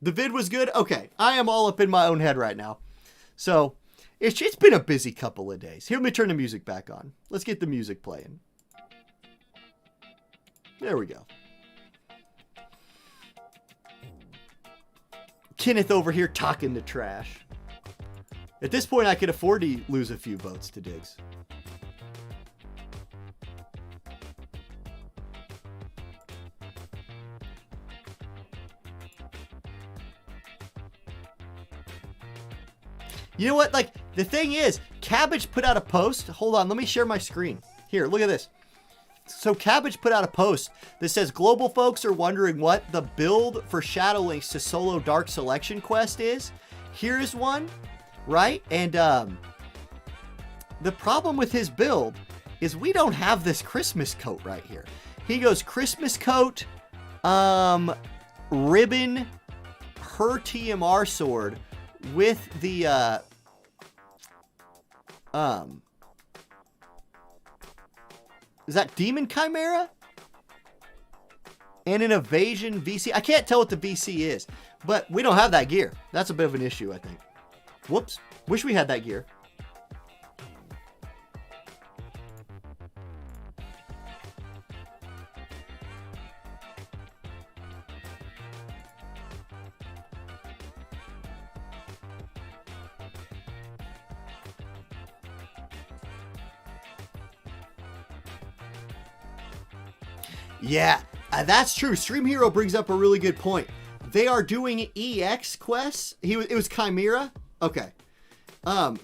The vid was good? Okay. I am all up in my own head right now. So, it's been a busy couple of days. Here, let me turn the music back on. Let's get the music playing. There we go. Kenneth over here talking to trash. At this point, I could afford to lose a few votes to Diggs. You know what? Like, the thing is, Cabbage put out a post. Hold on, let me share my screen. Here, look at this. So Cabbage put out a post that says, global folks are wondering what the build for Shadow Links to solo Dark Selection quest is. Here's one, right? And the problem with his build is we don't have this Christmas coat right here. He goes Christmas coat, ribbon, her TMR sword with the is that Demon Chimera? And an Evasion VC. I can't tell what the VC is, but we don't have that gear. That's a bit of an issue, I think. Whoops. Wish we had that gear. Yeah, that's true. Stream Hero brings up a really good point. They are doing EX quests. It was Chimera. Okay.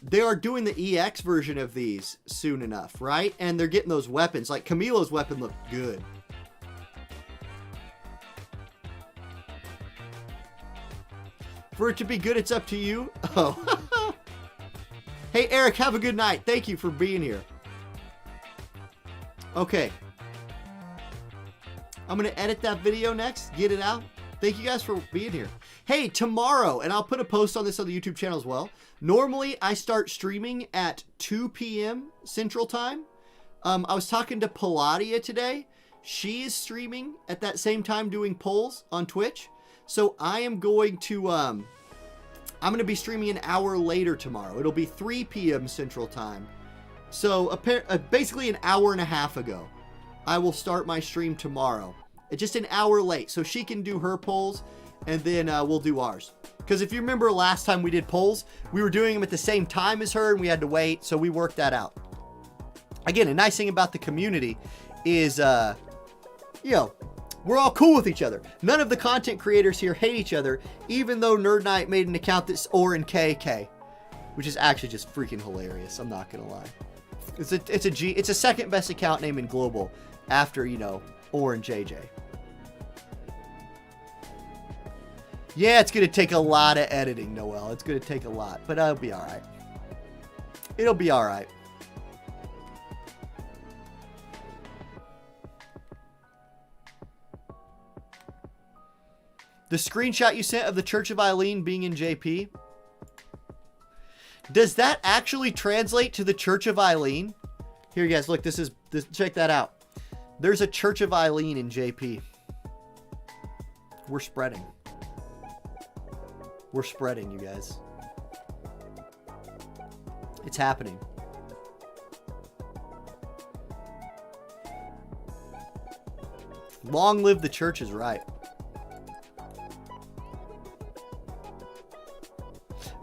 They are doing the EX version of these soon enough, right? And they're getting those weapons. Like Camilo's weapon looked good. For it to be good, it's up to you. Oh. Hey, Eric, have a good night. Thank you for being here. Okay. I'm going to edit that video next, get it out. Thank you guys for being here. Hey, tomorrow, and I'll put a post on this on the YouTube channel as well. Normally, I start streaming at 2 p.m. Central Time. I was talking to Palladia today. She is streaming at that same time doing polls on Twitch. So I am going to, I'm going to be streaming an hour later tomorrow. It'll be 3 p.m. Central Time. So basically an hour and a half ago. I will start my stream tomorrow. It's just an hour late, so she can do her polls, and then we'll do ours. Because if you remember last time we did polls, we were doing them at the same time as her, and we had to wait, so we worked that out. Again, a nice thing about the community is, you know, we're all cool with each other. None of the content creators here hate each other, even though Nerd Knight made an account that's Orin KK, which is actually just freaking hilarious. I'm not gonna lie. It's a second best account name in global after, you know, Orin JJ. Yeah, it's gonna take a lot of editing, Noel. It's gonna take a lot, but it'll be all right. It'll be all right. The screenshot you sent of the Church of Eileen being in JP, Does that actually translate to the Church of Eileen? Here, you guys, look, check that out. There's a Church of Eileen in JP. We're spreading. We're spreading, you guys. It's happening. Long live the church is right.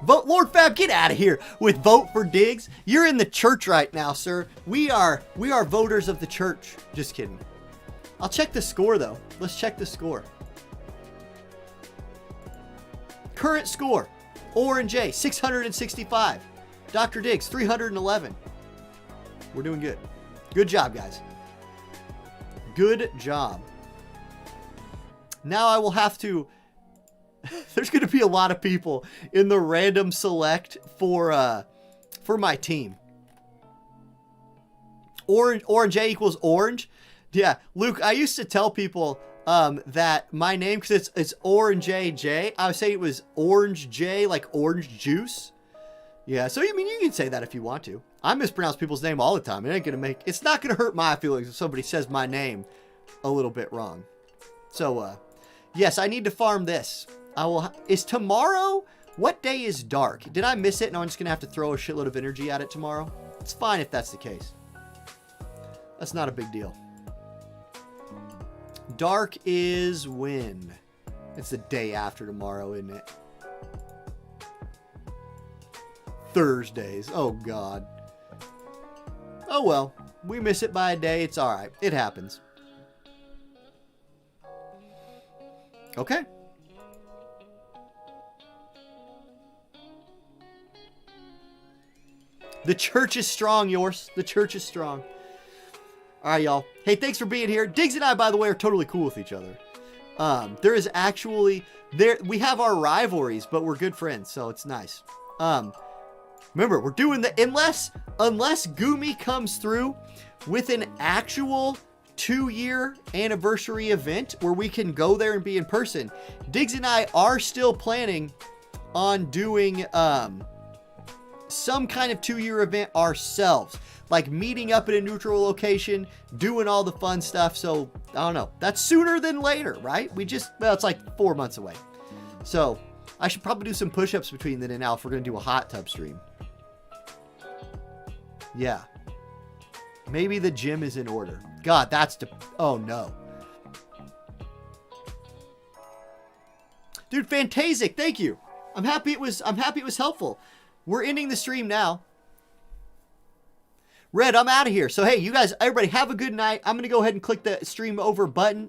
Vote Lord Fab, get out of here with Vote for Diggs. You're in the church right now, sir. We are voters of the church. Just kidding. I'll check the score though. Let's check the score. Current score. Orange A 665. Dr. Diggs 311. We're doing good. Good job, guys. Good job. Now I will have to... There's going to be a lot of people in the random select for my team. Orange A equals orange. Yeah, Luke, I used to tell people that my name, because it's Orange J, I would say it was Orange J, like orange juice. Yeah, so I mean, you can say that if you want to. I mispronounce people's name all the time. It's not going to hurt my feelings if somebody says my name a little bit wrong. So, yes, I need to farm this. Is tomorrow, what day is dark? Did I miss it and I'm just going to have to throw a shitload of energy at it tomorrow? It's fine if that's the case. That's not a big deal. Dark is when? It's the day after tomorrow, isn't it? Thursdays. Oh, God. Oh, well. We miss it by a day. It's all right. It happens. Okay. The church is strong, yours. The church is strong. All right, y'all. Hey, thanks for being here. Diggs and I, by the way, are totally cool with each other. There is actually... we have our rivalries, but we're good friends, so it's nice. Remember, we're doing the... Unless Gumi comes through with an actual 2-year anniversary event where we can go there and be in person, Diggs and I are still planning on doing... some kind of 2-year event ourselves, like meeting up at a neutral location, doing all the fun stuff. So I don't know, that's sooner than later, right? It's like 4 months away. So I should probably do some push-ups between then and now if we're going to do a hot tub stream. Yeah. Maybe the gym is in order. God, oh no. Dude, Fantasic, thank you. I'm happy it was helpful. We're ending the stream now. Red, I'm out of here. So, hey, you guys, everybody have a good night. I'm going to go ahead and click the stream over button.